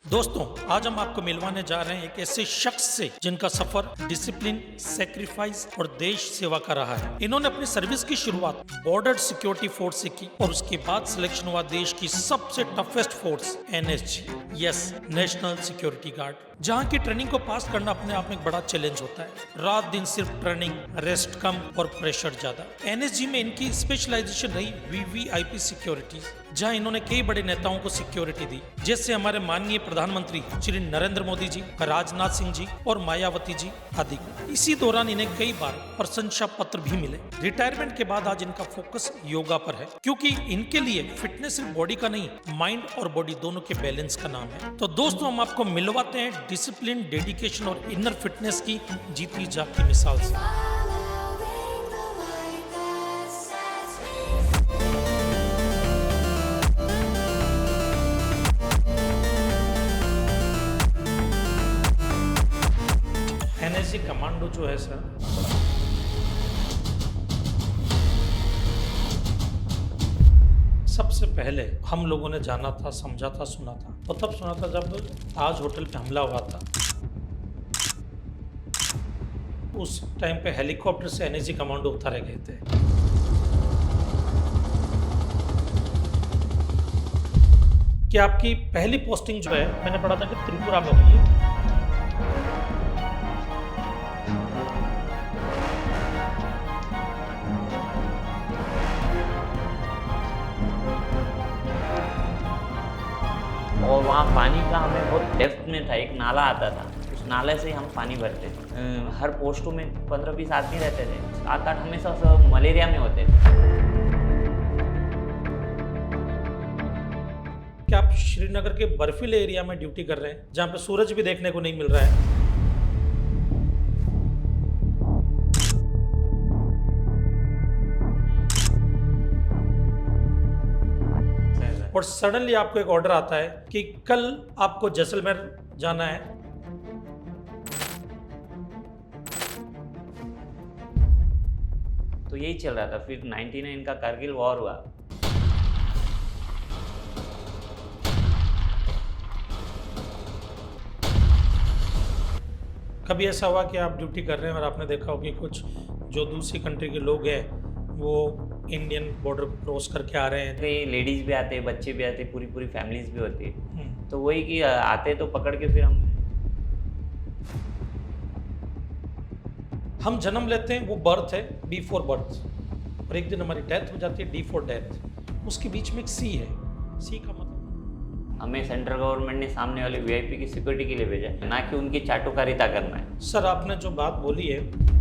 दोस्तों, आज हम आपको मिलवाने जा रहे हैं एक ऐसे शख्स से जिनका सफर डिसिप्लिन, सेक्रीफाइस और देश सेवा का रहा है। इन्होंने अपनी सर्विस की शुरुआत बॉर्डर सिक्योरिटी फोर्स से की और उसके बाद सिलेक्शन हुआ देश की सबसे toughest force NSG, yes, national security guard, जहां की ट्रेनिंग को पास करना अपने आप में एक बड़ा चैलेंज होता है। रात दिन सिर्फ ट्रेनिंग, रेस्ट कम और प्रेशर ज्यादा। एनएसजी में इनकी स्पेशलाइजेशन रही वीवीआईपी सिक्योरिटी, जहां इन्होंने कई बड़े नेताओं को सिक्योरिटी दी, जैसे हमारे माननीय प्रधानमंत्री श्री नरेंद्र मोदी जी, राजनाथ सिंह जी और मायावती जी आदि को। इसी दौरान इन्हें कई बार प्रशंसा पत्र भी मिले। रिटायरमेंट के बाद आज इनका फोकस योगा पर है, क्योंकि इनके लिए फिटनेस सिर्फ बॉडी का नहीं, माइंड और बॉडी दोनों के बैलेंस का नाम है। तो दोस्तों, हम आपको मिलवाते हैं डिसिप्लिन, डेडिकेशन और इनर फिटनेस की जीती जागती मिसाल से। एनएसजी कमांडो जो है सर, सबसे पहले हम लोगों ने जाना था, समझा था, सुना था, और तब सुना था जब ताज होटल पे हमला हुआ था। उस टाइम पे हेलीकॉप्टर से एनएसजी कमांडो उतारे गए थे। कि आपकी पहली पोस्टिंग जो है, मैंने पढ़ा था कि त्रिपुरा में हुई है। और वहाँ पानी का हमें बहुत डेप्थ में था, एक नाला आता था, उस नाले से ही हम पानी भरते थे। हर पोस्टों में 15-20 आदमी रहते थे, 7-8 हमेशा सब मलेरिया में होते थे। क्या आप श्रीनगर के बर्फीले एरिया में ड्यूटी कर रहे हैं, जहाँ पे सूरज भी देखने को नहीं मिल रहा है? और सडनली आपको एक ऑर्डर आता है कि कल आपको जैसलमेर जाना है। तो यही चल रहा था। फिर 99 का कारगिल वॉर हुआ। कभी ऐसा हुआ कि आप ड्यूटी कर रहे हैं और आपने देखा हो कि कुछ जो दूसरी कंट्री के लोग हैं वो इंडियन बॉर्डर क्रॉस करके आ रहे हैं? कई लेडीज भी आते, बच्चे भी आते, पूरी पूरी फैमिलीज भी होती। तो वही कि आते तो पकड़ के फिर हम जन्म लेते हैं, वो बर्थ है, बी फॉर बर्थ, और एक दिन हमारी डेथ हो जाती है, डी फॉर डेथ। उसके बीच में एक सी है। सी का मतलब हमें सेंट्रल गवर्नमेंट ने सामने वाले वीआईपी की सिक्योरिटी के लिए भेजा है, ना कि उनकी चाटुकारिता करना है। सर, आपने जो बात बोली है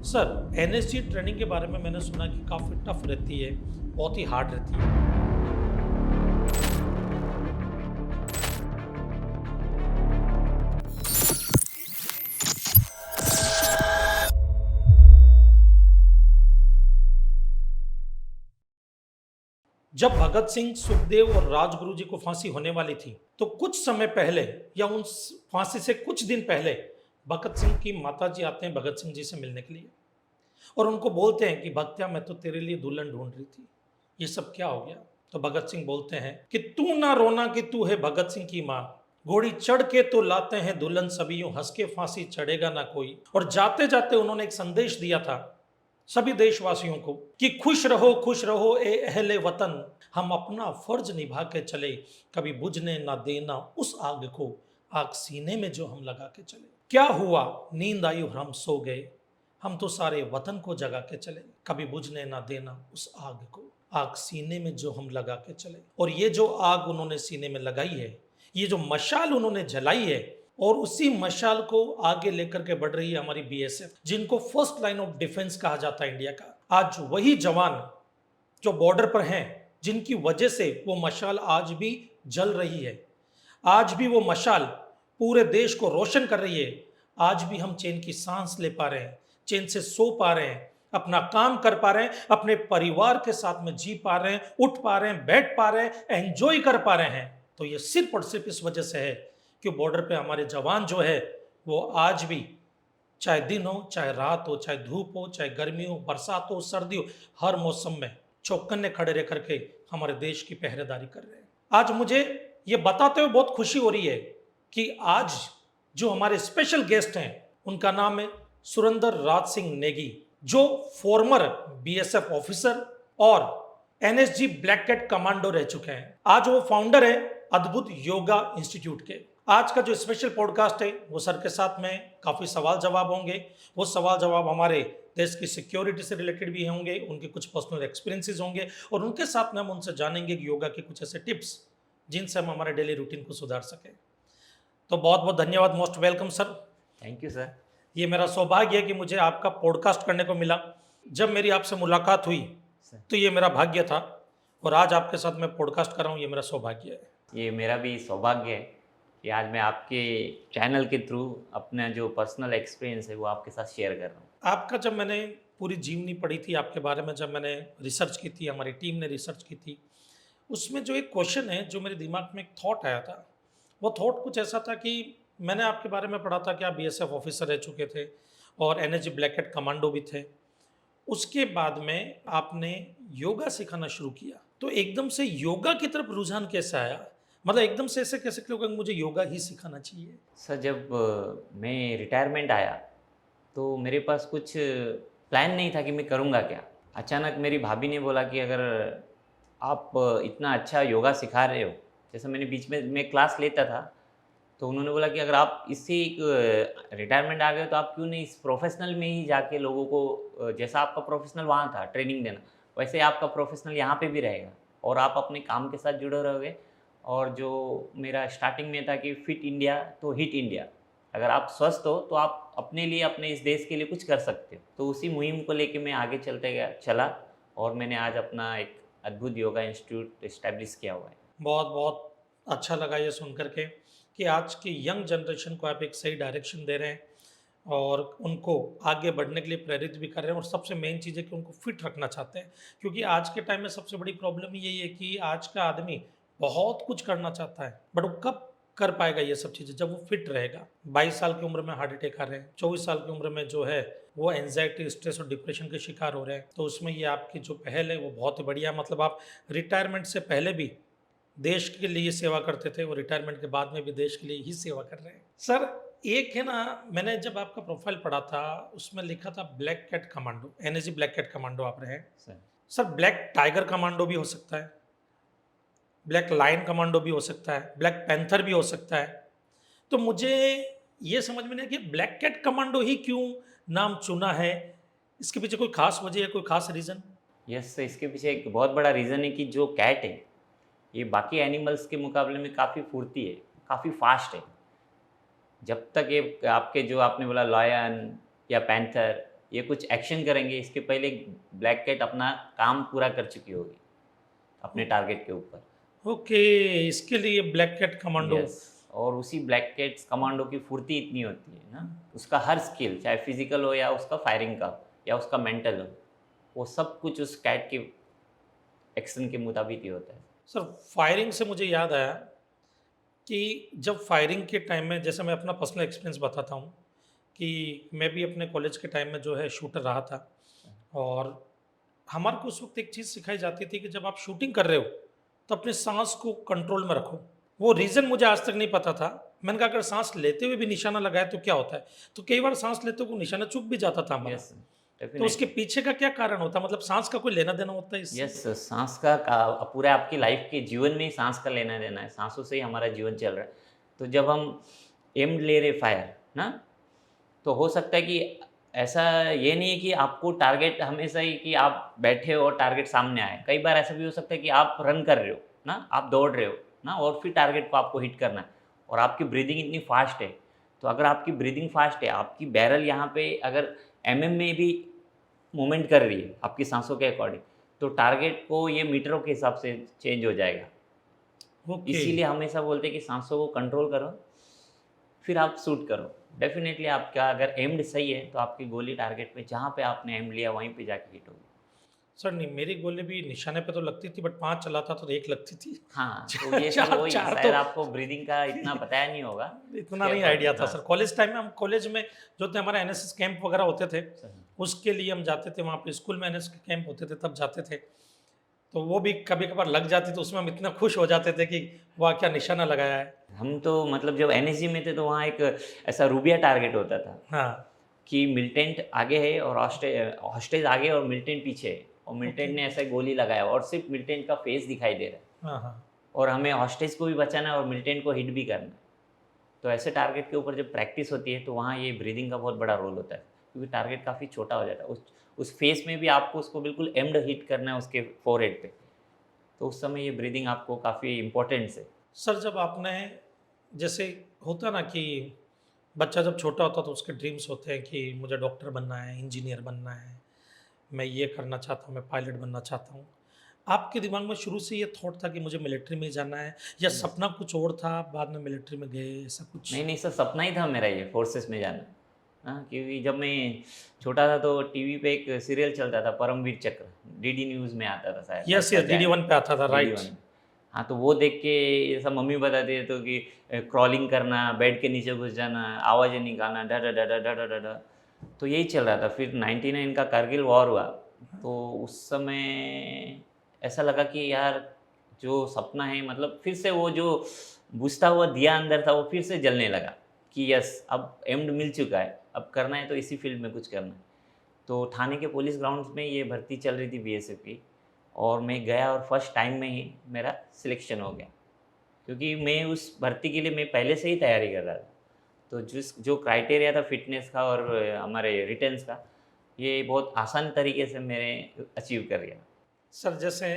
सर, एनएसजी ट्रेनिंग के बारे में मैंने सुना कि काफ़ी टफ रहती है, बहुत ही हार्ड रहती है। जब भगत सिंह, सुखदेव और राजगुरु जी को फांसी होने वाली थी, तो कुछ समय पहले या उन फांसी से कुछ दिन पहले भगत सिंह की माताजी आते हैं भगत सिंह जी से मिलने के लिए, और उनको बोलते हैं कि भक्त्या, मैं तो तेरे लिए दुल्हन ढूंढ रही थी, ये सब क्या हो गया? तो भगत सिंह बोलते हैं कि तू ना रोना कि तू है भगत सिंह की माँ, घोड़ी चढ़ के तो लाते हैं दुल्हन सभी, यूं हंस के फांसी चढ़ेगा ना कोई। और जाते जाते उन्होंने एक संदेश दिया था सभी देशवासियों को कि खुश रहो ए अहले वतन, हम अपना फर्ज निभा के चले, कभी बुझने ना देना उस आग को, आग सीने में जो हम लगा के चले। क्या हुआ, नींद आई और हम सो गए, हम तो सारे वतन को जगा के चले, कभी बुझने ना देना उस आग को, आग सीने में जो हम लगा के चले। और ये जो आग उन्होंने सीने में लगाई है, ये जो मशाल उन्होंने जलाई है, और उसी मशाल को आगे लेकर के बढ़ रही है हमारी बीएसएफ, जिनको फर्स्ट लाइन ऑफ डिफेंस कहा जाता है इंडिया का। आज वही जवान जो बॉर्डर पर हैं, जिनकी वजह से वो मशाल आज भी जल रही है, आज भी वो मशाल पूरे देश को रोशन कर रही है। आज भी हम चैन की सांस ले पा रहे हैं, चैन से सो पा रहे हैं, अपना काम कर पा रहे हैं, अपने परिवार के साथ में जी पा रहे हैं, उठ पा रहे हैं, बैठ पा रहे हैं, एंजॉय कर पा रहे हैं। तो ये सिर्फ और सिर्फ इस वजह से है कि बॉर्डर पे हमारे जवान जो है वो आज भी, चाहे दिन हो, चाहे रात हो, चाहे धूप हो, चाहे गर्मी हो, बरसात हो, सर्दी हो, हर मौसम में चौकन्ने खड़े रह करके हमारे देश की पहरेदारी कर रहे हैं। आज मुझे ये बताते हुए बहुत खुशी हो रही है कि आज जो हमारे स्पेशल गेस्ट हैं उनका नाम है सुरेंद्र राज सिंह नेगी, जो फॉर्मर बीएसएफ ऑफिसर और एनएसजी ब्लैक कैट कमांडो रह चुके हैं। आज वो फाउंडर है अद्भुत योगा इंस्टीट्यूट के। आज का जो स्पेशल पॉडकास्ट है वो सर के साथ में काफ़ी सवाल जवाब होंगे। वो सवाल जवाब हमारे देश की सिक्योरिटी से रिलेटेड भी होंगे, उनके कुछ पर्सनल एक्सपीरियंसेस होंगे और उनके साथ में हम उनसे जानेंगे कि योगा के कुछ ऐसे टिप्स जिनसे हम हमारे डेली रूटीन को सुधार सकें। तो बहुत बहुत धन्यवाद, most welcome sir. Thank you sir. ये मेरा सौभाग्य है कि मुझे आपका पॉडकास्ट करने को मिला। जब मेरी आपसे मुलाकात हुई तो ये मेरा भाग्य था और आज आपके साथ मैं पॉडकास्ट कर रहा हूँ, ये मेरा सौभाग्य है। ये मेरा भी सौभाग्य है कि आज मैं आपके चैनल के थ्रू अपना जो पर्सनल एक्सपीरियंस है वो आपके साथ शेयर कर रहा हूँ। आपका जब मैंने पूरी जीवनी पढ़ी थी आपके बारे में, जब मैंने रिसर्च की थी, हमारी टीम ने रिसर्च की थी, उसमें जो एक क्वेश्चन है जो मेरे दिमाग में एक थॉट आया था, वो थॉट कुछ ऐसा था कि मैंने आपके बारे में पढ़ा था कि आप बीएसएफ ऑफिसर रह चुके थे और एनएसजी ब्लैक कैट कमांडो भी थे। उसके बाद में आपने योगा सिखाना शुरू किया, तो एकदम से योगा की तरफ रुझान कैसे आया? मतलब एकदम से ऐसे कैसे क्यों कि मुझे योगा ही सिखाना चाहिए? सर, जब मैं रिटायरमेंट आया तो मेरे पास कुछ प्लान नहीं था कि मैं करूँगा क्या। अचानक मेरी भाभी ने बोला कि अगर आप इतना अच्छा योगा सिखा रहे हो, जैसे मैंने बीच में मैं क्लास लेता था, तो उन्होंने बोला कि अगर आप इससे एक रिटायरमेंट आ गए तो आप क्यों नहीं इस प्रोफेशनल में ही जाके लोगों को, जैसा आपका प्रोफेशनल वहाँ था ट्रेनिंग देना, वैसे आपका प्रोफेशनल यहाँ पे भी रहेगा और आप अपने काम के साथ जुड़े रहोगे। और जो मेरा स्टार्टिंग में था कि फिट इंडिया तो हिट इंडिया, अगर आप स्वस्थ हो तो आप अपने लिए, अपने इस देश के लिए कुछ कर सकते हो। तो उसी मुहिम को लेके मैं आगे चला और मैंने आज अपना एक अद्भुत योगा इंस्टीट्यूट इस्टेब्लिश किया हुआ है। बहुत बहुत अच्छा लगा ये सुन करके कि आज की यंग जनरेशन को आप एक सही डायरेक्शन दे रहे हैं और उनको आगे बढ़ने के लिए प्रेरित भी कर रहे हैं और सबसे मेन चीज़ है कि उनको फिट रखना चाहते हैं, क्योंकि आज के टाइम में सबसे बड़ी प्रॉब्लम यही है कि आज का आदमी बहुत कुछ करना चाहता है, बट वो कब कर पाएगा ये सब चीज़ें? जब वो फिट रहेगा। 22 साल की उम्र में हार्ट अटैक आ रहे हैं, 24 साल की उम्र में जो है वो एंजाइटी, स्ट्रेस और डिप्रेशन के शिकार हो रहे हैं। तो उसमें ये आपकी जो पहल है वो बहुत ही बढ़िया, मतलब आप रिटायरमेंट से पहले भी देश के लिए सेवा करते थे और रिटायरमेंट के बाद में भी देश के लिए ही सेवा कर रहे हैं। सर, एक है ना, मैंने जब आपका प्रोफाइल पढ़ा था उसमें लिखा था black cat commando, NSG black cat commando आप रहे हैं। सर, ब्लैक टाइगर कमांडो भी हो सकता है, ब्लैक लायन कमांडो भी हो सकता है, ब्लैक पैंथर भी हो सकता है। तो मुझे ये समझ में नहीं कि ब्लैक कैट कमांडो ही क्यों नाम चुना है? इसके पीछे कोई खास वजह है, कोई खास रीज़न? यस, इसके पीछे एक बहुत बड़ा रीज़न है कि जो कैट है ये बाकी एनिमल्स के मुकाबले में काफ़ी फुर्ती है, काफ़ी फास्ट है। जब तक ये आपके जो आपने बोला लायन या पैंथर ये कुछ एक्शन करेंगे, इसके पहले ब्लैक कैट अपना काम पूरा कर चुकी होगी अपने टारगेट के ऊपर। ओके, इसके लिए ब्लैक कैट कमांडो। यस, और उसी ब्लैक कैट्स कमांडो की फुर्ती इतनी होती है ना, उसका हर स्किल, चाहे फिजिकल हो या उसका फायरिंग का या उसका मेंटल हो, वो सब कुछ उस कैट के एक्शन के मुताबिक ही होता है। सर, फायरिंग से मुझे याद आया कि जब फायरिंग के टाइम में, जैसे मैं अपना पर्सनल एक्सपीरियंस बताता हूँ कि मैं भी अपने कॉलेज के टाइम में जो है शूटर रहा था और हमारे को उस वक्त एक चीज़ सिखाई जाती थी कि जब आप शूटिंग कर रहे हो तो अपने सांस को कंट्रोल में रखो। वो रीज़न मुझे आज तक नहीं पता था। मैंने कहा अगर सांस लेते हुए भी निशाना लगाए तो क्या होता है, तो कई बार सांस लेते हुए निशाना चूक भी जाता था हमारा। तो उसके पीछे का क्या कारण होता है? मतलब सांस का कोई लेना देना होता है इससे? यस, सांस का पूरे आपकी लाइफ के जीवन में ही सांस का लेना देना है, सांसों से ही हमारा जीवन चल रहा है। तो जब हम एम ले रहे फायर ना, तो हो सकता है कि ऐसा ये नहीं है कि आपको टारगेट हमेशा ही कि आप बैठे हो और टारगेट सामने आए। कई बार ऐसा भी हो सकता है कि आप रन कर रहे हो ना, आप दौड़ रहे हो ना, और फिर टारगेट को आपको हिट करना है और आपकी ब्रीदिंग इतनी फास्ट है। तो अगर आपकी ब्रीदिंग फास्ट है, आपकी बैरल यहाँ पे अगर एमएम में भी मूवमेंट कर रही है आपकी सांसों के अकॉर्डिंग, तो टारगेट को ये मीटरों के हिसाब से चेंज हो जाएगा। इसीलिए हमेशा बोलते हैं कि सांसों को कंट्रोल करो फिर आप शूट करो। डेफिनेटली आपका अगर एम्ड सही है तो आपकी गोली टारगेट पे जहाँ पे आपने एम लिया वहीं पे जाके हिट होगी। सर नहीं, मेरी गोली भी निशाने पे तो लगती थी, बट 5 चलाता तो 1 लगती थी। हाँ, तो ये सब वही शायद आपको ब्रीदिंग का इतना बताया नहीं होगा, इतना नहीं आइडिया था सर। कॉलेज टाइम में हम कॉलेज में जो थे हमारे एनएसएस कैंप वगैरह होते थे, उसके लिए हम जाते थे वहाँ पे, स्कूल में एनएसएस कैंप होते थे तब जाते थे। तो वो भी कभी कभार लग जाती तो उसमें हम इतना खुश हो जाते थे कि वाह क्या निशाना लगाया है। हम तो मतलब जब एनएसजी में थे तो वहाँ एक ऐसा रूबिया टारगेट होता था हाँ। कि मिलिटेंट आगे है और हॉस्टेज आगे और मिलिटेंट पीछे है, और ओके। मिलिटेंट ने ऐसा गोली लगाया और सिर्फ मिलिटेंट का फेस दिखाई दे रहा है, हाँ हाँ। और हमें हॉस्टेज को भी बचाना है और मिलिटेंट को हिट भी करना है। तो ऐसे टारगेट के ऊपर जब प्रैक्टिस होती है तो वहाँ ये ब्रीदिंग का बहुत बड़ा रोल होता है, क्योंकि टारगेट काफ़ी छोटा हो जाता है। उस फेस में भी आपको उसको बिल्कुल एम्ड हिट करना है उसके फोरहेड पे, तो उस समय ये ब्रीदिंग आपको काफ़ी इम्पोर्टेंट है। सर जब आपने, जैसे होता ना कि बच्चा जब छोटा होता तो उसके ड्रीम्स होते हैं कि मुझे डॉक्टर बनना है, इंजीनियर बनना है, मैं ये करना चाहता हूँ, मैं पायलट बनना चाहता हूँ। आपके दिमाग में शुरू से ये थॉट था कि मुझे मिलिट्री में ही जाना है, या Yes. सपना कुछ और था, बाद में मिलिट्री में गए, ऐसा कुछ? नहीं नहीं सर, सपना ही था मेरा ये फोर्सेस में जाना। हाँ, क्योंकि जब मैं छोटा था तो टीवी पे एक सीरियल चलता था परमवीर चक्र, डीडी न्यूज़ में आता था शायद, यस लगता यस, शायद DD1 पे आता था, डीडी राइट। वन। हाँ, तो वो देख के ये सब मम्मी बताती है तो कि क्रॉलिंग करना, बेड के नीचे घुस जाना, आवाज़ें निकालना, डा डा डा डा डा डा डा डा। तो यही चल रहा था। फिर 99 का कारगिल वॉर हुआ, तो उस समय ऐसा लगा कि यार जो सपना है, मतलब फिर से वो जो बुझता हुआ दिया अंदर था वो फिर से जलने लगा कि यस अब एम्ड मिल चुका है, अब करना है तो इसी फील्ड में कुछ करना है। तो थाने के पुलिस ग्राउंड्स में ये भर्ती चल रही थी बीएसएफ की, और मैं गया और फर्स्ट टाइम में ही मेरा सिलेक्शन हो गया, क्योंकि मैं उस भर्ती के लिए मैं पहले से ही तैयारी कर रहा था। तो जिस जो क्राइटेरिया था फिटनेस का और हमारे रिटर्न्स का, ये बहुत आसान तरीके से मैंने अचीव कर लिया। सर जैसे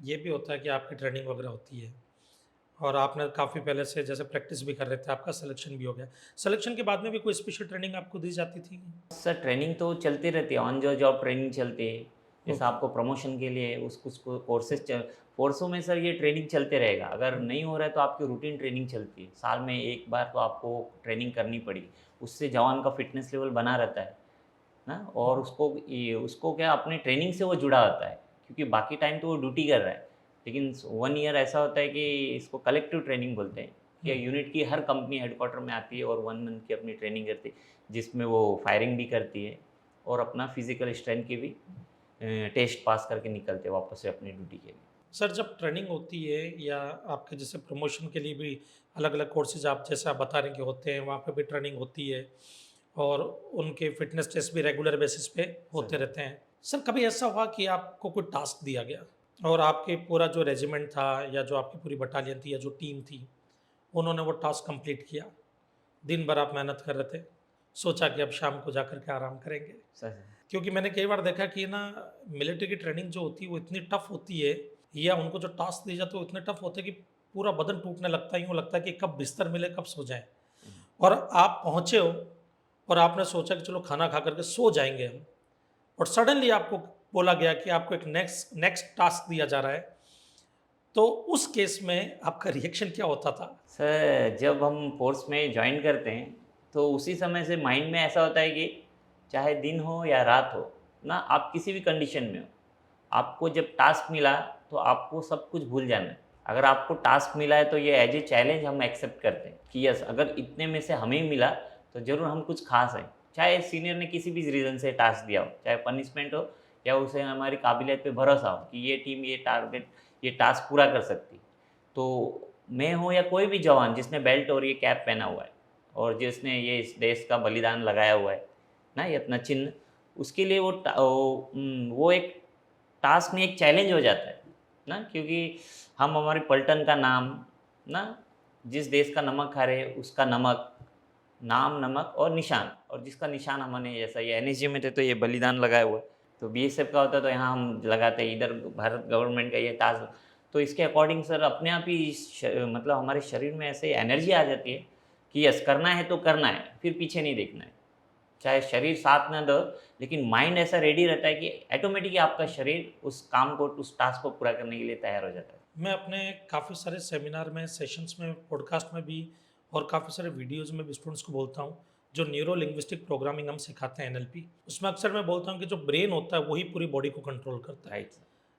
ये भी होता है कि आपकी ट्रेनिंग वगैरह होती है, और आपने काफ़ी पहले से जैसे प्रैक्टिस भी कर रहे थे, आपका सिलेक्शन भी हो गया। सिलेक्शन के बाद में भी कोई स्पेशल ट्रेनिंग आपको दी जाती थी? सर ट्रेनिंग तो चलती रहती है, ऑन द जॉब ट्रेनिंग चलती है। जैसा ओके। आपको प्रमोशन के लिए उस कुछ कोर्सेज कोर्सों में सर ये ट्रेनिंग चलते रहेगा। अगर नहीं हो रहा है तो आपकी रूटीन ट्रेनिंग चलती है, साल में एक बार तो आपको ट्रेनिंग करनी पड़ेगी। उससे जवान का फिटनेस लेवल बना रहता है ना, और उसको क्या अपनी ट्रेनिंग से वो जुड़ा होता है, क्योंकि बाकी टाइम तो वो ड्यूटी कर रहा है। लेकिन 1 ईयर ऐसा होता है कि इसको कलेक्टिव ट्रेनिंग बोलते हैं, कि यूनिट की हर कंपनी हेडक्वार्टर में आती है और 1 मंथ की अपनी ट्रेनिंग करती है, जिसमें वो फायरिंग भी करती है और अपना फिजिकल स्ट्रेंथ की भी टेस्ट पास करके निकलते हैं वापस से अपनी ड्यूटी के लिए। सर जब ट्रेनिंग होती है, या आपके जैसे प्रमोशन के लिए भी अलग अलग कोर्सेज आप जैसे आप बता रहे हैं कि होते हैं, वहाँ पे भी ट्रेनिंग होती है, और उनके फिटनेस टेस्ट भी रेगुलर बेसिस पे होते सर रहते हैं। सर कभी ऐसा हुआ कि आपको कोई टास्क दिया गया और आपके पूरा जो रेजिमेंट था, या जो आपकी पूरी बटालियन थी, या जो टीम थी, उन्होंने वो टास्क कंप्लीट किया, दिन भर आप मेहनत कर रहे थे, सोचा कि अब शाम को जाकर के आराम करेंगे? सर क्योंकि मैंने कई बार देखा कि ना, मिलिट्री की ट्रेनिंग जो होती है वो इतनी टफ होती है, या उनको जो टास्क दिए जाते हैं वो इतने टफ होते हैं कि पूरा बदन टूटने लगता है, यूँ लगता है कि कब बिस्तर मिले, कब सो जाएं। और आप पहुँचे हो, और आपने सोचा कि चलो खाना खा करके सो जाएंगे हम, और सडनली आपको बोला गया कि आपको एक नेक्स्ट नेक्स्ट टास्क दिया जा रहा है, तो उस केस में आपका रिएक्शन क्या होता था? सर जब हम फोर्स में ज्वाइन करते हैं तो उसी समय से माइंड में ऐसा होता है कि चाहे दिन हो या रात हो ना, आप किसी भी कंडीशन में हो, आपको जब टास्क मिला तो आपको सब कुछ भूल जाना है। अगर आपको टास्क मिला है तो ये एज ए चैलेंज हम एक्सेप्ट करते हैं कि यस अगर इतने में से हमें ही मिला तो ज़रूर हम कुछ खास हैं। चाहे सीनियर ने किसी भी रीज़न से टास्क दिया हो, चाहे पनिशमेंट हो या उसे हमारी काबिलियत पे भरोसा हो कि ये टीम ये टारगेट ये टास्क पूरा कर सकती। तो मैं हूँ या कोई भी जवान जिसने बेल्ट और ये कैप पहना हुआ है और जिसने ये इस देश का बलिदान लगाया हुआ है ना, ये अपना चिन्ह, उसके लिए वो एक टास्क नहीं एक चैलेंज हो जाता है ना, क्योंकि हम हमारी पलटन का नाम ना, जिस देश का नमक खा रहे हैं उसका नमक नाम नमक और निशान, और जिसका निशान हमने जैसा ये एनएसजी में थे तो ये बलिदान लगाया हुआ है, तो बीएसएफ का होता है तो यहाँ हम लगाते हैं, इधर भारत गवर्नमेंट का ये टास्क। तो इसके अकॉर्डिंग सर अपने आप ही मतलब हमारे शरीर में ऐसे एनर्जी आ जाती है कि यस करना है तो करना है, फिर पीछे नहीं देखना है, चाहे शरीर साथ ना दो, लेकिन माइंड ऐसा रेडी रहता है कि ऑटोमेटिकली आपका शरीर उस काम को उस टास्क को पूरा करने के लिए तैयार हो जाता है। मैं अपने काफ़ी सारे सेमिनार में, सेशंस में, पॉडकास्ट में भी, और काफ़ी सारे वीडियोज़ में भी स्टूडेंट्स को बोलता हूँ, जो न्यूरो लिंग्विस्टिक प्रोग्रामिंग हम सिखाते हैं NLP, उसमें अक्सर मैं बोलता हूँ कि जो ब्रेन होता है वही पूरी बॉडी को कंट्रोल करता है। राइट।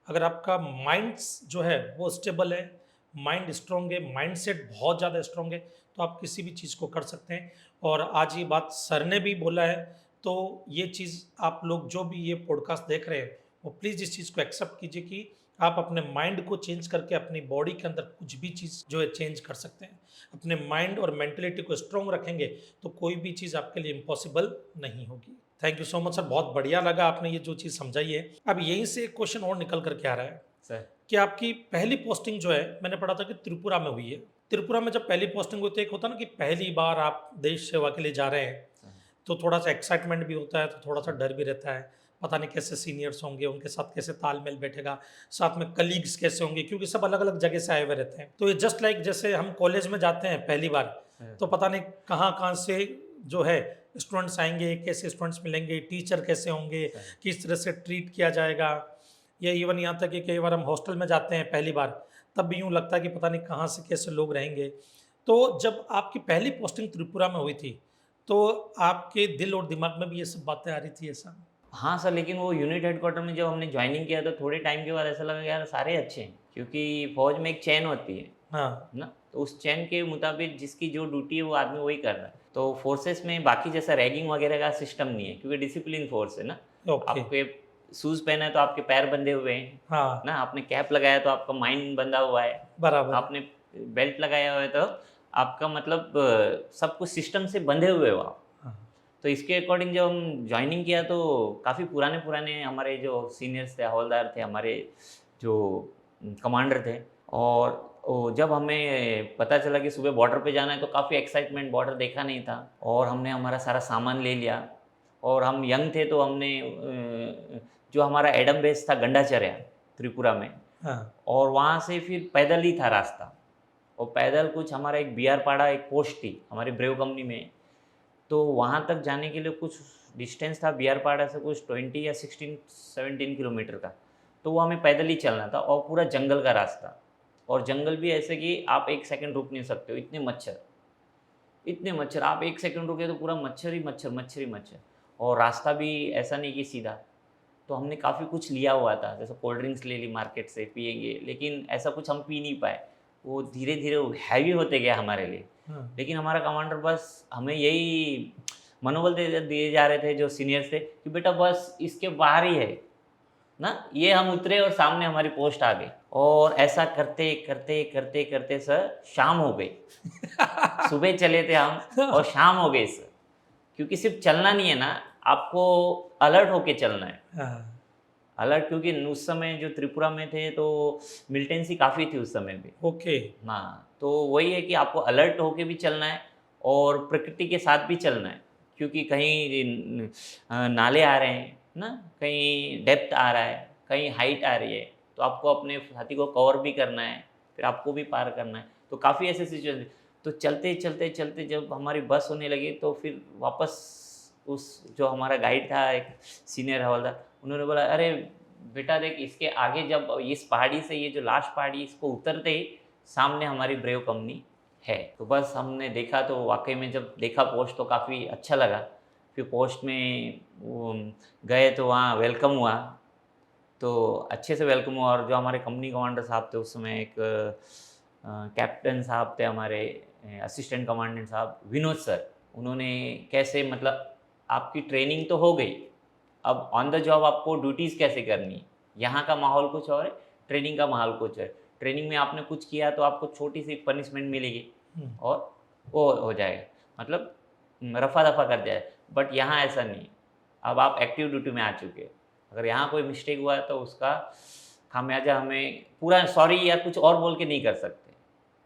अगर आपका माइंड्स जो है वो स्टेबल है, माइंड स्ट्रॉन्ग है, माइंडसेट बहुत ज़्यादा स्ट्रॉन्ग है, तो आप किसी भी चीज़ को कर सकते हैं। और आज ये बात सर ने भी बोला है, तो ये चीज़ आप लोग जो भी ये पॉडकास्ट देख रहे हैं वो प्लीज़ इस चीज़ को एक्सेप्ट कीजिए कि आप अपने माइंड को चेंज करके अपनी बॉडी के अंदर कुछ भी चीज़ जो है चेंज कर सकते हैं। अपने माइंड और मेंटलिटी को स्ट्रॉन्ग रखेंगे तो कोई भी चीज़ आपके लिए इम्पॉसिबल नहीं होगी। Thank you so much sir, बहुत बढ़िया लगा आपने ये जो चीज़ समझाई है। अब यहीं से एक क्वेश्चन और निकल कर के आ रहा है सर। कि आपकी पहली पोस्टिंग जो है मैंने पढ़ा था कि त्रिपुरा में हुई है। त्रिपुरा में जब पहली पोस्टिंग होती है, एक होता है ना कि पहली बार आप देश सेवा के लिए जा रहे हैं, तो थोड़ा-सा एक्साइटमेंट भी होता है, तो थोड़ा-सा डर भी रहता है। पता नहीं कैसे सीनियर्स होंगे, उनके साथ कैसे तालमेल बैठेगा, साथ में कलीग्स कैसे होंगे, क्योंकि सब अलग-अलग जगह से आए हुए रहते हैं। तो ये जस्ट लाइक जैसे हम कॉलेज में जाते हैं पहली बार, तो पता नहीं कहाँ-कहाँ से जो है स्टूडेंट्स आएँगे, कैसे स्टूडेंट्स मिलेंगे, टीचर कैसे होंगे, किस तरह से ट्रीट किया जाएगा, या इवन यहाँ तक कि कई बार हम हॉस्टल में जाते हैं पहली बार, तब भी यूँ लगता है कि पता नहीं कहाँ से कैसे लोग रहेंगे। तो जब आपकी पहली पोस्टिंग त्रिपुरा में हुई थी, तो आपके दिल और दिमाग में भी ये सब बातें आ रही थी ऐसा? हाँ सर, लेकिन वो यूनिट हेडक्वार्टर में जब हमने ज्वाइनिंग किया तो थोड़े टाइम के बाद ऐसा लगा यार सारे अच्छे हैं, क्योंकि फ़ौज में एक चेन होती है हाँ, ना, तो उस चेन के मुताबिक जिसकी जो ड्यूटी है वो आदमी वही कर रहा है। तो फोर्सेस में बाकी जैसा रैगिंग वगैरह का सिस्टम नहीं है, क्योंकि डिसिप्लिन फोर्स है ना। ओके। आपके शूज़ पहना है तो आपके पैर बंधे हुए हैं हाँ, ना, आपने कैप लगाया तो आपका माइंड बंधा हुआ है, बराबर है। आपने बेल्ट लगाया हुआ है तो आपका मतलब सब कुछ सिस्टम से बंधे हुए हो आप। हाँ, तो इसके अकॉर्डिंग जब हम जॉइनिंग किया तो काफ़ी पुराने-पुराने हमारे जो सीनियर्स थे, हवलदार थे, हमारे जो कमांडर थे, और ओ जब हमें पता चला कि सुबह बॉर्डर पे जाना है तो काफ़ी एक्साइटमेंट, बॉर्डर देखा नहीं था, और हमने हमारा सारा सामान ले लिया, और हम यंग थे तो हमने जो हमारा एडम बेस था गंडाचर्या त्रिपुरा में, हाँ, और वहाँ से फिर पैदल ही था रास्ता, और पैदल कुछ हमारा एक बिहारपाड़ा एक पोस्ट थी हमारी ब्रेव कंपनी में, तो वहाँ तक जाने के लिए कुछ डिस्टेंस था बिहारपाड़ा से कुछ 20 या 16-17 किलोमीटर का, तो वो हमें पैदल ही चलना था, और पूरा जंगल का रास्ता, और जंगल भी ऐसे कि आप 1 सेकंड रुक नहीं सकते हो, इतने मच्छर, आप 1 सेकंड रुके तो पूरा मच्छर ही मच्छर, मच्छर ही मच्छर, और रास्ता भी ऐसा नहीं कि सीधा। तो हमने काफ़ी कुछ लिया हुआ था, जैसे कोल्ड ड्रिंक्स ले ली मार्केट से, पिएँगे, लेकिन ऐसा कुछ हम पी नहीं पाए। वो धीरे-धीरे हैवी होते गया हमारे लिए। हाँ, लेकिन हमारा कमांडर बस हमें यही मनोबल दे दिए जा रहे थे जो सीनियर्स थे कि बेटा बस इसके बाहर ही है ना, ये हम उतरे और सामने हमारी पोस्ट आ गई, और ऐसा करते करते करते करते सर शाम हो गई। सुबह चले थे हम और शाम हो गई सर, क्योंकि सिर्फ चलना नहीं है ना, आपको अलर्ट होके चलना है। हाँ, अलर्ट, क्योंकि उस समय जो त्रिपुरा में थे तो मिलिटेंसी काफ़ी थी उस समय भी। ओके। हाँ, तो वही है कि आपको अलर्ट होके भी चलना है और प्रकृति के साथ भी चलना है, क्योंकि कहीं नाले आ रहे हैं ना, कहीं डेप्थ आ रहा है, कहीं हाइट आ रही है, तो आपको अपने साथी को कवर भी करना है, फिर आपको भी पार करना है। तो काफ़ी ऐसे सिचुएशन, तो चलते चलते चलते जब हमारी बस होने लगी तो फिर वापस उस जो हमारा गाइड था एक सीनियर हवलदार, उन्होंने बोला अरे बेटा देख, इसके आगे जब इस पहाड़ी से ये जो लास्ट पहाड़ी इसको उतरते ही सामने हमारी ब्रेव कंपनी है। तो बस हमने देखा, तो वाकई में जब देखा पोस्ट तो काफ़ी अच्छा लगा। फिर पोस्ट में वो गए तो वहाँ वेलकम हुआ, तो अच्छे से वेलकम हुआ, और जो हमारे कंपनी कमांडर साहब थे उस समय एक कैप्टन साहब थे हमारे, असिस्टेंट कमांडेंट साहब विनोद सर, उन्होंने कैसे मतलब आपकी ट्रेनिंग तो हो गई, अब ऑन द जॉब आपको ड्यूटीज़ कैसे करनी है। यहाँ का माहौल कुछ और है, ट्रेनिंग का माहौल कुछ है। ट्रेनिंग में आपने कुछ किया तो आपको छोटी सी पनिशमेंट मिलेगी हुँ, और वो हो जाएगा, मतलब रफ़ा-दफ़ा कर जाए। बट यहाँ ऐसा नहीं है, अब आप एक्टिव ड्यूटी में आ चुके हो। अगर यहाँ कोई मिस्टेक हुआ है तो उसका खामियाजा हमें पूरा सॉरी या कुछ और बोल के नहीं कर सकते।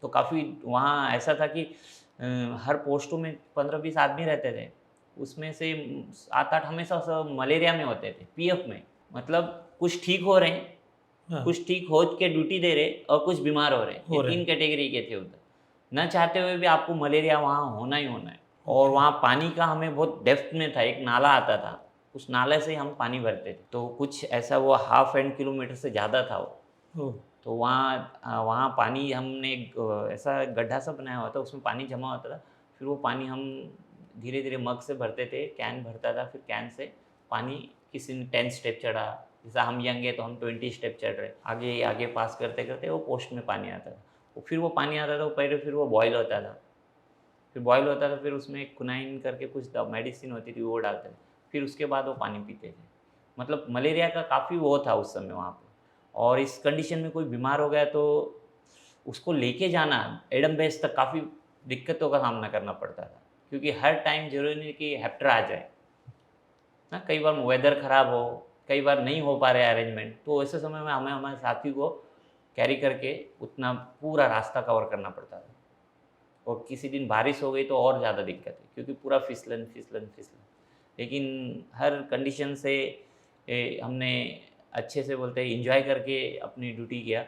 तो काफ़ी वहाँ ऐसा था कि हर पोस्टों में 15-20 आदमी रहते थे। उसमें से 7-8 हमेशा सब मलेरिया में होते थे, पीएफ में। मतलब कुछ ठीक हो रहे हैं, हाँ, कुछ ठीक हो के ड्यूटी दे रहे और कुछ बीमार हो रहे हैं। हो ये रहे 3 हैं। कैटेगरी के थे उधर। ना चाहते हुए भी आपको मलेरिया वहाँ होना ही होना है। और ओके, वहाँ पानी का हमें बहुत डेप्थ में था, एक नाला आता था। उस नाले से हम पानी भरते थे। तो कुछ ऐसा वो हाफ एंड किलोमीटर से ज़्यादा था वो। ओह! तो वहाँ पानी हमने एक ऐसा गड्ढा सा बनाया हुआ था, उसमें पानी जमा होता था। फिर वो पानी हम धीरे-धीरे मग से भरते थे, कैन भरता था, फिर कैन से पानी किसी ने 10 स्टेप चढ़ा, जैसा हम यंग है तो हम 20 स्टेप चढ़ रहे, आगे आगे पास करते-करते वो पोस्ट में पानी आता था। वो फिर वो पानी आता था, वो पहले फिर वो बॉयल होता था। फिर बॉयल होता था, फिर उसमें क्विनाइन करके कुछ मेडिसिन होती थी, वो डालते थे। फिर उसके बाद वो पानी पीते थे। मतलब मलेरिया का काफ़ी वो था उस समय वहाँ पे। और इस कंडीशन में कोई बीमार हो गया तो उसको लेके जाना एडम बेस तक काफ़ी दिक्कतों का सामना करना पड़ता था, क्योंकि हर टाइम जरूरी नहीं कि हेप्टर आ जाए ना, कई बार वेदर ख़राब हो, कई बार नहीं हो पा रहे अरेंजमेंट, तो ऐसे समय में हमें हमारे साथी को कैरी करके उतना पूरा रास्ता कवर करना पड़ता था। और किसी दिन बारिश हो गई तो और ज़्यादा दिक्कत है, क्योंकि पूरा फिसलन फिसलन फिसलन। लेकिन हर कंडीशन से हमने अच्छे से बोलते हैं इंजॉय करके अपनी ड्यूटी किया,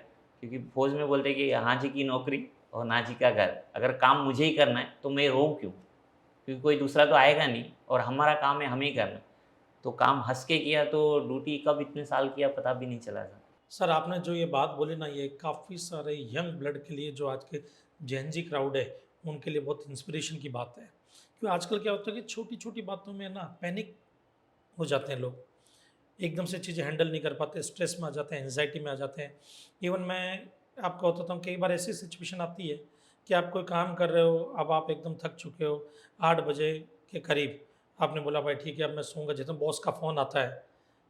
क्योंकि फौज में बोलते हैं कि हाँ जी की नौकरी और ना जी का घर। अगर काम मुझे ही करना है तो मैं रोऊँ क्यों, क्योंकि कोई दूसरा तो आएगा नहीं और हमारा काम है हमें ही करना। तो काम हंस के किया तो ड्यूटी कब इतने साल किया पता भी नहीं चला था। सर आपने जो ये बात बोली ना, ये काफ़ी सारे यंग ब्लड के लिए, जो आज के जेनजी क्राउड है, उनके लिए बहुत इंस्पिरेशन की बात है। क्योंकि आजकल क्या होता है कि छोटी छोटी बातों में ना पैनिक हो जाते हैं लोग, एकदम से चीज़ें हैंडल नहीं कर पाते, स्ट्रेस में आ जाते हैं, एंजाइटी में आ जाते हैं। इवन मैं आपको बताता हूँ, कई बार ऐसी सिचुएशन आती है कि आप कोई काम कर रहे हो, अब आप एकदम थक चुके हो, 8 बजे के करीब आपने बोला भाई ठीक है अब मैं सोऊंगा, जैसे बॉस का फ़ोन आता है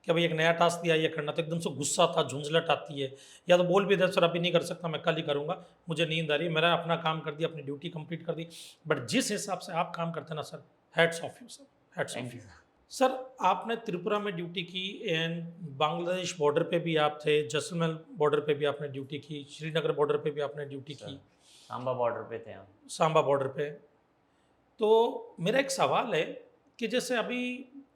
कि भाई एक नया टास्क दिया ये करना, तो एकदम से गुस्सा आता, झुंझलट आती है, या तो बोल भी दे सर अभी नहीं कर सकता, मैं कल ही करूँगा, मुझे नींद आ रही है, मैंने अपना काम कर दिया, अपनी ड्यूटी कंप्लीट कर दी। बट जिस हिसाब से आप काम करते हैं ना sir, hats off you sir, hats thank of you you. Sir. Sir आपने त्रिपुरा में ड्यूटी की, एंड बांग्लादेश बॉर्डर पे भी आप थे, जैसलमेर बॉर्डर पे भी आपने ड्यूटी की, श्रीनगर बॉर्डर पे भी आपने ड्यूटी की, सर सांबा बॉर्डर पे थे हम। सांबा बॉर्डर पे। तो मेरा एक सवाल है कि जैसे अभी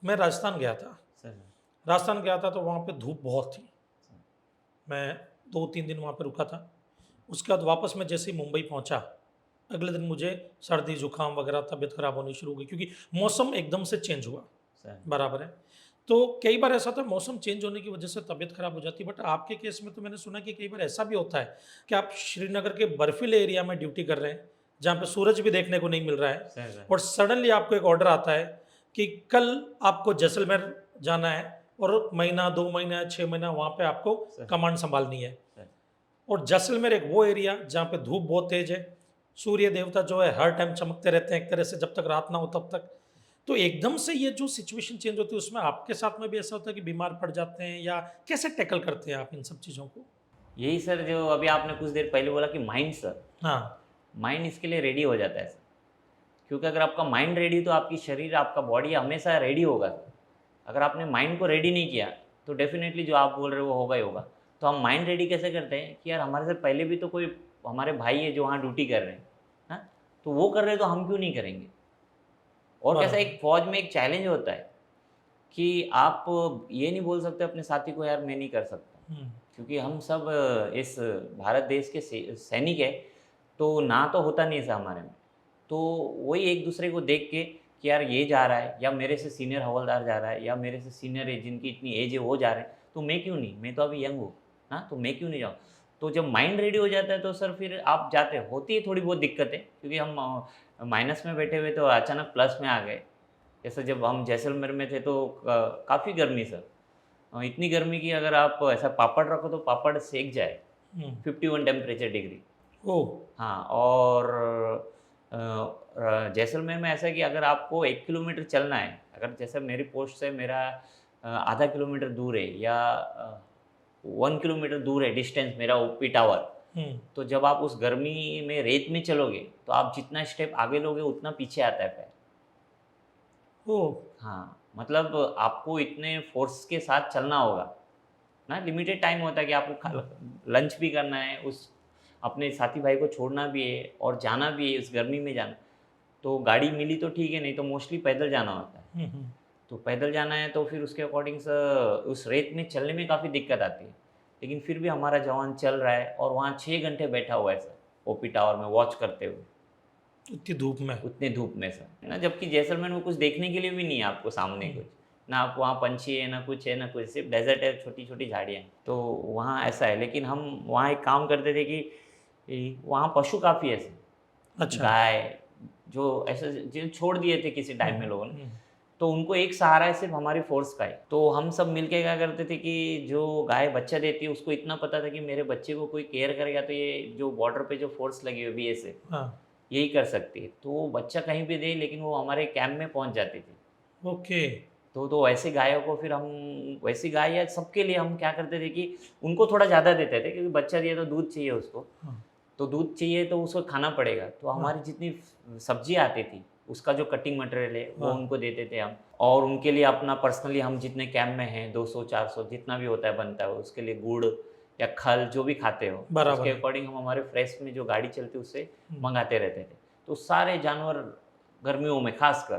मैं राजस्थान गया था, सर राजस्थान गया था तो वहाँ पे धूप बहुत थी, मैं 2-3 दिन वहाँ पे रुका था। उसके बाद वापस मैं जैसे ही मुंबई पहुँचा, अगले दिन मुझे सर्दी जुकाम वगैरह तबीयत खराब होनी शुरू हो गई, क्योंकि मौसम एकदम से चेंज हुआ। सर बराबर है। तो कई बार ऐसा होता है मौसम चेंज होने की वजह से तबीयत खराब हो जाती है, बट आपके केस में तो मैंने सुना कि कई बार ऐसा भी होता है कि आप श्रीनगर के बर्फीले एरिया में ड्यूटी कर रहे हैं, जहाँ पे सूरज भी देखने को नहीं मिल रहा है, सर और सडनली आपको एक ऑर्डर आता है कि कल आपको जैसलमेर जाना है, और महीना 2 महीना 6 महीना वहाँ पे आपको सर कमांड संभालनी है। सर और जैसलमेर एक वो एरिया जहाँ पे धूप बहुत तेज है, सूर्य देवता जो है हर टाइम चमकते रहते हैं एक तरह से, जब तक रात ना हो तब तक। तो एकदम से ये जो सिचुएशन चेंज होती है, उसमें आपके साथ में भी ऐसा होता है कि बीमार पड़ जाते हैं, या कैसे टैकल करते हैं आप इन सब चीज़ों को? यही सर जो अभी आपने कुछ देर पहले बोला कि माइंड, सर हाँ। माइंड इसके लिए रेडी हो जाता है सर, क्योंकि अगर आपका माइंड रेडी तो आपकी शरीर आपका बॉडी हमेशा रेडी होगा सर। अगर आपने माइंड को रेडी नहीं किया तो डेफिनेटली जो आप बोल रहे हो वो होगा ही होगा। तो हम माइंड रेडी कैसे करते हैं कि यार हमारे से पहले भी तो कोई हमारे भाई है जो वहाँ ड्यूटी कर रहे हैं, हाँ, तो वो कर रहे हैं तो हम क्यों नहीं करेंगे। और कैसा बराबर। एक फौज में एक चैलेंज होता है कि आप ये नहीं बोल सकते अपने साथी को यार मैं नहीं कर सकता, हम्म, क्योंकि हम सब इस भारत देश के सैनिक है, तो ना तो होता नहीं ऐसा हमारे में। तो वही एक दूसरे को देख के कि यार ये जा रहा है, या मेरे से सीनियर हवलदार जा रहा है, या मेरे से सीनियर है जिनकी इतनी एज है वो जा रहे हैं, तो मैं क्यों नहीं, मैं तो अभी यंग हूँ, हाँ, तो मैं क्यों नहीं जाऊँ। तो जब माइंड रेडी हो जाता है तो सर फिर आप जाते हो। होती है थोड़ी बहुत दिक्कतें, क्योंकि हम माइनस में बैठे हुए तो अचानक प्लस में आ गए। जैसे जब हम जैसलमेर में थे तो काफ़ी गर्मी सर, इतनी गर्मी की अगर आप ऐसा पापड़ रखो तो पापड़ सेक जाए, हम्म। 51 टेम्परेचर डिग्री। ओ। हाँ, और जैसलमेर में ऐसा है कि अगर आपको 1 किलोमीटर चलना है, अगर जैसे मेरी पोस्ट से मेरा आधा किलोमीटर दूर है, या 1 किलोमीटर दूर है डिस्टेंस मेरा ओपी टावर, हम्म। तो जब आप उस गर्मी में रेत में चलोगे तो आप जितना स्टेप आगे लोगे उतना पीछे आता है पैर। ओ। हाँ, मतलब आपको इतने फोर्स के साथ चलना होगा ना। लिमिटेड टाइम होता है कि आपको लंच भी करना है, उस अपने साथी भाई को छोड़ना भी है और जाना भी है, उस गर्मी में जाना। तो गाड़ी मिली तो ठीक है, नहीं तो मोस्टली पैदल जाना होता है। हम्म। तो पैदल जाना है तो फिर उसके अकॉर्डिंग से उस रेत में चलने में काफ़ी दिक्कत आती है। लेकिन फिर भी हमारा जवान चल रहा है और वहाँ 6 घंटे बैठा हुआ है सर, ओपी टावर में वॉच करते हुए, इतनी धूप में? उतने धूप में सर, है ना। जबकि जैसलमेर में कुछ देखने के लिए भी नहीं है आपको सामने कुछ, ना आप वहाँ पंछी है ना कुछ है, ना कुछ, सिर्फ डेजर्ट है, छोटी छोटी झाड़ियाँ हैं। तो वहाँ ऐसा है। लेकिन हम वहाँ एक काम करते थे कि वहाँ पशु काफ़ी ऐसे, अच्छा। गाय जो ऐसे जो छोड़ दिए थे किसी टाइम में लोगों ने, हम्म। तो उनको एक सहारा है सिर्फ हमारी फोर्स का है। तो हम सब मिलके क्या करते थे कि जो गाय बच्चा देती है उसको इतना पता था कि मेरे बच्चे को कोई केयर करेगा तो ये जो बॉर्डर पे जो फोर्स लगी हुई BSF हाँ। यही कर सकती है। तो वो बच्चा कहीं भी दे, लेकिन वो हमारे कैंप में पहुंच जाती थी। ओके। तो ऐसे गायों को फिर हम वैसी गाय या सबके लिए हम क्या करते थे कि उनको थोड़ा ज़्यादा देते थे, क्योंकि बच्चा दिए तो दूध चाहिए उसको, हाँ, तो दूध चाहिए तो उसको खाना पड़ेगा। तो हाँ, हमारी जितनी सब्जियाँ आती थी उसका जो कटिंग मटेरियल है वो हाँ, उनको देते थे हम। और उनके लिए अपना पर्सनली हम जितने कैंप में हैं 200-400 जितना भी होता है बनता है, उसके लिए गुड़ या खल जो भी खाते हो बराबर उसके है। अकॉर्डिंग हम हमारे फ्रेश में जो गाड़ी चलती है उससे हुँ, मंगाते रहते थे। तो सारे जानवर गर्मियों में खासकर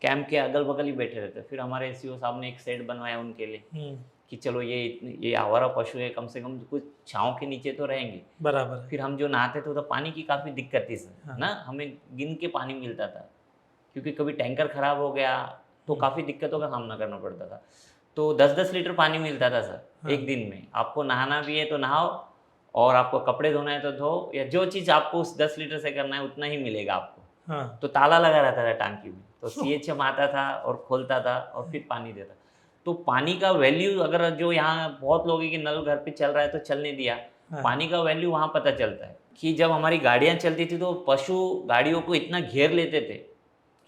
कैंप के अगल-बगल ही बैठे रहते हैं। फिर हमारे एसईओ साहब ने एक शेड बनवाया उनके लिए हुँ, कि चलो ये आवारा पशु है, कम से कम कुछ छाँव के नीचे तो रहेंगे। बराबर है। फिर हम जो नहाते थे तो पानी की काफ़ी दिक्कत थी सर, हाँ, ना हमें गिन के पानी मिलता था, क्योंकि कभी टैंकर ख़राब हो गया तो हुँ, काफ़ी दिक्कतों का सामना करना पड़ता था। तो 10-10 लीटर पानी मिलता था सर हाँ, एक दिन में। आपको नहाना भी है तो नहाओ, और आपको कपड़े धोना है तो धो, या जो चीज़ आपको उस 10 लीटर से करना है उतना ही मिलेगा आपको। हाँ। तो ताला लगा रहता था टांकी में, तो सीएचएम आता था और खोलता था और फिर पानी देता। तो पानी का वैल्यू, अगर जो यहाँ बहुत लोग हैं कि नल घर पे चल रहा है तो चलने दिया, हाँ, पानी का वैल्यू वहाँ पता चलता है कि जब हमारी गाड़ियाँ चलती थी तो पशु गाड़ियों को इतना घेर लेते थे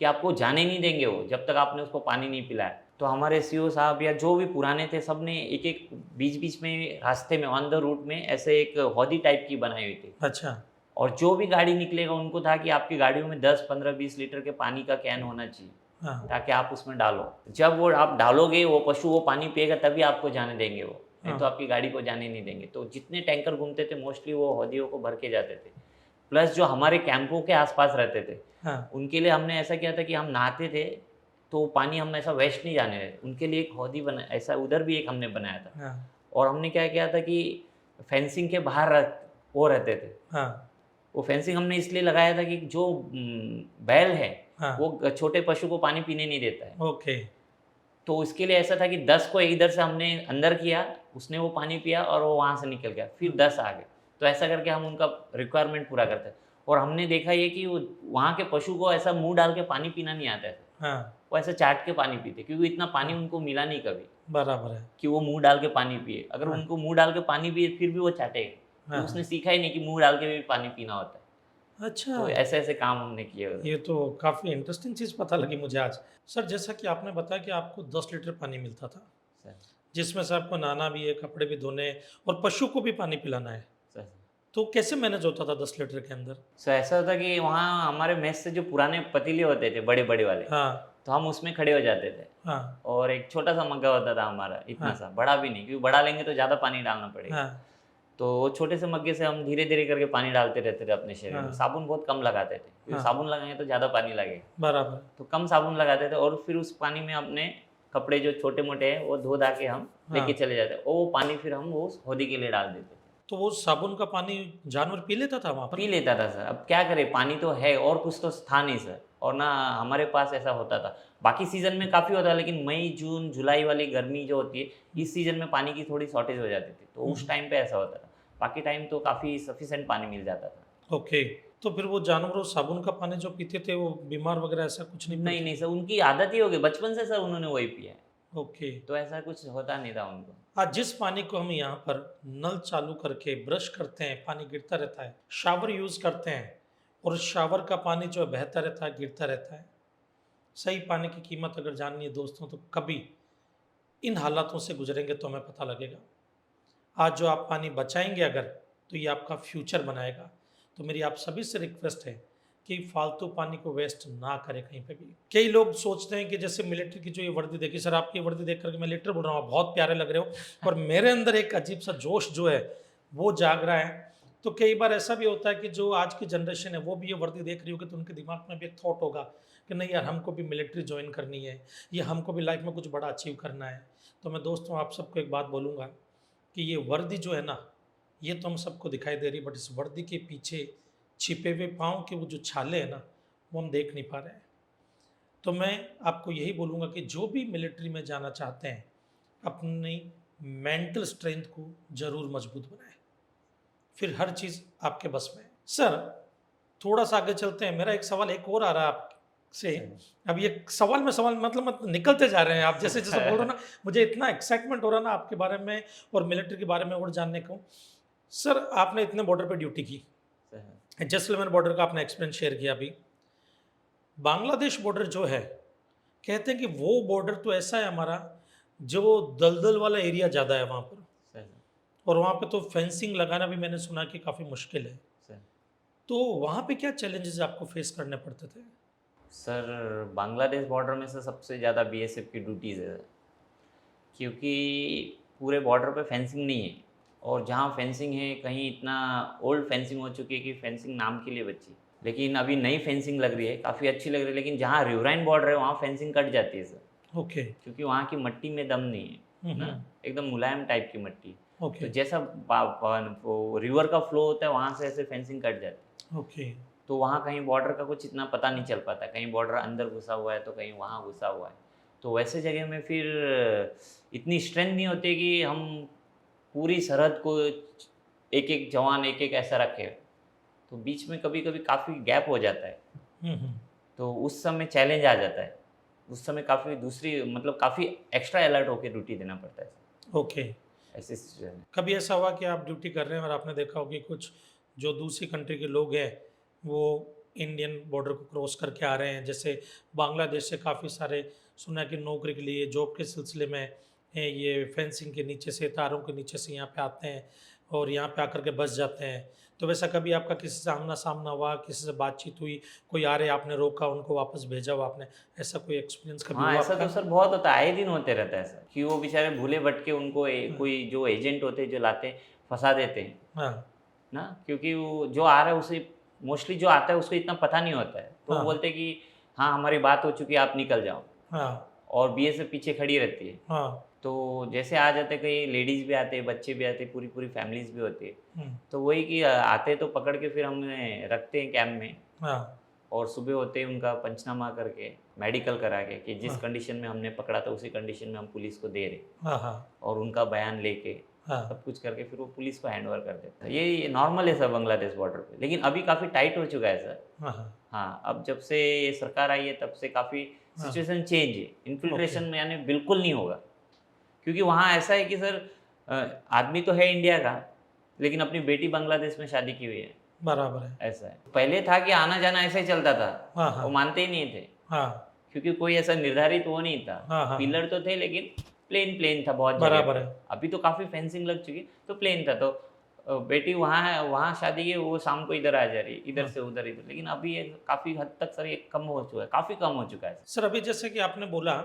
कि आपको जाने नहीं देंगे वो, जब तक आपने उसको पानी नहीं पिलाया। तो हमारे सीईओ साहब या जो भी पुराने थे, सब ने एक-एक बीच-बीच में रास्ते में ऑन द रूट में ऐसे एक हौदी टाइप की बनाई हुई थी। अच्छा, और जो भी गाड़ी निकलेगा उनको था कि आपकी गाड़ियों में 10, 15, 20 लीटर के पानी का कैन होना चाहिए, हाँ, ताकि आप उसमें डालो। जब वो आप डालोगे, वो पशु वो पानी पिएगा तभी आपको जाने देंगे वो, नहीं तो हाँ, आपकी गाड़ी को जाने नहीं देंगे। तो जितने टैंकर घूमते थे मोस्टली वो हौदियों को भर के जाते थे। प्लस जो हमारे कैंपों के आस-पास रहते थे, हाँ, उनके लिए हमने ऐसा किया था कि हम नहाते थे, तो पानी हम ऐसा वेस्ट नहीं जाने देते। उनके लिए एक हौदी बना, ऐसा उधर भी एक हमने बनाया था। हाँ, और हमने क्या किया था कि फेंसिंग के बाहर वो रहते थे। हाँ, वो फेंसिंग हमने इसलिए लगाया था कि जो बैल है, हाँ, वो छोटे पशु को पानी पीने नहीं देता है। ओके, तो इसके लिए ऐसा था कि 10 को इधर से हमने अंदर किया, उसने वो पानी पिया और वो वहाँ से निकल गया, फिर हाँ, 10 आ गए। तो ऐसा करके हम उनका रिक्वायरमेंट पूरा करते हैं। और हमने देखा ये कि वो वहाँ के पशु को ऐसा मुँह डाल के पानी पीना नहीं आता है। हाँ, वो ऐसे चाट के पानी पीते, क्योंकि इतना पानी हाँ, उनको मिला नहीं कभी बराबर है। कि वो मुँह डाल के पानी पिए। अगर हाँ, उनको मुँह डाल के पानी पिए फिर भी वो चाटेगा, हाँ, तो उसने हाँ, सीखा ही नहीं कि मुँह डाल के भी पानी पीना होता है। अच्छा, तो ऐसे-ऐसे काम हमने किए उधर। ये तो काफ़ी इंटरेस्टिंग चीज़ पता लगी मुझे आज। सर, जैसा कि आपने बताया कि आपको 10 लीटर पानी मिलता था, सर, जिसमें से आपको नहाना भी है, कपड़े भी धोने हैं और पशु को भी पानी पिलाना है। सर। तो कैसे मैनेज होता था 10 लीटर के अंदर? सो ऐसा होता कि वहाँ हमारे मेस से जो पुराने पतीले होते थे बड़े-बड़े वाले, हाँ, तो हम उसमें खड़े हो जाते थे। हाँ, और एक छोटा-सा मग्गा होता था हमारा, इतना हाँ, सा, बड़ा भी नहीं, क्योंकि बड़ा लेंगे तो ज़्यादा पानी डालना पड़ेगा। हाँ, तो वो छोटे से मग्गे से हम धीरे-धीरे करके पानी डालते रहते थे अपने शरीर में। हाँ, साबुन बहुत कम लगाते थे, क्योंकि हाँ, साबुन लगाएँगे तो ज़्यादा पानी लगेगा। बराबर। तो कम साबुन लगाते थे और फिर उस पानी में अपने कपड़े जो छोटे-मोटे हैं वो धो-धा के हम लेके हाँ, चले जाते। और वो पानी फिर हम वो उस होदी के लिए डाल देते थे। तो वो साबुन का पानी जानवर पी लेता था वहाँ पर? पी लेता था सर, अब क्या करें, पानी तो है और कुछ तो था नहीं सर, और ना हमारे पास ऐसा होता था। बाकी सीज़न में काफ़ी होता है, लेकिन मई, जून, जुलाई वाली गर्मी जो होती है, इस सीज़न में पानी की थोड़ी शॉर्टेज हो जाती थी, तो उस हुँ, टाइम पे ऐसा होता था। बाकी टाइम तो काफ़ी सफिशिएंट पानी मिल जाता था। ओके। तो फिर वो जानवर वो साबुन का पानी जो पीते थे, वो बीमार वगैरह ऐसा कुछ नहीं नहीं, पड़ता? नहीं सर, उनकी आदत ही हो गई, बचपन से सर उन्होंने वही पिया है, ओके। तो ऐसा कुछ होता नहीं था उनको। आज जिस पानी को हम यहाँ पर नल चालू करके ब्रश करते हैं, पानी गिरता रहता है, शावर यूज़ करते हैं और शावर का पानी जो है बहता रहता है, गिरता रहता है। सही पानी की कीमत अगर जाननी है दोस्तों, तो कभी इन हालातों से गुजरेंगे तो हमें पता लगेगा। आज जो आप पानी बचाएँगे अगर, तो ये आपका फ्यूचर बनाएगा। तो मेरी आप सभी से रिक्वेस्ट है कि फालतू पानी को वेस्ट ना करें कहीं पे भी। कई लोग सोचते हैं कि जैसे मिलिट्री की जो ये वर्दी देखी, सर आपकी ये वर्दी देख कर के मैं लिटर बोल रहा हूँ, आप बहुत प्यारे लग रहे हो और मेरे अंदर एक अजीब-सा जोश जो है, वो जाग रहा है। तो कई बार ऐसा भी होता है कि जो आज की जनरेशन है, वो भी ये वर्दी देख रही होगी, तो उनके दिमाग में भी एक थॉट होगा कि नहीं यार, हमको भी मिलिट्री जॉइन करनी है, या हमको भी लाइफ में कुछ बड़ा अचीव करना है। तो मैं दोस्तों आप सबको एक बात बोलूँगा कि ये वर्दी जो है ना, ये तो हम सबको दिखाई दे रही है, बट इस वर्दी के पीछे छिपे हुए पाँव के वो जो छाले हैं ना, वो हम देख नहीं पा रहे हैं। तो मैं आपको यही बोलूँगा कि जो भी मिलिट्री में जाना चाहते हैं, अपनी मेंटल स्ट्रेंथ को ज़रूर मजबूत बनाएँ, फिर हर चीज़ आपके बस में है। सर, थोड़ा-सा आगे चलते हैं, मेरा एक सवाल एक और आ रहा है आपसे। अब ये सवाल में सवाल मतलब निकलते जा रहे हैं आप जैसे-जैसे बोल रहे हो ना, मुझे इतना एक्साइटमेंट हो रहा है ना आपके बारे में और मिलिट्री के बारे में और जानने को। सर, आपने इतने बॉर्डर पे ड्यूटी की, जैसलमेर बॉर्डर का आपने एक्सपीरियंस शेयर किया अभी। बांग्लादेश बॉर्डर जो है, कहते हैं कि वो बॉर्डर तो ऐसा है हमारा, जो दलदल वाला एरिया ज़्यादा है वहाँ पर, सर और वहाँ पे तो फेंसिंग लगाना भी मैंने सुना कि काफ़ी मुश्किल है। सर तो वहाँ पे क्या चैलेंजेस आपको फेस करने पड़ते थे? सर बांग्लादेश बॉर्डर में से सबसे ज़्यादा बीएसएफ की ड्यूटीज़ है, क्योंकि पूरे बॉर्डर पे फेंसिंग नहीं है, और जहाँ फेंसिंग है कहीं इतना ओल्ड फेंसिंग हो चुकी है कि फेंसिंग नाम के लिए बची। लेकिन अभी नई फेंसिंग लग रही है, काफ़ी अच्छी लग रही है, लेकिन जहाँ रिवराइन बॉर्डर है वहाँ फेंसिंग कट जाती है सर, ओके। क्योंकि वहाँ की मिट्टी में दम नहीं है ना, हुँ। एकदम मुलायम टाइप की मिट्टी। तो ओके, जैसा वो रिवर का फ्लो होता है वहाँ से ऐसे फेंसिंग कट जाती है। ओके। तो वहाँ कहीं बॉर्डर का कुछ इतना पता नहीं चल पाता, कहीं बॉर्डर अंदर घुसा हुआ है तो कहीं वहाँ घुसा हुआ है। तो वैसे जगह में फिर इतनी स्ट्रेंथ नहीं होती कि हम पूरी सरहद को एक-एक जवान एक-एक ऐसा रखे। तो बीच में कभी-कभी काफ़ी गैप हो जाता है, हुँ। तो उस समय चैलेंज आ जाता है। उस समय काफ़ी दूसरी मतलब काफ़ी एक्स्ट्रा अलर्ट होके ड्यूटी देना पड़ता है, ओके। ऐसी सिचुएशन में। कभी ऐसा हुआ कि आप ड्यूटी कर रहे हैं और आपने देखा हो कि कुछ जो दूसरी कंट्री के लोग हैं, वो इंडियन बॉर्डर को क्रॉस करके आ रहे हैं? जैसे बांग्लादेश से काफ़ी सारे सुना है कि नौकरी के लिए, जॉब के सिलसिले में ये फेंसिंग के नीचे से, तारों के नीचे से यहाँ पे आते हैं और यहाँ पे आकर के बस जाते हैं। तो वैसा कभी आपका किसी से आमना-सामना हुआ, किसी से बातचीत हुई, कोई आ रहे आपने रोका, उनको वापस भेजा हो आपने, ऐसा कोई एक्सपीरियंस कभी हाँ, हुआ ऐसा तो आपका? सर बहुत होता है, आए दिन होते रहता है ऐसा, कि वो बेचारे भूले-भटके उनको हाँ, कोई जो एजेंट होते हैं जो लाते हैं, फँसा देते हैं। हाँ, ना, क्योंकि वो जो आ रहा है उसे मोस्टली जो आता है उसको इतना पता नहीं होता है। तो वो हाँ, बोलते हैं कि हाँ, हमारी बात हो चुकी है, आप निकल जाओ, हाँ, और बीएसएफ पीछे खड़ी रहती है। हाँ, तो जैसे आ जाते हैं, कई लेडीज़ भी आते हैं, बच्चे भी आते हैं, पूरी-पूरी फैमिलीज़ भी होती है। हुँ, तो वही कि आते तो पकड़ के फिर हमें रखते हैं कैंप में, हाँ, और सुबह होते ही उनका पंचनामा करके, मेडिकल करा के कि जिस हाँ, कंडीशन में हमने पकड़ा था उसी कंडीशन में हम पुलिस को दे रहे हैं, हाँ, हाँ, और उनका बयान लेके हाँ, सब कुछ करके फिर वो पुलिस को हैंड ओवर कर देता है। ये नॉर्मल है सर बांग्लादेश बॉर्डर पे, लेकिन अभी काफ़ी टाइट हो चुका है सर। हाँ, हाँ, हाँ, अब जब से ये सरकार आई है तब से काफ़ी हाँ, सिचुएशन चेंज है। ओके, इन्फिल्ट्रेशन में यानी बिल्कुल नहीं होगा, क्योंकि वहाँ ऐसा है कि सर आदमी तो है इंडिया का, लेकिन अपनी बेटी बांग्लादेश में शादी की हुई है, बराबर है। ऐसा है। पहले था कि आना-जाना ऐसे ही चलता था, हाँ, वो हाँ, मानते ही नहीं थे, हाँ, क्योंकि कोई ऐसा निर्धारित वो नहीं था। हाँ, हाँ, हाँ, पिलर तो थे लेकिन प्लेन था बहुत जगह बराबर पे। है। अभी तो काफ़ी फेंसिंग लग चुकी है, तो प्लेन था। तो बेटी वहाँ है, वहाँ शादी की, वो शाम को इधर आ जा रही है, इधर हाँ, से उधर, इधर। लेकिन अभी ये काफ़ी हद तक सर ये कम हो चुका है, काफ़ी कम हो चुका है। सर अभी जैसे कि आपने बोला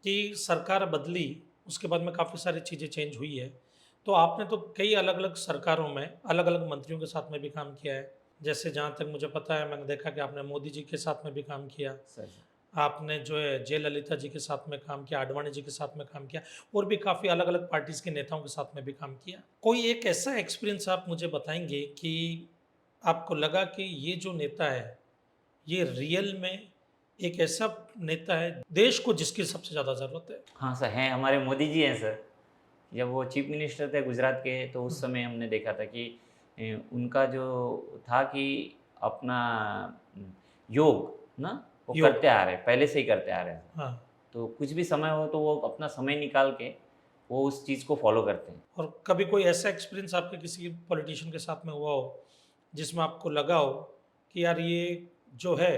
कि सरकार बदली, उसके बाद में काफ़ी सारी चीज़ें चेंज हुई है। तो आपने तो कई अलग-अलग सरकारों में, अलग-अलग मंत्रियों के साथ में भी काम किया है। जैसे जहाँ तक मुझे पता है, मैंने देखा कि आपने मोदी जी के साथ में भी काम किया। सर, आपने जो है जयललिता जी के साथ में काम किया, आडवाणी जी के साथ में काम किया और भी काफ़ी अलग-अलग पार्टीज़ के नेताओं के साथ में भी काम किया। कोई एक ऐसा एक्सपीरियंस आप मुझे बताएँगे कि आपको लगा कि ये जो नेता है, ये रियल में एक ऐसा नेता है, देश को जिसकी सबसे ज़्यादा ज़रूरत है? हाँ सर, हैं हमारे मोदी जी हैं सर। जब वो चीफ मिनिस्टर थे गुजरात के, तो उस हुँ, समय हमने देखा था कि उनका जो था कि अपना उम, योग ना, वो योग। करते आ रहे हैं, पहले से ही करते आ रहे हैं। हाँ, तो कुछ भी समय हो तो वो अपना समय निकाल के वो उस चीज़ को फ़ॉलो करते हैं। और कभी कोई ऐसा एक्सपीरियंस आपके किसी पॉलिटिशियन के साथ में हुआ हो, जिसमें आपको लगा हो कि यार ये जो है,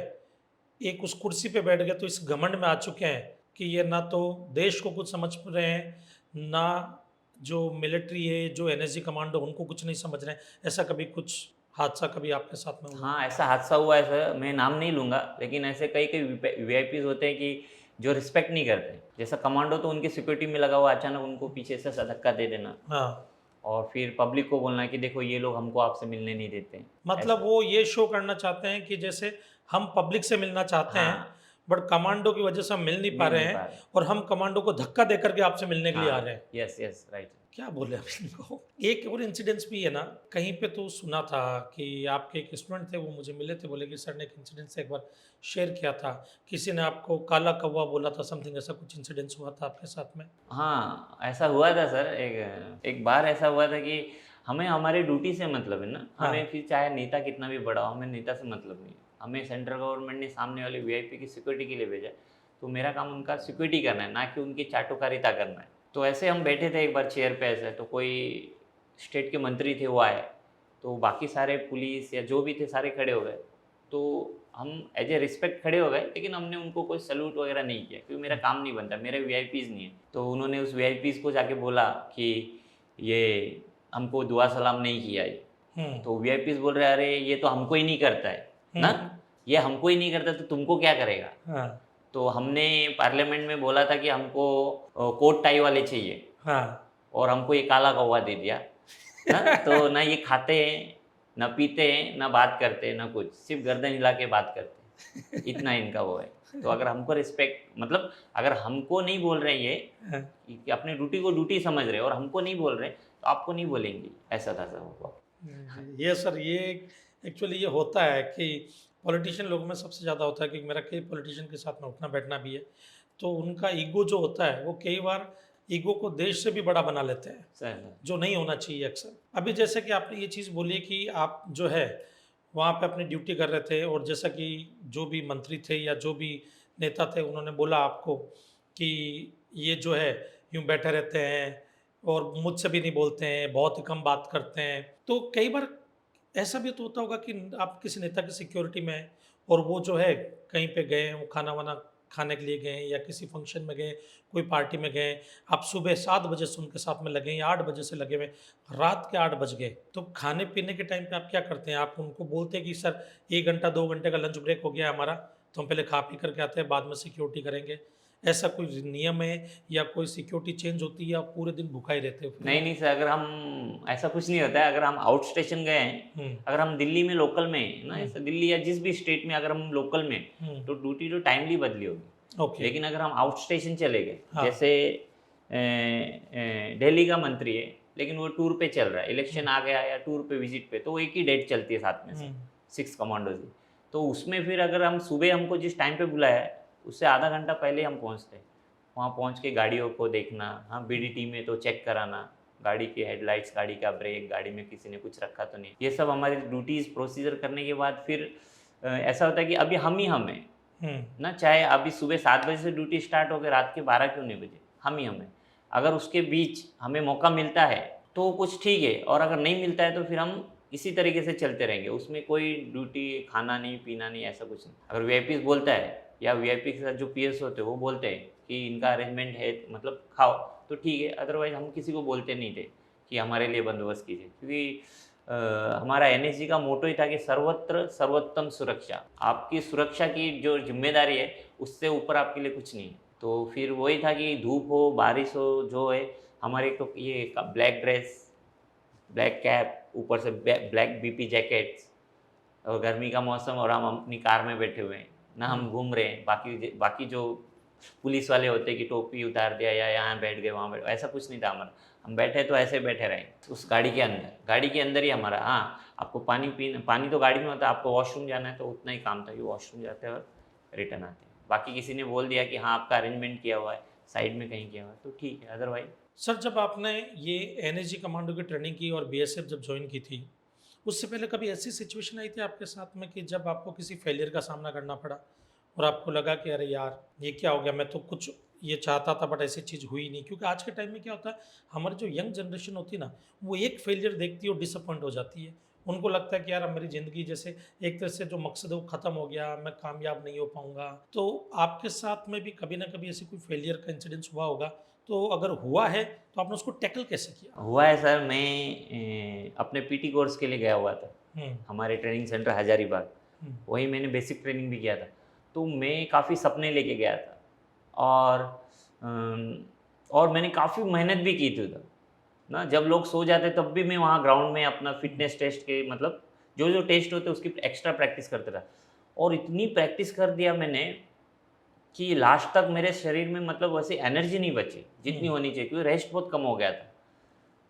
एक उस कुर्सी पे बैठ गए तो इस घमंड में आ चुके हैं कि ये ना तो देश को कुछ समझ रहे हैं, ना जो मिलिट्री है, जो एनएसजी कमांडो उनको कुछ नहीं समझ रहे हैं। ऐसा कभी कुछ हादसा कभी आपके साथ में हुआ हो? हाँ, ऐसा हादसा हुआ है सर, मैं नाम नहीं लूँगा, लेकिन ऐसे कई-कई वीआईपीज़ होते हैं कि जो रिस्पेक्ट नहीं करते। जैसा कमांडो तो उनकी सिक्योरिटी में लगा हुआ, अचानक उनको पीछे से धक्का दे देना, हाँ, और फिर पब्लिक को बोलना कि देखो ये लोग हमको आपसे मिलने नहीं देते, मतलब ऐसा। वो ये शो करना चाहते हैं कि जैसे हम पब्लिक से मिलना चाहते हैं, हाँ, बट कमांडो की वजह से हम मिल नहीं पा मिल रहे नहीं पा हैं रहे। और हम कमांडो को धक्का देकर के आपसे मिलने के लिए आ हाँ, रहे हैं। Yes, right. क्या बोले अब इनको? एक और इंसिडेंस भी है ना, कहीं पे तो सुना था कि आपके एक स्टूडेंट थे, वो मुझे मिले थे, बोले कि सर ने एक इंसिडेंस एक बार शेयर किया था। किसी ने आपको काला कौवा बोला था, समथिंग ऐसा कुछ इंसिडेंस हुआ था आपके साथ में? हाँ, ऐसा हुआ था सर, एक एक बार ऐसा हुआ था कि हमें हमारी ड्यूटी से मतलब है ना, हाँ, हमें फिर चाहे नेता कितना भी बड़ा हो, हमें नेता से मतलब नहीं है। हमें सेंट्रल गवर्नमेंट ने सामने वाले वीआईपी की सिक्योरिटी के लिए भेजा है, तो मेरा काम उनका सिक्योरिटी करना है, ना कि उनकी चाटुकारिता करना है। तो ऐसे हम बैठे थे एक बार चेयर पे ऐसे, तो कोई स्टेट के मंत्री थे वो आए, तो बाकी सारे पुलिस या जो भी थे सारे खड़े हो गए। तो हम एज ए रिस्पेक्ट खड़े हो गए, लेकिन हमने उनको कोई सल्यूट वगैरह नहीं किया क्योंकि मेरा काम नहीं बनता, मेरे वीआईपीज नहीं है। तो उन्होंने उस वीआईपीज को जाके बोला कि ये हमको दुआ सलाम नहीं किया ये। तो वीआईपीज बोल रहे अरे ये तो हमको ही नहीं करता है ना, ये हमको ही नहीं करता तो तुमको क्या करेगा। हाँ, तो हमने पार्लियामेंट में बोला था कि हमको कोट टाई वाले चाहिए, हाँ, और हमको ये काला कौवा दे दिया ना। तो ना ये खाते हैं, ना पीते हैं, ना बात करते हैं, ना कुछ, सिर्फ गर्दन हिला के बात करते हैं, इतना इनका वो है। तो अगर हमको रिस्पेक्ट, मतलब अगर हमको नहीं बोल रहे हैं ये हाँ। कि अपने ड्यूटी को ड्यूटी समझ रहे हैं और हमको नहीं बोल रहे तो आपको नहीं बोलेंगे, ऐसा था सर वो। ये सर, ये एक्चुअली ये होता है कि पॉलिटिशियन लोगों में सबसे ज़्यादा होता है, कि मेरा कई पॉलिटिशियन के साथ में उठना बैठना भी है, तो उनका ईगो जो होता है वो कई बार ईगो को देश से भी बड़ा बना लेते हैं, सर जो नहीं होना चाहिए अक्सर। अभी जैसे कि आपने ये चीज़ बोली कि आप जो है वहाँ पे अपनी ड्यूटी कर रहे थे, और जैसा कि जो भी मंत्री थे या जो भी नेता थे उन्होंने बोला आपको कि ये जो है यूँ बैठे रहते हैं और मुझसे भी नहीं बोलते हैं, बहुत ही कम बात करते हैं। तो कई बार ऐसा भी तो होता होगा कि आप किसी नेता की सिक्योरिटी में हैं और वो जो है कहीं पे गए, वो खाना वाना खाने के लिए गए या किसी फंक्शन में गए, कोई पार्टी में गए, आप सुबह 7 बजे से उनके साथ में लगे या 8 बजे से लगे हुए, रात के 8 बज गए, तो खाने पीने के टाइम पे आप क्या करते हैं? आप उनको बोलते हैं कि सर 1 घंटा 2 घंटे का लंच ब्रेक हो गया हमारा, तो हम पहले खा पी करके आते हैं, बाद में सिक्योरिटी करेंगे। ऐसा कोई नियम है या कोई सिक्योरिटी चेंज होती है या आप पूरे दिन भूखा ही रहते हो? नहीं नहीं सर, अगर हम ऐसा कुछ नहीं होता है। अगर हम आउट स्टेशन गए हैं, हुँ, अगर हम दिल्ली में लोकल में हैं ना, हुँ। ऐसे दिल्ली या जिस भी स्टेट में अगर हम लोकल में हैं, हुँ, तो ड्यूटी तो टाइमली बदली होगी। ओके। लेकिन अगर हम आउट स्टेशन चले गए, हाँ। जैसे दिल्ली का मंत्री है लेकिन वो टूर पे चल रहा है, इलेक्शन आ गया या टूर पे विजिट पे, तो वो एक ही डेट चलती है साथ में से, हुँ, 6 कमांडोज की। तो उसमें फिर अगर हम सुबह हमको जिस टाइम पे बुलाया है उससे आधा घंटा पहले हम पहुँचते हैं। वहाँ पहुँच के गाड़ियों को देखना, हाँ बीडीटी में तो चेक कराना, गाड़ी की हेडलाइट्स, गाड़ी का ब्रेक, गाड़ी में किसी ने कुछ रखा तो नहीं, ये सब हमारी ड्यूटीज़ प्रोसीजर करने के बाद फिर ऐसा होता है कि अभी हम ही हम हैं हुँ, ना, चाहे अभी सुबह 7 बजे से ड्यूटी स्टार्ट हो गई, रात के 12 क्यों नहीं बजे, हम ही हम हैं। अगर उसके बीच हमें मौका मिलता है तो कुछ ठीक है, और अगर नहीं मिलता है तो फिर हम इसी तरीके से चलते रहेंगे, उसमें कोई ड्यूटी खाना नहीं पीना नहीं, ऐसा कुछ नहीं। अगर वीआईपी बोलता है या वीआईपी के साथ जो पीएस होते हैं वो बोलते हैं कि इनका अरेंजमेंट है मतलब खाओ, तो ठीक है, अदरवाइज हम किसी को बोलते नहीं थे कि हमारे लिए बंदोबस्त कीजिए, क्योंकि हमारा एनएसजी का मोटो ही था कि सर्वत्र सर्वोत्तम सुरक्षा, आपकी सुरक्षा की जो जिम्मेदारी है उससे ऊपर आपके लिए कुछ नहीं है। तो फिर वही था कि धूप हो बारिश हो जो है, हमारे तो ये ब्लैक ड्रेस, ब्लैक कैप, ऊपर से ब्लैक बीपी जैकेट्स, और गर्मी का मौसम और हम अपनी कार में बैठे हुए हैं ना, हम घूम रहे हैं, बाकी जो पुलिस वाले होते कि टोपी उतार दिया या यहाँ बैठ गए वहाँ बैठ, ऐसा कुछ नहीं था हमारा। हम बैठे तो ऐसे बैठे रहे उस गाड़ी के अंदर ही हमारा। हाँ, आपको पानी तो गाड़ी में होता है, आपको वॉशरूम जाना है तो उतना ही काम था कि वॉशरूम जाते हैं और रिटर्न आते हैं। बाकी किसी ने बोल दिया कि हाँ आपका अरेंजमेंट किया हुआ है, साइड में कहीं किया हुआ है तो ठीक है, अदरवाइज। सर जब आपने ये एनएसजी कमांडो की ट्रेनिंग की और बीएसएफ जब ज्वाइन की थी, उससे पहले कभी ऐसी सिचुएशन आई थी आपके साथ में कि जब आपको किसी फेलियर का सामना करना पड़ा और आपको लगा कि अरे यार ये क्या हो गया, मैं तो कुछ ये चाहता था बट ऐसी चीज़ हुई नहीं? क्योंकि आज के टाइम में क्या होता है, हमारी जो यंग जनरेशन होती है ना, वो एक फेलियर देखती है और डिसअपॉइंट हो जाती है। उनको लगता है कि यार अब मेरी ज़िंदगी जैसे एक तरह से जो मकसद है वो ख़त्म हो गया, मैं कामयाब नहीं हो पाऊँगा। तो आपके साथ में भी कभी ना कभी ऐसी कोई फेलियर का इंसिडेंस हुआ होगा, तो अगर हुआ है तो आपने उसको टैकल कैसे किया? हुआ है सर, मैं अपने पीटी कोर्स के लिए गया हुआ था हुँ, हमारे ट्रेनिंग सेंटर हजारीबाग, हुँ, वहीं मैंने बेसिक ट्रेनिंग भी किया था। तो मैं काफ़ी सपने लेके गया था, और और मैंने काफ़ी मेहनत भी की थी उधर ना। जब लोग सो जाते तब भी मैं वहाँ ग्राउंड में अपना फिटनेस टेस्ट के मतलब जो जो टेस्ट होते उसकी एक्स्ट्रा प्रैक्टिस करते रहा, और इतनी प्रैक्टिस कर दिया मैंने कि लास्ट तक मेरे शरीर में मतलब वैसे एनर्जी नहीं बची जितनी होनी चाहिए, क्योंकि रेस्ट बहुत कम हो गया था।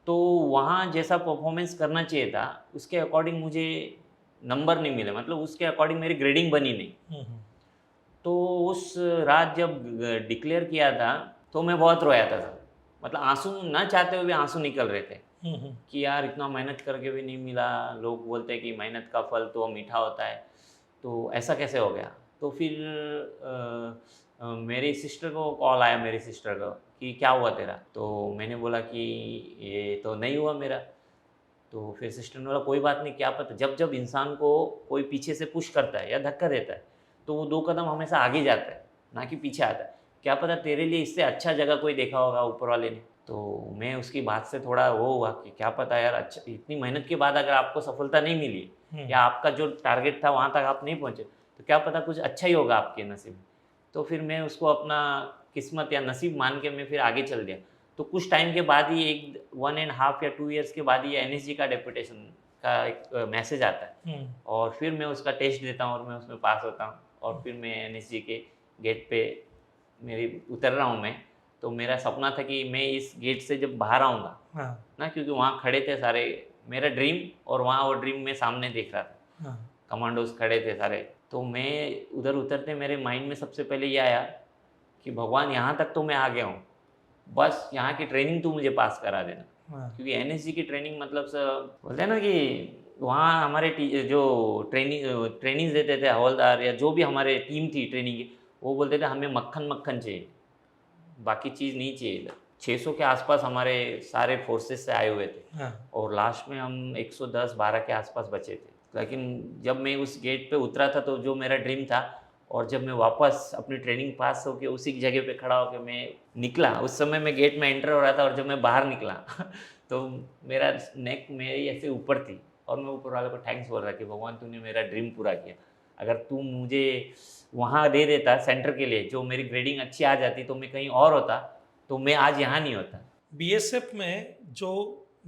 तो वहाँ जैसा परफॉर्मेंस करना चाहिए था उसके अकॉर्डिंग मुझे नंबर नहीं मिले, मतलब उसके अकॉर्डिंग मेरी ग्रेडिंग बनी नहीं। हुँ, हुँ, तो उस रात जब डिक्लेयर किया था तो मैं बहुत रोया था सर, मतलब आंसू ना चाहते हुए भी आंसू निकल रहे थे हुँ, हुँ, कि यार इतना मेहनत करके भी नहीं मिला, लोग बोलते हैं कि मेहनत का फल तो मीठा होता है, तो ऐसा कैसे हो गया। तो फिर मेरी सिस्टर को कॉल आया, मेरी सिस्टर का, कि क्या हुआ तेरा, तो मैंने बोला कि ये तो नहीं हुआ मेरा। तो फिर सिस्टर ने बोला कोई बात नहीं, क्या पता जब जब इंसान को कोई पीछे से पुश करता है या धक्का देता है तो वो 2 कदम हमेशा आगे जाता है, ना कि पीछे आता है। क्या पता तेरे लिए इससे अच्छा जगह कोई देखा होगा ऊपर वाले ने। तो मैं उसकी बात से थोड़ा वो हुआ कि क्या पता यार, अच्छा इतनी मेहनत के बाद अगर आपको सफलता नहीं मिली या आपका जो टारगेट था वहाँ तक आप नहीं पहुँचे, तो क्या पता कुछ अच्छा ही होगा आपके नसीब में। तो फिर मैं उसको अपना किस्मत या नसीब मान के मैं फिर आगे चल दिया। तो कुछ टाइम के बाद ही 1.5 या 2 ईयर्स के बाद ही एनएसजी का डेपुटेशन का एक मैसेज आता है और फिर मैं उसका टेस्ट देता हूँ और मैं उसमें पास होता हूँ और फिर मैं एनएसजी के गेट पे मेरी उतर रहा हूँ मैं। तो मेरा सपना था कि मैं इस गेट से जब बाहर आऊँगा हाँ, ना, क्योंकि वहाँ खड़े थे सारे, मेरा ड्रीम और वहाँ वो ड्रीम मैं सामने देख रहा था, हाँ, कमांडोज खड़े थे सारे। तो मैं उधर उतरते मेरे माइंड में सबसे पहले ये आया कि भगवान यहाँ तक तो मैं आ गया हूँ, बस यहाँ की ट्रेनिंग तू मुझे पास करा देना। हाँ, क्योंकि एनएसजी की ट्रेनिंग मतलब बोलते हैं ना कि वहाँ हमारे जो ट्रेनिंग देते थे हवलदार या जो भी हमारे टीम थी ट्रेनिंग की, वो बोलते थे हमें मक्खन मक्खन चाहिए, बाकी चीज़ नहीं चाहिए इधर। 600 के आसपास हमारे सारे फोर्सेस से आए हुए थे हाँ, और लास्ट में हम 110-12 के आसपास बचे थे। लेकिन जब मैं उस गेट पे उतरा था तो जो मेरा ड्रीम था, और जब मैं वापस अपनी ट्रेनिंग पास होकर उसी जगह पे खड़ा होकर मैं निकला, उस समय मैं गेट में एंटर हो रहा था और जब मैं बाहर निकला तो मेरा नेक मेरी ऐसे ऊपर थी और मैं ऊपर वाले को थैंक्स बोल रहा कि भगवान तूने मेरा ड्रीम पूरा किया। अगर तू मुझे वहाँ दे देता सेंटर के लिए, जो मेरी ग्रेडिंग अच्छी आ जाती तो मैं कहीं और होता, तो मैं आज यहाँ नहीं होता। बीएसएफ में जो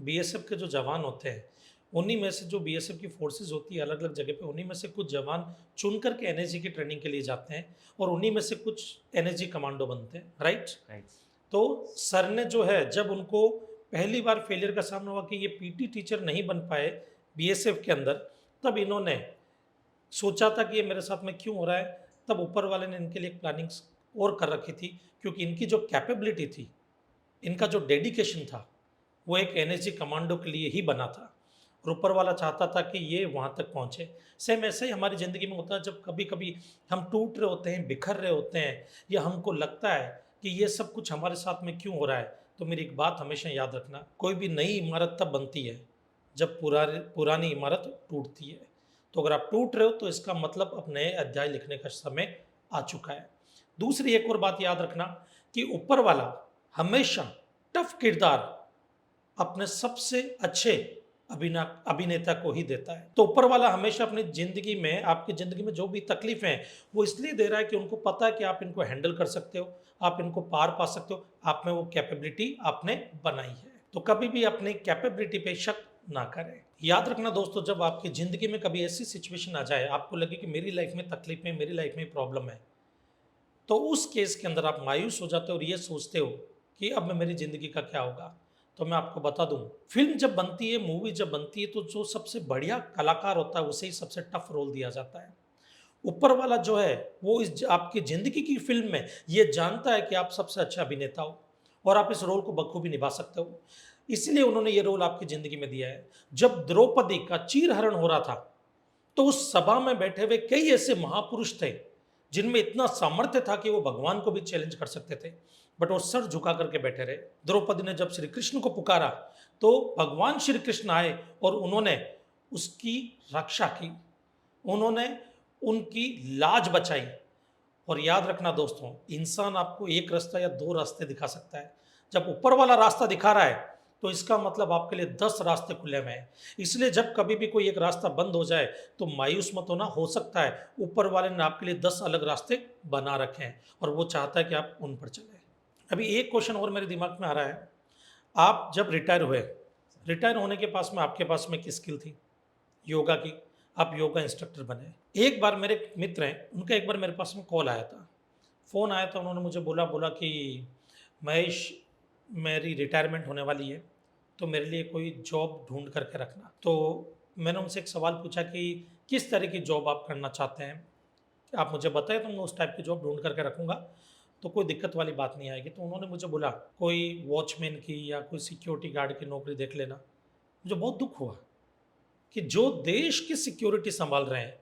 बीएसएफ के जो जवान होते हैं, उन्हीं में से जो बीएसएफ की फोर्सेस होती है अलग अलग जगह पे, उन्हीं में से कुछ जवान चुन करके एनएसजी की ट्रेनिंग के लिए जाते हैं और उन्हीं में से कुछ एनएसजी कमांडो बनते हैं, राइट। राइट। तो सर ने जो है जब उनको पहली बार फेलियर का सामना हुआ कि ये पीटी टीचर नहीं बन पाए बीएसएफ के अंदर, तब इन्होंने सोचा था कि ये मेरे साथ में क्यों हो रहा है। तब ऊपर वाले ने इनके लिए प्लानिंग्स और कर रखी थी, क्योंकि इनकी जो कैपेबिलिटी थी, इनका जो डेडिकेशन था, वो एक एनएसजी कमांडो के लिए ही बना था और ऊपर वाला चाहता था कि ये वहाँ तक पहुँचे। सेम ऐसे ही हमारी ज़िंदगी में होता है, जब कभी कभी हम टूट रहे होते हैं, बिखर रहे होते हैं, या हमको लगता है कि ये सब कुछ हमारे साथ में क्यों हो रहा है, तो मेरी एक बात हमेशा याद रखना, कोई भी नई इमारत तब बनती है जब पुरानी इमारत टूटती है। तो अगर आप टूट रहे हो तो इसका मतलब अब नए अध्याय लिखने का समय आ चुका है। दूसरी एक और बात याद रखना कि ऊपर वाला हमेशा टफ किरदार अपने सबसे अच्छे अभिनेता को ही देता है। तो ऊपर वाला हमेशा अपनी ज़िंदगी में, आपकी ज़िंदगी में जो भी तकलीफ़ें हैं, वो इसलिए दे रहा है कि उनको पता है कि आप इनको हैंडल कर सकते हो, आप इनको पार पा सकते हो, आप में वो कैपेबिलिटी आपने बनाई है। तो कभी भी अपनी कैपेबिलिटी पे शक ना करें। याद रखना दोस्तों, जब आपकी ज़िंदगी में कभी ऐसी सिचुएशन आ जाए, आपको लगे कि मेरी लाइफ में तकलीफ है, मेरी लाइफ में प्रॉब्लम है, तो उस केस के अंदर आप मायूस हो जाते हो और ये सोचते हो कि अब मैं मेरी ज़िंदगी का क्या होगा। तो मैं आपको बता दूं, फिल्म जब बनती है, मूवी जब बनती है, तो जो सबसे बढ़िया कलाकार होता है उसे ही सबसे टफ रोल दिया जाता है। ऊपर वाला जो है वो आपकी ज़िंदगी की फिल्म में ये जानता है कि आप सबसे अच्छा अभिनेता हो और आप इस रोल को बखूबी निभा सकते हो, इसलिए उन्होंने ये रोल आपकी ज़िंदगी में दिया है। जब द्रौपदी का चीरहरण हो रहा था, तो उस सभा में बैठे हुए कई ऐसे महापुरुष थे जिनमें इतना सामर्थ्य था कि वो भगवान को भी चैलेंज कर सकते थे, बट वो सर झुका करके बैठे रहे। द्रौपदी ने जब श्री कृष्ण को पुकारा तो भगवान श्री कृष्ण आए और उन्होंने उसकी रक्षा की, उन्होंने उनकी लाज बचाई। और याद रखना दोस्तों, इंसान आपको एक रास्ता या दो रास्ते दिखा सकता है, जब ऊपर वाला रास्ता दिखा रहा है तो इसका मतलब आपके लिए 10 रास्ते खुले हुए हैं। इसलिए जब कभी भी कोई एक रास्ता बंद हो जाए तो मायूस मत होना, हो सकता है ऊपर वाले ने आपके लिए 10 अलग रास्ते बना रखे हैं और वो चाहता है कि आप उन पर चलें। अभी एक क्वेश्चन और मेरे दिमाग में आ रहा है, आप जब रिटायर हुए, रिटायर होने के पास में आपके पास में की स्किल थी योगा की, आप योगा इंस्ट्रक्टर बने। एक बार मेरे एक मित्र हैं, उनका एक बार मेरे पास में कॉल आया था, फ़ोन आया था, उन्होंने मुझे बोला कि महेश, मेरी रिटायरमेंट होने वाली है, तो मेरे लिए कोई जॉब ढूंढ करके रखना। तो मैंने उनसे एक सवाल पूछा कि किस तरह की जॉब आप करना चाहते हैं, आप मुझे बताएं तो मैं उस टाइप की जॉब ढूंढ करके रखूँगा, तो कोई दिक्कत वाली बात नहीं आएगी। तो उन्होंने मुझे बोला कोई वॉचमैन की या कोई सिक्योरिटी गार्ड की नौकरी देख लेना। मुझे बहुत दुख हुआ कि जो देश की सिक्योरिटी संभाल रहे हैं,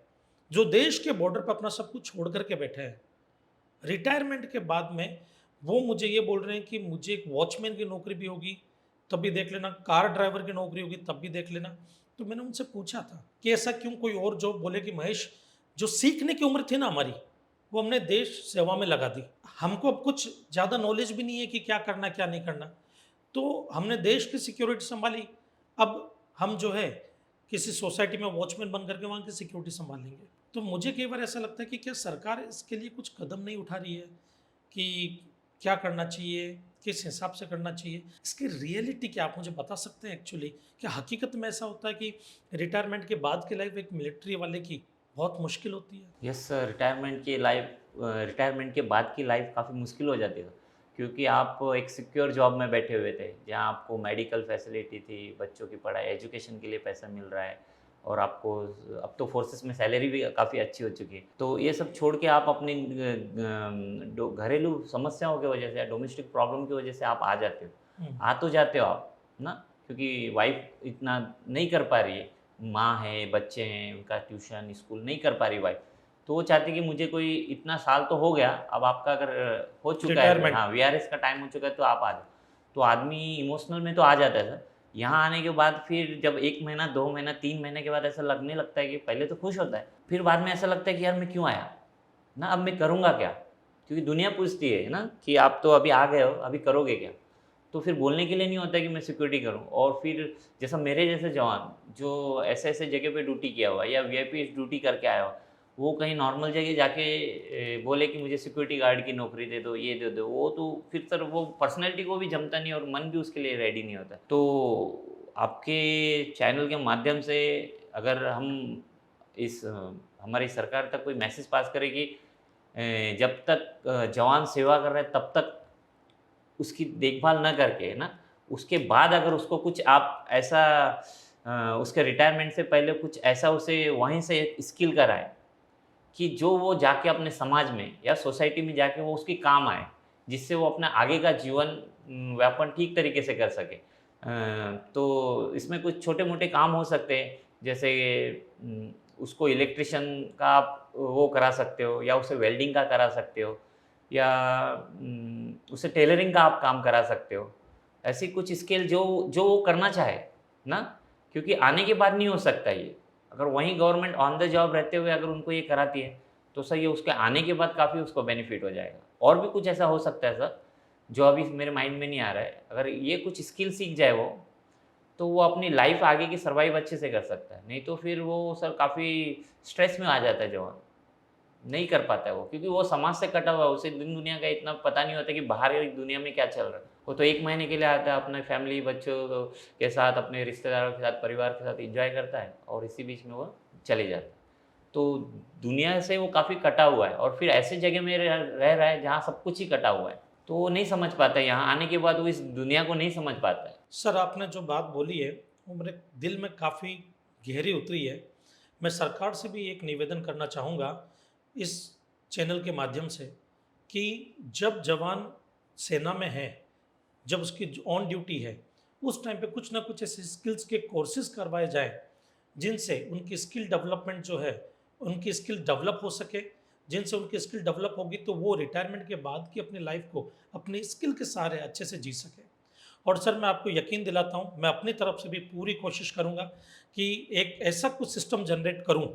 जो देश के बॉर्डर पर अपना सब कुछ छोड़ करके बैठे हैं, रिटायरमेंट के बाद में वो मुझे ये बोल रहे हैं कि मुझे एक वॉचमैन की नौकरी भी होगी, तब भी देख लेना, कार ड्राइवर की नौकरी होगी तब भी देख लेना। तो मैंने उनसे पूछा था कि ऐसा क्यों, कोई और जॉब? बोले कि महेश, जो सीखने की उम्र थी ना हमारी, वो हमने देश सेवा में लगा दी। हमको अब कुछ ज़्यादा नॉलेज भी नहीं है कि क्या करना क्या नहीं करना, तो हमने देश की सिक्योरिटी संभाली। अब हम जो है किसी सोसाइटी में वॉचमैन बन करके वहाँ की सिक्योरिटी संभाल लेंगे। तो मुझे कई बार ऐसा लगता है कि क्या सरकार इसके लिए कुछ कदम नहीं उठा रही है कि क्या करना चाहिए, किस हिसाब से करना चाहिए? इसकी रियलिटी क्या, आप मुझे बता सकते हैं एक्चुअली? क्या हकीकत में ऐसा होता है कि रिटायरमेंट के बाद की लाइफ एक मिलिट्री वाले की बहुत मुश्किल होती है? यस सर, रिटायरमेंट के बाद की लाइफ काफ़ी मुश्किल हो जाती है, क्योंकि आप एक सिक्योर जॉब में बैठे हुए थे जहाँ आपको मेडिकल फैसिलिटी थी, बच्चों की पढ़ाई एजुकेशन के लिए पैसा मिल रहा है, और आपको अब तो फोर्सेस में सैलरी भी काफ़ी अच्छी हो चुकी है। तो ये सब छोड़ के आप अपनी घरेलू समस्याओं की वजह से या डोमेस्टिक प्रॉब्लम की वजह से आप आ जाते हो, हुँ, आ तो जाते हो आप ना, क्योंकि वाइफ इतना नहीं कर पा रही है, माँ है, बच्चे हैं, उनका ट्यूशन स्कूल नहीं कर पा रही वाइफ, तो वो चाहती कि मुझे कोई इतना साल तो हो गया, अब आपका अगर हो चुका है, रिटायरमेंट। हाँ वीआरएस का टाइम हो चुका है तो आप आ जाओ। तो आदमी इमोशनल में तो आ जाता है सर। यहाँ आने के बाद फिर जब 1 महीना, 2 महीना, 3 महीने के बाद ऐसा लगने लगता है कि पहले तो खुश होता है, फिर बाद में ऐसा लगता है कि यार मैं क्यों आया? ना अब मैं करूँगा क्या? क्योंकि दुनिया पूछती है ना कि आप तो अभी आ गए हो, अभी करोगे क्या? तो फिर बोलने के लिए नहीं होता कि मैं सिक्योरिटी करूँ। और फिर जैसा मेरे जैसे जवान जो ऐसे-ऐसे जगह पे ड्यूटी किया हुआ है या वीआईपी ड्यूटी करके आया हो, वो कहीं नॉर्मल जगह जाके बोले कि मुझे सिक्योरिटी गार्ड की नौकरी दे दो, ये दे दो, वो तो फिर सर वो पर्सनैलिटी को भी जमता नहीं और मन भी उसके लिए रेडी नहीं होता। तो आपके चैनल के माध्यम से अगर हम इस हमारी सरकार तक कोई मैसेज पास करें कि जब तक जवान सेवा कर रहे हैं तब तक उसकी देखभाल ना करके ना, उसके बाद अगर उसको कुछ आप ऐसा उसके रिटायरमेंट से पहले कुछ ऐसा उसे वहीं से स्किल कराएँ कि जो वो जाके अपने समाज में या सोसाइटी में जाके वो उसके काम आए, जिससे वो अपना आगे का जीवन व्यापन ठीक तरीके से कर सके। तो इसमें कुछ छोटे-मोटे काम हो सकते हैं, जैसे उसको इलेक्ट्रिशियन का आप वो करा सकते हो या उसे वेल्डिंग का करा सकते हो या उसे टेलरिंग का आप काम करा सकते हो। ऐसी कुछ स्किल जो जो वो करना चाहे, ना? क्योंकि आने के बाद नहीं हो सकता ये। अगर वहीं गवर्नमेंट ऑन द जॉब रहते हुए अगर उनको ये कराती है, तो सर ये उसके आने के बाद काफ़ी उसको बेनिफिट हो जाएगा। और भी कुछ ऐसा हो सकता है सर, जो अभी मेरे माइंड में नहीं आ रहा है। अगर ये कुछ स्किल सीख जाए वो, तो वो अपनी लाइफ़ आगे की सर्वाइव अच्छे से कर सकता है। नहीं तो फिर वो सर काफ़ी स्ट्रेस में आ जाता है जवान। नहीं कर पाता है वो, क्योंकि वो समाज से कटा हुआ है, उसे दिन दुनिया का इतना पता नहीं होता कि बाहर की दुनिया में क्या चल रहा है। वो तो 1 महीने के लिए आता है, अपने फैमिली, बच्चों के साथ, अपने रिश्तेदारों के साथ, परिवार के साथ एन्जॉय करता है और इसी बीच में वो चले जाता है। तो दुनिया से वो काफ़ी कटा हुआ है और फिर ऐसी जगह में रह रहा है जहाँ सब कुछ ही कटा हुआ है। तो वो नहीं समझ पाता है, यहाँ आने के बाद वो इस दुनिया को नहीं समझ पाता है। सर, आपने जो बात बोली है वो मेरे दिल में काफ़ी गहरी उतरी है। मैं सरकार से भी एक निवेदन करना चाहूँगा इस चैनल के माध्यम से कि जब जवान सेना में है, जब उसकी ऑन ड्यूटी है, उस टाइम पे कुछ ना कुछ ऐसे स्किल्स के कोर्सेज़ करवाए जाएँ, जिनसे उनकी स्किल डेवलपमेंट जो है, उनकी स्किल डेवलप हो सके। जिनसे उनकी स्किल डेवलप होगी तो वो रिटायरमेंट के बाद की अपनी लाइफ़ को अपनी स्किल के सहारे अच्छे से जी सकें। और सर, मैं आपको यकीन दिलाता हूँ, मैं अपनी तरफ से भी पूरी कोशिश करूँगा कि एक ऐसा कुछ सिस्टम जनरेट करूँ,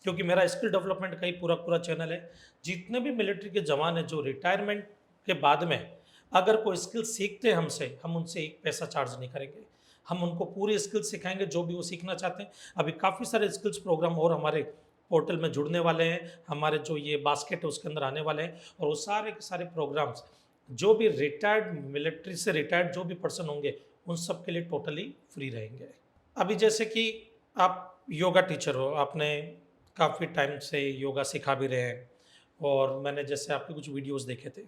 क्योंकि मेरा स्किल डेवलपमेंट का ही पूरा-पूरा चैनल है। जितने भी मिलिट्री के जवान हैं जो रिटायरमेंट के बाद में अगर कोई स्किल सीखते हैं हमसे, हम उनसे एक पैसा चार्ज नहीं करेंगे। हम उनको पूरी स्किल सिखाएँगे जो भी वो सीखना चाहते हैं। अभी काफ़ी सारे स्किल्स प्रोग्राम और हमारे पोर्टल में जुड़ने वाले हैं। हमारे जो ये बास्केट है उसके अंदर आने वाले हैं और वो सारे के सारे प्रोग्राम्स जो भी रिटायर्ड मिलिट्री से रिटायर्ड जो भी पर्सन होंगे, उन सब के लिए टोटली फ्री रहेंगे। अभी जैसे कि आप योगा टीचर हो, आपने काफ़ी टाइम से योगा सिखा भी रहे हैं और मैंने जैसे आपके कुछ वीडियोज़ देखे थे,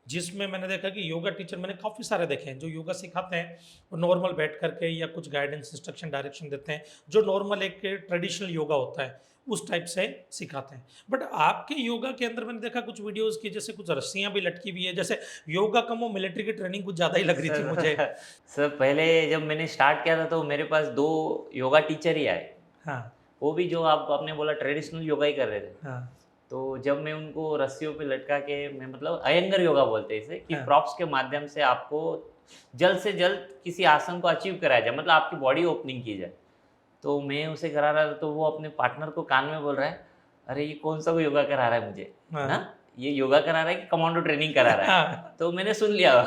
जिसमें मैंने देखा कि योगा टीचर मैंने काफ़ी सारे देखे हैं, जो योगा सिखाते हैं, वो नॉर्मल बैठ कर के या कुछ गाइडेंस, इंस्ट्रक्शन, डायरेक्शन देते हैं, जो नॉर्मल एक ट्रेडिशनल योगा होता है, उस टाइप से सिखाते हैं। बट आपके योगा के अंदर मैंने देखा कुछ वीडियोज़ की जैसे कुछ रस्सियाँ भी लटकी हुई है, जैसे योगा कम वो मिलिट्री की ट्रेनिंग कुछ ज़्यादा ही लग रही थी मुझे। सर सर पहले जब मैंने स्टार्ट किया था तो मेरे पास 2 योगा टीचर ही आए। हाँ, वो भी जो आप आपने बोला ट्रेडिशनल योगा ही कर रहे थे। हाँ, तो जब मैं उनको रस्सियों पे लटका के मैं मतलब अयंगर योगा बोलते हैं इसे कि हाँ, प्रॉप्स के माध्यम से आपको जल्द से जल्द किसी आसन को अचीव कराया जाए, मतलब आपकी बॉडी ओपनिंग की जाए। तो मैं उसे करा रहा था, तो वो अपने पार्टनर को कान में बोल रहा है, अरे ये कौन सा वो योगा करा रहा है मुझे, हाँ। ना ये योगा करा रहा है कि कमांडो ट्रेनिंग करा रहा है। हाँ। तो मैंने सुन लिया।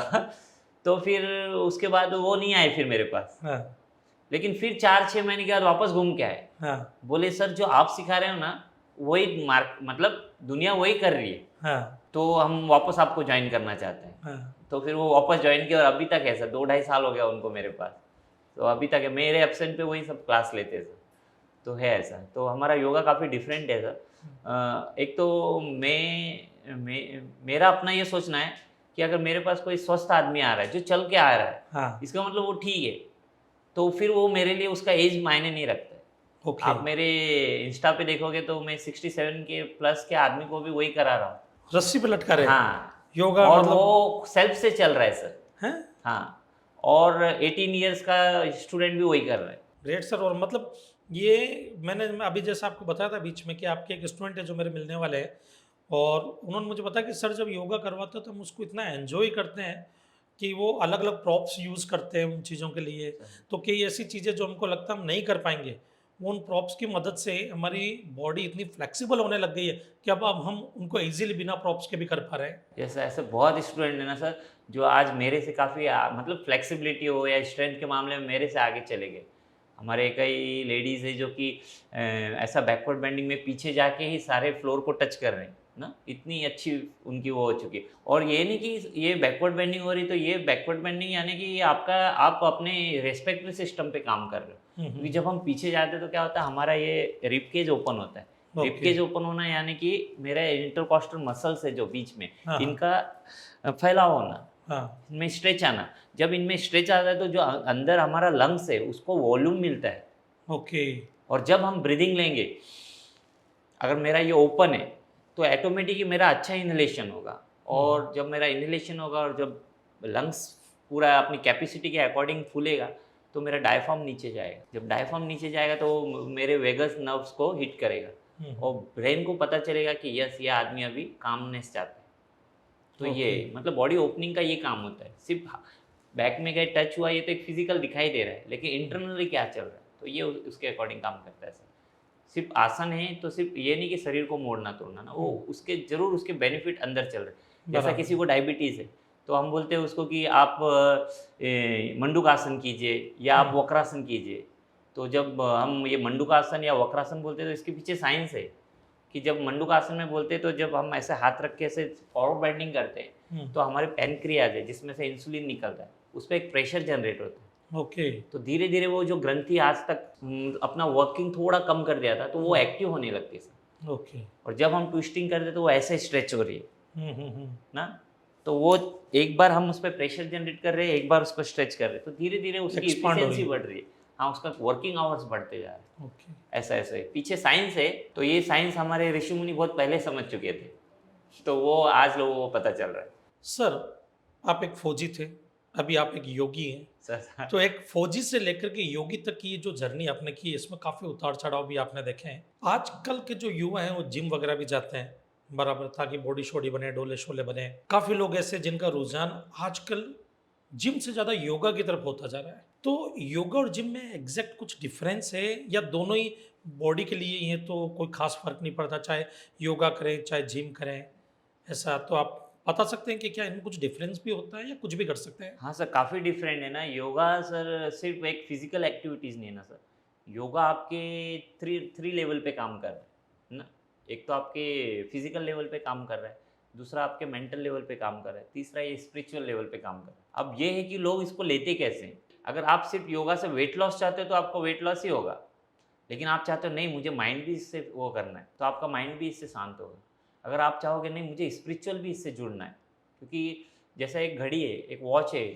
तो फिर उसके बाद वो नहीं आए फिर मेरे पास, हाँ। लेकिन फिर 4-6 महीने के बाद वापस घूम के आए। हाँ। बोले सर जो आप सिखा रहे हो ना, वही मार्क मतलब दुनिया वही कर रही है, हाँ। तो हम वापस आपको ज्वाइन करना चाहते हैं। हाँ। तो फिर वो वापस ज्वाइन किया और अभी तक है सर, 2-2.5 साल हो गया उनको मेरे पास। तो अभी तक है, मेरे एब्सेंट पे वही सब क्लास लेते हैं सर। तो है ऐसा, तो हमारा योगा काफ़ी डिफरेंट है सर। एक तो मेरा अपना ये सोचना है कि अगर मेरे पास कोई स्वस्थ आदमी आ रहा है जो चल के आ रहा है, हाँ। इसका मतलब वो ठीक है, तो फिर वो मेरे लिए उसका एज मायने नहीं रखता है। ओके। आप मेरे इंस्टा पे देखोगे तो मैं 67 के प्लस के आदमी को भी वही करा रहा हूँ। रस्सी पे लटका रहे हैं। हाँ, योगा और मतलब वो सेल्फ से चल रहा है सर। हैं? हाँ, और 18 इयर्स का स्टूडेंट भी वही कर रहा है। Great sir. और मतलब ये मैंने अभी जैसा आपको बताया था बीच में कि आपके एक स्टूडेंट है जो मेरे मिलने वाले हैं, और उन्होंने मुझे बताया कि सर जब योगा करवाते हो तो हम उसको इतना एंजॉय करते हैं कि वो अलग अलग प्रॉप्स यूज़ करते हैं उन चीज़ों के लिए। तो कई ऐसी चीज़ें जो हमको लगता है हम नहीं कर पाएंगे, वो उन प्रॉप्स की मदद से हमारी बॉडी इतनी फ्लेक्सिबल होने लग गई है कि अब हम उनको इजीली बिना प्रॉप्स के भी कर पा रहे हैं। जैसे ऐसे बहुत स्टूडेंट है ना सर, जो आज मेरे से काफ़ी मतलब फ्लेक्सिबिलिटी हो या स्ट्रेंथ के मामले में मेरे से आगे चले गए। हमारे कई लेडीज़ है जो कि ऐसा बैकवर्ड बेंडिंग में पीछे जाके ही सारे फ्लोर को टच कर रहे हैं ना, इतनी अच्छी उनकी वो हो चुकी है। और ये नहीं कि ये बैकवर्ड बेंडिंग हो रही, तो ये बैकवर्ड बेंडिंग यानी कि ये आपका आप अपने रेस्पेक्टिव सिस्टम पे काम कर रहे हो। क्योंकि जब हम पीछे जाते हैं तो क्या होता है, हमारा ये रिब केज ओपन होता है। Rib okay. केज ओपन होना यानी कि मेरा इंटरकॉस्टल मसल्स है जो बीच में, हाँ। इनका फैलाव होना, हाँ। इनमें स्ट्रेच आना। जब इनमें स्ट्रेच आता है तो जो अंदर हमारा लंग्स है उसको वॉल्यूम मिलता है। ओके। और जब हम ब्रीदिंग लेंगे, अगर मेरा ये ओपन है तो ऑटोमेटिकली मेरा अच्छा इनहेलेशन होगा। और जब मेरा इनहेलेशन होगा और जब लंग्स पूरा अपनी कैपेसिटी के अकॉर्डिंग फूलेगा तो मेरा डायफ्राम नीचे जाएगा। जब डायफ्राम नीचे जाएगा तो मेरे वेगस नर्व्स को हिट करेगा और ब्रेन को पता चलेगा कि यस ये आदमी अभी कामनेस चाहता है। तो ये मतलब बॉडी ओपनिंग का ये काम होता है। सिर्फ बैक में गए टच हुआ ये तो एक फिजिकल दिखाई दे रहा है, लेकिन इंटरनली क्या चल रहा है तो ये उसके अकॉर्डिंग काम करता है सर। सिर्फ आसन है तो सिर्फ ये नहीं कि शरीर को मोड़ना तोड़ना ना, वो उसके जरूर उसके बेनिफिट अंदर चल रहे हैं। जैसा किसी को डायबिटीज़ है तो हम बोलते हैं उसको कि आप मंडूकासन कीजिए या आप वक्रासन कीजिए। तो जब हम ये मंडूकासन या वक्रासन बोलते हैं तो इसके पीछे साइंस है कि जब मंडूकासन में बोलते हैं तो जब हम ऐसे हाथ रख के ऐसे फॉरवर्ड बेंडिंग करते हैं तो हमारे पैनक्रियाज है जिसमें से इंसुलिन निकलता है, उस पर एक प्रेशर जनरेट होता है। ओके। तो धीरे धीरे वो जो ग्रंथि आज तक अपना वर्किंग थोड़ा कम कर दिया था तो वो एक्टिव होने लगती है। ओके। और जब हम ट्विस्टिंग करते तो वो ऐसे स्ट्रेच हो रही है ना, तो वो एक बार हम उस पर प्रेशर जनरेट कर रहे हैं, एक बार उसको स्ट्रेच कर रहे हैं, तो धीरे धीरे उसकी Expand हो रही एफिशिएंसी है। बढ़ रही है। हाँ, उसका वर्किंग आवर्स बढ़ते जा रहे हैं। ओके। ऐसा ऐसा है, पीछे साइंस है। तो ये साइंस हमारे ऋषि मुनि बहुत पहले समझ चुके थे, तो वो आज लोगों को पता चल रहा है। सर आप एक फौजी थे, अभी आप एक योगी हैं। सर तो एक फौजी से लेकर के योगी तक की ये जो जर्नी आपने की, इसमें काफ़ी उतार चढ़ाव भी आपने देखे हैं। आजकल के जो युवा हैं वो जिम वगैरह भी जाते हैं बराबर, ताकि बॉडी शॉडी बने, डोले शोले बने। काफ़ी लोग ऐसे जिनका रुझान आजकल जिम से ज़्यादा योगा की तरफ होता जा रहा है। तो योगा और जिम में एग्जैक्ट कुछ डिफरेंस है या दोनों ही बॉडी के लिए ही है, तो कोई खास फर्क नहीं पड़ता, चाहे योगा करें चाहे जिम करें? ऐसा तो आप बता सकते हैं कि क्या इनमें कुछ डिफरेंस भी होता है या कुछ भी कर सकते हैं? हाँ सर, काफ़ी डिफरेंट है ना। योगा सर सिर्फ एक फिजिकल एक्टिविटीज़ नहीं है ना सर, योगा आपके थ्री लेवल पे काम कर रहा है ना। एक तो आपके फिजिकल लेवल पे काम कर रहा है, दूसरा आपके मेंटल लेवल पे काम कर रहा है, तीसरा ये स्पिरिचुअल लेवल पे काम कर रहा है। अब ये है कि लोग इसको लेते कैसे हैं। अगर आप सिर्फ योगा से वेट लॉस चाहते हो तो आपको वेट लॉस ही होगा, लेकिन आप चाहते हो नहीं मुझे माइंड भी इससे वो करना है तो आपका माइंड भी इससे शांत होगा। अगर आप चाहोगे नहीं मुझे स्पिरिचुअल भी इससे जुड़ना है, क्योंकि जैसा एक घड़ी है, एक वॉच है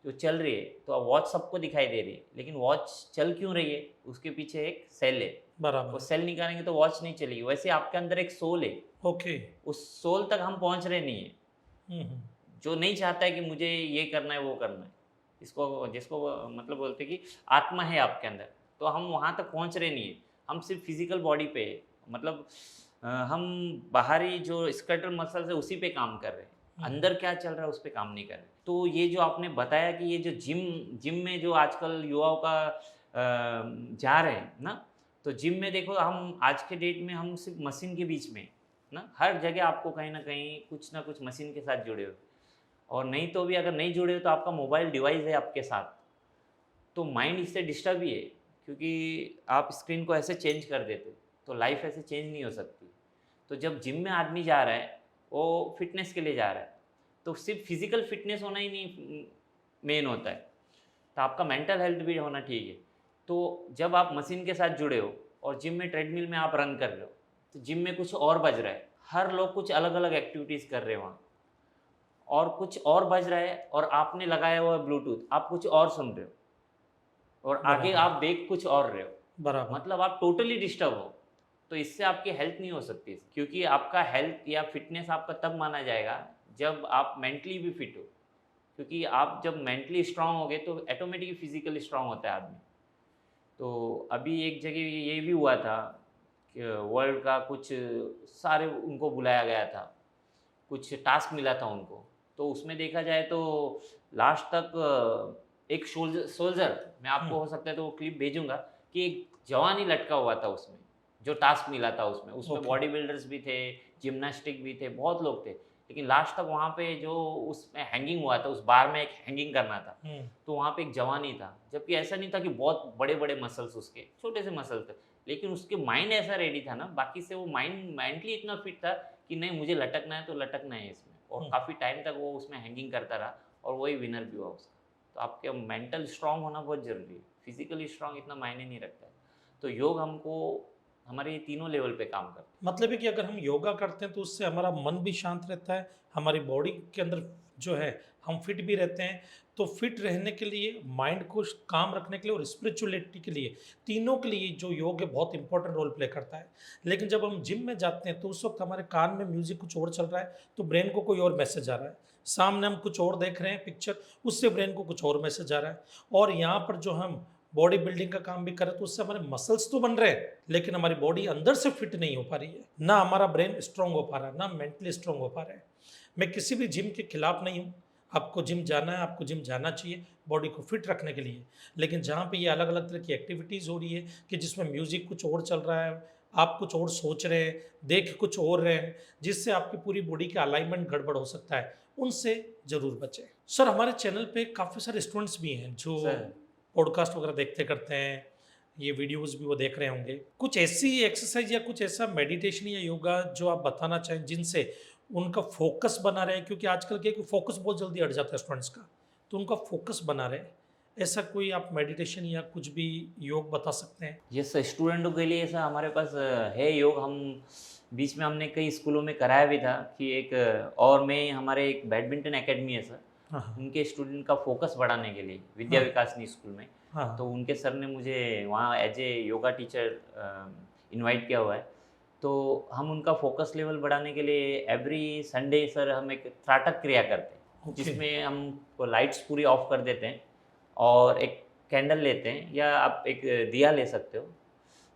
जो चल रही है, तो वॉच सबको दिखाई दे रही है, लेकिन वॉच चल क्यों रही है, उसके पीछे एक सेल है। बराबर। वो सेल निकालेंगे तो वॉच नहीं चलेगी। वैसे आपके अंदर एक सोल है, ओके। उस सोल तक हम पहुंच रहे नहीं है। जो नहीं चाहता है कि मुझे ये करना है वो करना है, इसको जिसको मतलब बोलते हैं कि आत्मा है आपके अंदर, तो हम वहाँ तक पहुँच रहे नहीं है। हम सिर्फ फिजिकल बॉडी पे मतलब हम बाहरी जो स्केलेटल मसल्स है उसी पे काम कर रहे हैं। अंदर क्या चल रहा है उस पर काम नहीं कर रहे। तो ये जो आपने बताया कि ये जो जिम में जो आजकल युवाओं का जा रहे हैं ना, तो जिम में देखो हम आज के डेट में हम सिर्फ मशीन के बीच में ना, हर जगह आपको कहीं ना कुछ मशीन के साथ जुड़े हो, और नहीं तो भी अगर नहीं जुड़े हो तो आपका मोबाइल डिवाइस है आपके साथ, तो माइंड इससे डिस्टर्ब ही है, क्योंकि आप स्क्रीन को ऐसे चेंज कर देते तो लाइफ ऐसे चेंज नहीं हो सकती। तो जब जिम में आदमी जा रहा है वो फिटनेस के लिए जा रहा है, तो सिर्फ फिजिकल फिटनेस होना ही नहीं मेन होता है, तो आपका मेंटल हेल्थ भी होना ठीक है। तो जब आप मशीन के साथ जुड़े हो और जिम में ट्रेडमिल में आप रन कर रहे हो, तो जिम में कुछ और बज रहा है, हर लोग कुछ अलग अलग एक्टिविटीज़ कर रहे हैं वहाँ, और कुछ और बज रहा है, और आपने लगाया हुआ ब्लूटूथ, आप कुछ और सुन रहे हो, और आगे बराबर। आप देख कुछ और रहे हो, बराबर। मतलब आप टोटली डिस्टर्ब हो। तो इससे आपकी हेल्थ नहीं हो सकती, क्योंकि आपका हेल्थ या फिटनेस आपका तब माना जाएगा जब आप मेंटली भी फिट हो, क्योंकि आप जब मेंटली स्ट्रांग होगे तो ऑटोमेटिकली फिजिकली स्ट्रांग होता है आदमी। तो अभी एक जगह ये भी हुआ था कि वर्ल्ड का कुछ सारे उनको बुलाया गया था, कुछ टास्क मिला था उनको, तो उसमें देखा जाए तो लास्ट तक एक सोल्जर, मैं आपको हो सकता है तो वो क्लिप भेजूंगा, कि एक जवान ही लटका हुआ था उसमें, जो टास्क मिला था उसमें ओके। बॉडी बिल्डर्स भी थे, जिम्नास्टिक भी थे, बहुत लोग थे, लेकिन लास्ट तक वहाँ पे जो उसमें हैंगिंग हुआ था, उस बार में एक हैंगिंग करना था, तो वहाँ पे एक जवान ही था, जबकि ऐसा नहीं था कि बहुत बड़े बड़े मसल्स, उसके छोटे से मसल थे, लेकिन उसके माइंड ऐसा रेडी था ना, बाकी से वो माइंड मेंटली इतना फिट था कि नहीं मुझे लटकना है तो लटकना है इसमें, और काफ़ी टाइम तक वो उसमें हैंगिंग करता रहा, और वही विनर भी हुआ उसका। तो आपके मेंटल स्ट्रांग होना बहुत ज़रूरी है, फिजिकली स्ट्रांग इतना मायने नहीं रखता है। तो योग हमको हमारे ये तीनों लेवल पे काम करता है। मतलब है कि अगर हम योगा करते हैं तो उससे हमारा मन भी शांत रहता है, हमारी बॉडी के अंदर जो है हम फिट भी रहते हैं। तो फिट रहने के लिए, माइंड को काम रखने के लिए और स्पिरिचुअलिटी के लिए, तीनों के लिए जो योग है बहुत इंपॉर्टेंट रोल प्ले करता है। लेकिन जब हम जिम में जाते हैं तो उस वक्त हमारे कान में म्यूजिक कुछ और चल रहा है, तो ब्रेन को कोई और मैसेज आ रहा है, सामने हम कुछ और देख रहे हैं पिक्चर, उससे ब्रेन को कुछ और मैसेज आ रहा है। और यहाँ पर जो हम बॉडी बिल्डिंग का काम भी करें तो उससे हमारे मसल्स तो बन रहे हैं, लेकिन हमारी बॉडी अंदर से फिट नहीं हो पा रही है, ना हमारा ब्रेन स्ट्रांग हो पा रहा है, ना मेंटली स्ट्रांग हो पा रहा है। मैं किसी भी जिम के खिलाफ नहीं हूँ, आपको जिम जाना है, आपको जिम जाना चाहिए बॉडी को फिट रखने के लिए। लेकिन जहाँ पे ये अलग अलग तरह की एक्टिविटीज़ हो रही है कि जिसमें म्यूजिक कुछ और चल रहा है, आप कुछ और सोच रहे हैं, देख कुछ और रहे हैं, जिससे आपकी पूरी बॉडी का अलाइनमेंट गड़बड़ हो सकता है, उनसे ज़रूर बचें। सर, हमारे चैनल पे काफ़ी सारे स्टूडेंट्स भी हैं जो सर पॉडकास्ट वगैरह देखते करते हैं, ये वीडियोस भी वो देख रहे होंगे। कुछ ऐसी एक्सरसाइज या कुछ ऐसा मेडिटेशन या योगा जो आप बताना चाहें जिनसे उनका फोकस बना रहे, क्योंकि आजकल के फोकस बहुत जल्दी हट जाता है स्टूडेंट्स का, तो उनका फोकस बना रहे, ऐसा कोई आप मेडिटेशन या कुछ भी योग बता सकते हैं? यस सर, स्टूडेंटों के लिए ऐसा हमारे पास है योग। हम बीच में हमने कई स्कूलों में कराया भी था कि एक और मैं हमारे एक बैडमिंटन एकेडमी है सर, हाँ हाँ उनके स्टूडेंट का फोकस बढ़ाने के लिए विद्या हाँ विकासनी स्कूल में, हाँ तो उनके सर ने मुझे वहाँ as a yoga teacher invite किया हुआ है। तो हम उनका फोकस लेवल बढ़ाने के लिए एवरी संडे सर हम एक त्राटक क्रिया करते हैं, ओके। जिसमें हम लाइट्स पूरी ऑफ कर देते हैं और एक कैंडल लेते हैं, या आप एक दिया ले सकते हो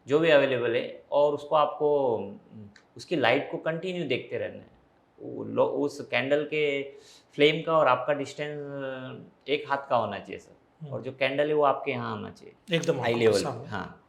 जो भी अवेलेबल है, और उसको आपको उसकी लाइट को कंटिन्यू देखते रहना है। उस कैंडल के फ्लेम का और आपका डिस्टेंस एक हाथ का होना चाहिए सर, और जो कैंडल है वो आपके यहाँ होना चाहिए एकदम आई आंखों के लेवल। सामने। हाँ,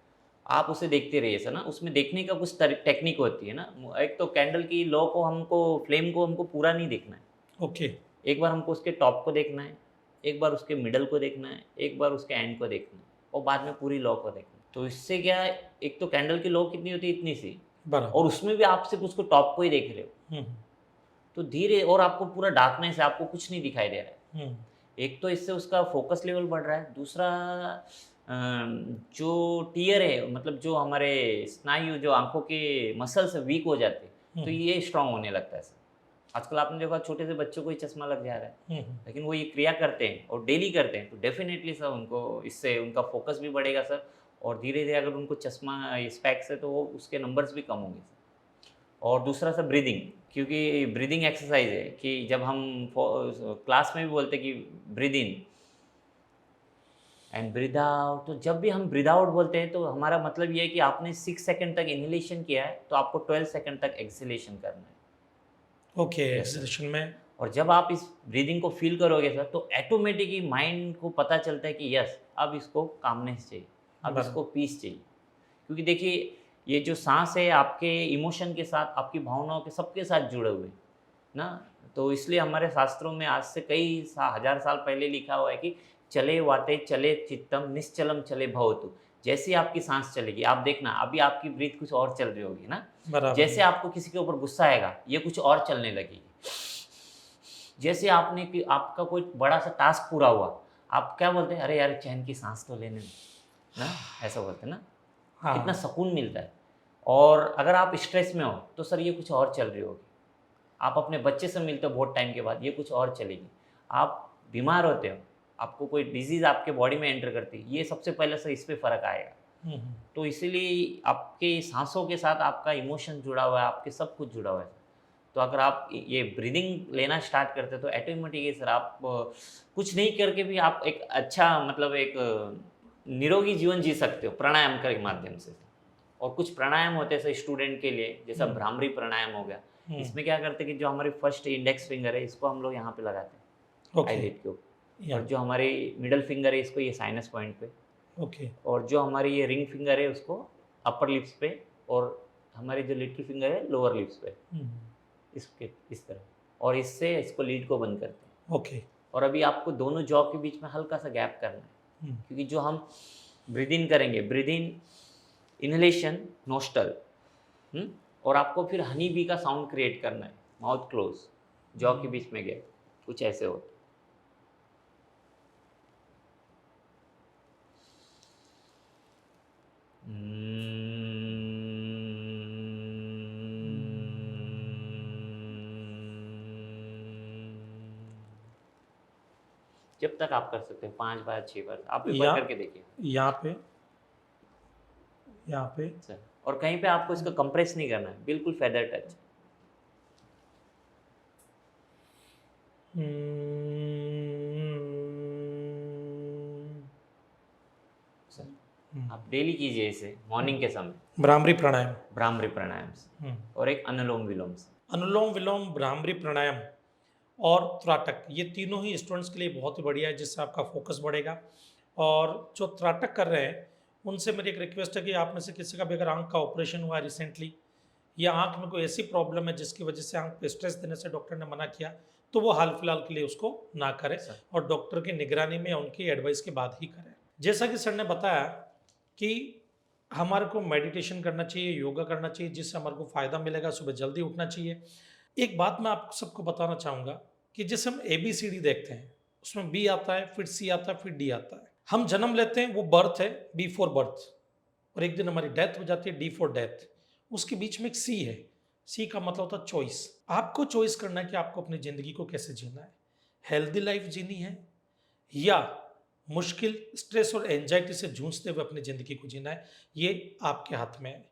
आप उसे देखते रहिए सर ना, उसमें देखने का कुछ टेक्निक होती है ना। एक तो कैंडल की लौ को हमको, फ्लेम को हमको पूरा नहीं देखना है, ओके। एक बार हमको उसके टॉप को देखना है, एक बार उसके मिडल को देखना है, एक बार उसके एंड को देखना है, और बाद में पूरी लौ को देखना है। तो इससे क्या है, एक तो कैंडल की लौ कितनी होती है, इतनी सी, बराबर। और उसमें भी आप सिर्फ उसको टॉप को ही देख रहे हो, हम्म तो धीरे, और आपको पूरा डार्कनेस है, आपको कुछ नहीं दिखाई दे रहा है। हम्म एक तो इससे उसका फोकस लेवल बढ़ रहा है, दूसरा जो टीयर है, मतलब जो हमारे स्नायु, जो आंखों के मसल्स वीक हो जाते हैं, तो ये स्ट्रांग होने लगता है सर। आजकल आपने देखा छोटे से बच्चों को ही चश्मा लग जा रहा है, लेकिन वो ये क्रिया करते हैं और डेली करते हैं, तो डेफिनेटली सर उनको इससे उनका फोकस भी बढ़ेगा सर, और धीरे धीरे अगर उनको चश्मा स्पेक्स है तो वो उसके नंबर्स भी कम होंगे सर। और दूसरा सर ब्रीदिंग, क्योंकि ब्रीदिंग एक्सरसाइज है कि जब हम क्लास में भी बोलते हैं कि breathe in and breathe out, तो जब भी हम ब्रीद आउट बोलते हैं तो हमारा मतलब ये है कि आपने 6 सेकंड तक इनहेलेशन किया है, तो आपको 12 सेकंड तक एक्सहेलेशन करना है। ओके। एक्सेलेशन में और जब आप इस ब्रीदिंग को फील करोगे सर, तो ऑटोमेटिकली माइंड को पता चलता है कि यस, अब इसको कामनेस चाहिए, अब बराबर। इसको पीस चाहिए। क्योंकि देखिए, ये जो सांस है आपके इमोशन के साथ, आपकी भावनाओं के सबके साथ जुड़े हुए हैं ना। तो इसलिए हमारे शास्त्रों में आज से कई हजार साल पहले लिखा हुआ है कि चले वाते चले चित्तम निश्चलम चले भवतु। जैसे ही आपकी सांस चलेगी, आप देखना अभी आपकी ब्रीथ कुछ और चल रही होगी ना, बराबर। जैसे आपको किसी के ऊपर गुस्सा आएगा, ये कुछ और चलने लगेगी। जैसे आपने कि आपका कोई बड़ा सा टास्क पूरा हुआ, आप क्या बोलते हैं, अरे यार चैन की सांस तो लेने दो ना, ऐसा बोलते हैं ना। हाँ। कितना सुकून मिलता है। और अगर आप स्ट्रेस में हो तो सर ये कुछ और चल रही होगी। आप अपने बच्चे से मिलते हो बहुत टाइम के बाद, ये कुछ और चलेगी। आप बीमार होते हो, आपको कोई डिजीज़ आपके बॉडी में एंटर करती है, ये सबसे पहले सर इस पे फ़र्क आएगा। हम्म। तो इसीलिए आपके सांसों के साथ आपका इमोशन जुड़ा हुआ है, आपके सब कुछ जुड़ा हुआ है। तो अगर आप ये ब्रीदिंग लेना स्टार्ट करते हो तो ऑटोमेटिकली सर आप कुछ नहीं करके भी आप एक अच्छा मतलब एक निरोगी जीवन जी सकते हो प्राणायाम के माध्यम से। और कुछ प्राणायाम होते हैं सर स्टूडेंट के लिए, जैसा भ्रामरी प्राणायाम हो गया। इसमें क्या करते हैं कि जो हमारी फर्स्ट इंडेक्स फिंगर है इसको हम लोग यहाँ पे लगाते हैं ओके। आईलिड के ऊपर, या और जो हमारी मिडल फिंगर है इसको ये साइनस पॉइंट पे, ओके। और जो हमारी ये रिंग फिंगर है उसको अपर लिप्स पे, और हमारी जो लिटिल फिंगर है लोअर लिप्स पे, इसके इस तरह। और इससे इसको लीड को बंद करते हैं। ओके। और अभी आपको दोनों जॉ के बीच में हल्का सा गैप करना है, क्योंकि जो हम ब्रीद इन करेंगे, ब्रीद इन इनहेलेशन नोस्टल, और आपको फिर हनी बी का साउंड क्रिएट करना है, माउथ क्लोज, जॉ के बीच में गैप, कुछ ऐसे होता है। जब तक आप कर सकते हैं 5 बार 6 बार आप एक बार या करके देखिए यहाँ पे, यहाँ पे। सर। और कहीं पे आपको इसको कंप्रेस नहीं करना है, बिल्कुल फेदर टच। सर आप डेली कीजिए इसे मॉर्निंग के समय, भ्रामरी प्राणायाम। भ्रामरी प्राणायाम से, और एक अनुलोम विलोम से। अनुलोम विलोम, भ्रामरी प्राणायाम और त्राटक, ये तीनों ही स्टूडेंट्स के लिए बहुत ही बढ़िया है, जिससे आपका फोकस बढ़ेगा। और जो त्राटक कर रहे हैं उनसे मेरी एक रिक्वेस्ट है कि आप में से किसी का भी अगर आंख का ऑपरेशन हुआ है रिसेंटली, या आंख में कोई ऐसी प्रॉब्लम है जिसकी वजह से आंख पे स्ट्रेस देने से डॉक्टर ने मना किया, तो वो हाल फिलहाल के लिए उसको ना करें और डॉक्टर की निगरानी में या उनकी एडवाइस के बाद ही करें। जैसा कि सर ने बताया कि हमारे को मेडिटेशन करना चाहिए, योगा करना चाहिए, जिससे हमारे को फ़ायदा मिलेगा, सुबह जल्दी उठना चाहिए। एक बात मैं आप सबको बताना चाहूँगा कि जैसे हम ABCD देखते हैं, उसमें B आता है, फिर C आता है, फिर D आता है। हम जन्म लेते हैं, वो बर्थ है, B फॉर बर्थ, और एक दिन हमारी डेथ हो जाती है, D फॉर डेथ। उसके बीच में एक C है, C का मतलब होता है चॉइस। आपको चॉइस करना है कि आपको अपनी ज़िंदगी को कैसे जीना है, हेल्दी लाइफ जीनी है या मुश्किल, स्ट्रेस और एंजाइटी से जूझते हुए अपनी ज़िंदगी को जीना है, ये आपके हाथ में है।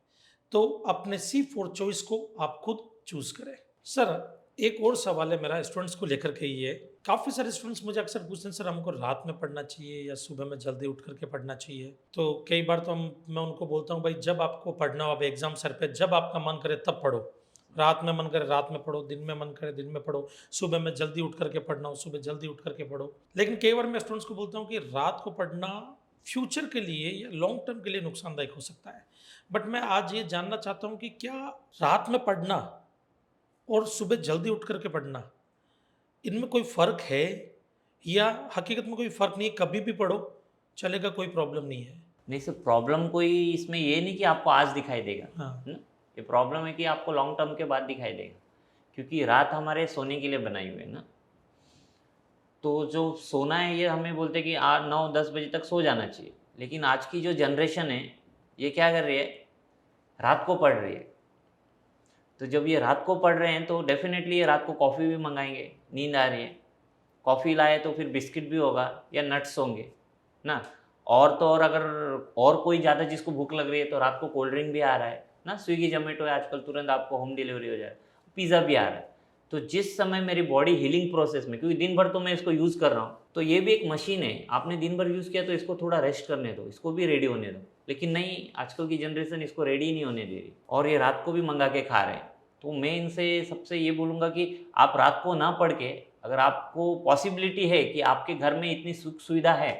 तो अपने C4 चॉइस को आप खुद चूज़ करें। सर एक और सवाल है मेरा स्टूडेंट्स को लेकर के, ये काफ़ी सारे स्टूडेंट्स मुझे अक्सर पूछते हैं, सर हमको रात में पढ़ना चाहिए या सुबह में जल्दी उठ करके पढ़ना चाहिए। तो कई बार तो मैं उनको बोलता हूँ, भाई जब आपको पढ़ना हो, अब एग्जाम सर पे, जब आपका मन करे तब पढ़ो। रात में मन करे रात में पढ़ो, दिन में मन करे दिन में पढ़ो, सुबह में जल्दी उठ करके पढ़ना हो सुबह जल्दी उठ करके पढ़ो। लेकिन कई बार मैं स्टूडेंट्स को बोलता हूँ कि रात को पढ़ना फ्यूचर के लिए या लॉन्ग टर्म के लिए नुकसानदायक हो सकता है। बट मैं आज ये जानना चाहता हूँ कि क्या रात में पढ़ना और सुबह जल्दी उठ करके पढ़ना, इनमें कोई फ़र्क है या हकीकत में कोई फ़र्क नहीं है, कभी भी पढ़ो चलेगा, कोई प्रॉब्लम नहीं है? नहीं सर, प्रॉब्लम कोई इसमें ये नहीं कि आपको आज दिखाई देगा, हाँ। है ना। ये प्रॉब्लम है कि आपको लॉन्ग टर्म के बाद दिखाई देगा, क्योंकि रात हमारे सोने के लिए बनाई हुई है ना। तो जो सोना है ये हमें बोलते हैं कि 8 9 10 बजे तक सो जाना चाहिए, लेकिन आज की जो जनरेशन है ये क्या कर रही है, रात को पढ़ रही है। तो जब ये रात को पढ़ रहे हैं तो डेफिनेटली ये रात को कॉफ़ी भी मंगाएंगे, नींद आ रही है, कॉफ़ी लाए तो फिर बिस्किट भी होगा या नट्स होंगे ना। और तो और अगर और कोई ज़्यादा जिसको भूख लग रही है तो रात को कोल्ड ड्रिंक भी आ रहा है ना, स्विगी जोमेटो है आजकल, तुरंत आपको होम डिलीवरी हो जाए, पिज़्ज़ा भी आ रहा है। तो जिस समय मेरी बॉडी हीलिंग प्रोसेस में, क्योंकि दिन भर तो मैं इसको यूज़ कर रहा हूँ, तो ये भी एक मशीन है, आपने दिन भर यूज़ किया तो इसको थोड़ा रेस्ट करने दो, इसको भी रेडी होने दो। लेकिन नहीं, आजकल की जनरेशन इसको रेडी ही नहीं होने दे रही और ये रात को भी मंगा के खा रहे हैं। तो मैं इनसे सबसे ये बोलूँगा कि आप रात को ना पढ़ के, अगर आपको पॉसिबिलिटी है कि आपके घर में इतनी सुख सुविधा है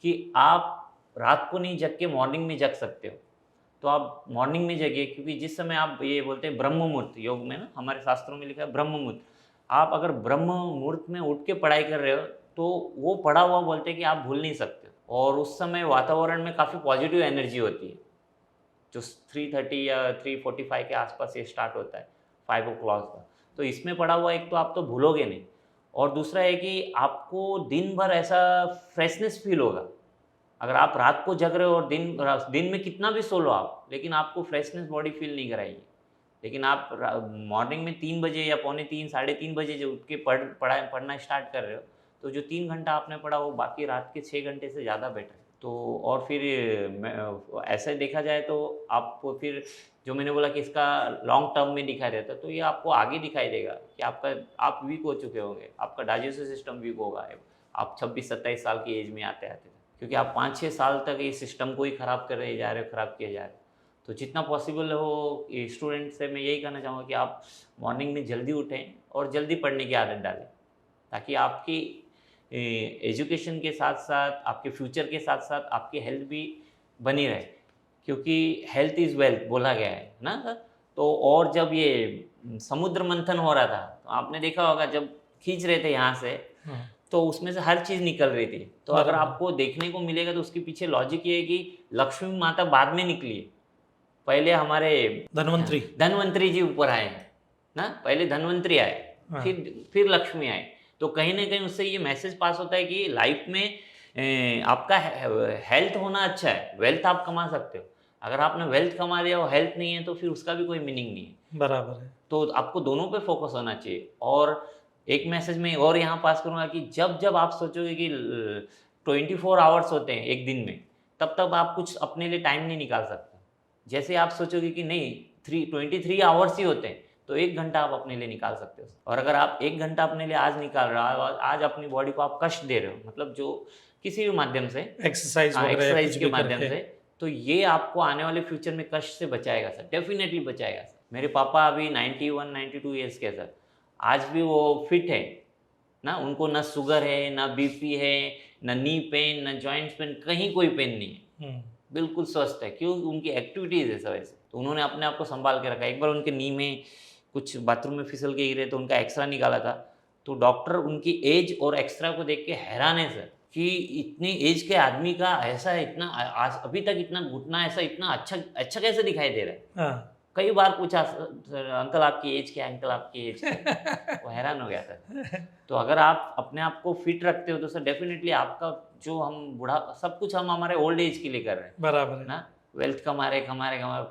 कि आप रात को नहीं जग के मॉर्निंग में जग सकते हो, तो आप मॉर्निंग में जगिए, क्योंकि जिस समय आप ये बोलते हैं ब्रह्म मुहूर्त, योग में ना हमारे शास्त्रों में लिखा है ब्रह्म मुहूर्त, आप अगर ब्रह्म मुहूर्त में उठ के पढ़ाई कर रहे हो तो वो पढ़ा हुआ बोलते हैं कि आप भूल नहीं सकते हो। और उस समय वातावरण में काफ़ी पॉजिटिव एनर्जी होती है, जो 3:30 या 3:45 के आसपास ये स्टार्ट होता है, 5 o'clock का। तो इसमें पढ़ा हुआ एक तो आप तो भूलोगे नहीं, और दूसरा है कि आपको दिन भर ऐसा फ्रेशनेस फील होगा। अगर आप रात को जग रहे हो और दिन में कितना भी सो लो आप, लेकिन आपको फ्रेशनेस बॉडी फील नहीं कराएगी। लेकिन आप मॉर्निंग में 3 बजे या पौने 3, साढ़े 3 बजे जो उठ के पढ़ना स्टार्ट कर रहे हो, तो जो 3 घंटा आपने पढ़ा वो बाकी रात के 6 घंटे से ज़्यादा बेटर है। तो और फिर ऐसे देखा जाए तो आपको फिर जो मैंने बोला कि इसका लॉन्ग टर्म में दिखाई देता है, तो ये आपको आगे दिखाई देगा कि आप वीक हो चुके होंगे, आपका डाइजेस्टिव सिस्टम वीक होगा, आप 26-27 साल की एज में आते आते, क्योंकि आप 5-6 साल तक इस सिस्टम को ही ख़राब कर रहे जा रहे हो, ख़राब किए जा रहे हो। तो जितना पॉसिबल हो स्टूडेंट से मैं यही कहना चाहूँगा कि आप मॉर्निंग में जल्दी उठें और जल्दी पढ़ने की आदत डालें, ताकि आपकी एजुकेशन के साथ साथ, आपके फ्यूचर के साथ साथ आपकी हेल्थ भी बनी रहे, क्योंकि हेल्थ इज़ वेल्थ बोला गया है ना सर। तो और जब ये समुद्र मंथन हो रहा था, तो आपने देखा होगा जब खींच रहे थे यहाँ से, तो उसमें से हर चीज़ निकल रही थी। तो अगर बराबर। आपको देखने को मिलेगा तो उसके पीछे लॉजिक ये है कि लक्ष्मी माता बाद में निकली है, पहले हमारे धन्वंतरी जी ऊपर आए हैं ना, पहले धन्वंतरी आए, हाँ। फिर लक्ष्मी आए। तो कहीं ना कहीं उससे ये मैसेज पास होता है कि लाइफ में आपका हेल्थ होना अच्छा है, वेल्थ आप कमा सकते हो। अगर आपने वेल्थ कमा लिया और हेल्थ नहीं है तो फिर उसका भी कोई मीनिंग नहीं है। बराबर है। तो आपको दोनों पे फोकस होना चाहिए। और एक मैसेज मैं और यहाँ पास करूँगा कि जब जब आप सोचोगे कि 24 आवर्स होते हैं एक दिन में, तब तब आप कुछ अपने लिए टाइम नहीं निकाल सकते। जैसे आप सोचोगे कि नहीं 23 आवर्स ही होते हैं, तो 1 घंटा आप अपने लिए निकाल सकते हो। और अगर आप 1 घंटा अपने लिए आज निकाल रहे हो, आज अपनी बॉडी को आप कष्ट दे रहे हो, मतलब जो किसी भी माध्यम से, एक्सरसाइज वगैरह या एक्सरसाइज कुछ के भी माध्यम करके। से, तो ये आपको आने वाले फ्यूचर में कष्ट से बचाएगा सर, डेफिनेटली बचाएगा सर। मेरे पापा अभी 91-92 ईयर्स के सर, आज भी वो फिट है ना, उनको ना शुगर है, ना बीपी है, ना नी पेन, ना जॉइंट्स पेन, कहीं कोई पेन नहीं है, बिल्कुल स्वस्थ है। क्यों? उनकी एक्टिविटीज़ है सब ऐसे, तो उन्होंने अपने आप को संभाल के रखा। एक बार उनके नी में कुछ बाथरूम में फिसल के गिरे, तो उनका एक्सरा निकाला था, तो डॉक्टर उनकी एज और एक्सरा को देख के हैरान है सर कि इतनी एज के आदमी का ऐसा इतना आज अभी तक इतना घुटना ऐसा इतना अच्छा कैसे दिखाई दे रहा है। हाँ। कई बार पूछा, सर अंकल आपकी एज क्या है, अंकल आपकी एज क्या है? वो हैरान हो गया था। तो अगर आप अपने आप को फिट रखते हो तो सर डेफिनेटली आपका जो हम बूढ़ा सब कुछ हम हमारे ओल्ड एज के लिए कर रहे हैं बराबर है। ना, वेल्थ कमा रहे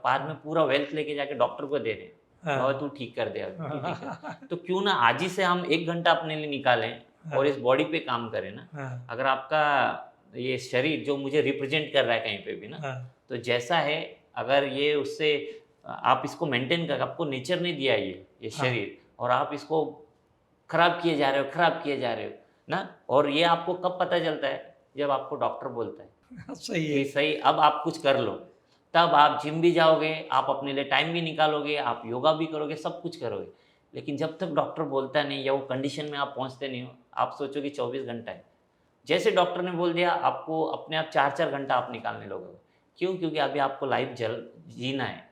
बाद में पूरा वेल्थ लेके जाके डॉक्टर को दे रहे हैं, हाँ। बाबा तू ठीक कर दे अब, तू ठीक कर। तो क्यों ना आज ही से हम 1 घंटा अपने लिए निकालें और इस बॉडी पे काम करें ना। हाँ। अगर आपका ये शरीर जो मुझे रिप्रेजेंट कर रहा है कहीं पे भी ना, हाँ। तो जैसा है, अगर ये उससे आप इसको मेंटेन कर, आपको नेचर ने दिया ये शरीर, और आप इसको खराब किए जा रहे हो ना। और ये आपको कब पता चलता है? जब आपको डॉक्टर बोलता है सही कि है। सही अब आप कुछ कर लो, तब आप जिम भी जाओगे, आप अपने लिए टाइम भी निकालोगे, आप योगा भी करोगे, सब कुछ करोगे। लेकिन जब तक डॉक्टर बोलता नहीं या वो कंडीशन में आप पहुंचते नहीं हो, आप सोचो कि 24 घंटा है। जैसे डॉक्टर ने बोल दिया, आपको अपने आप 4-4 घंटा आप निकालने लोगे। क्यों? क्योंकि अभी आपको लाइफ जीना है।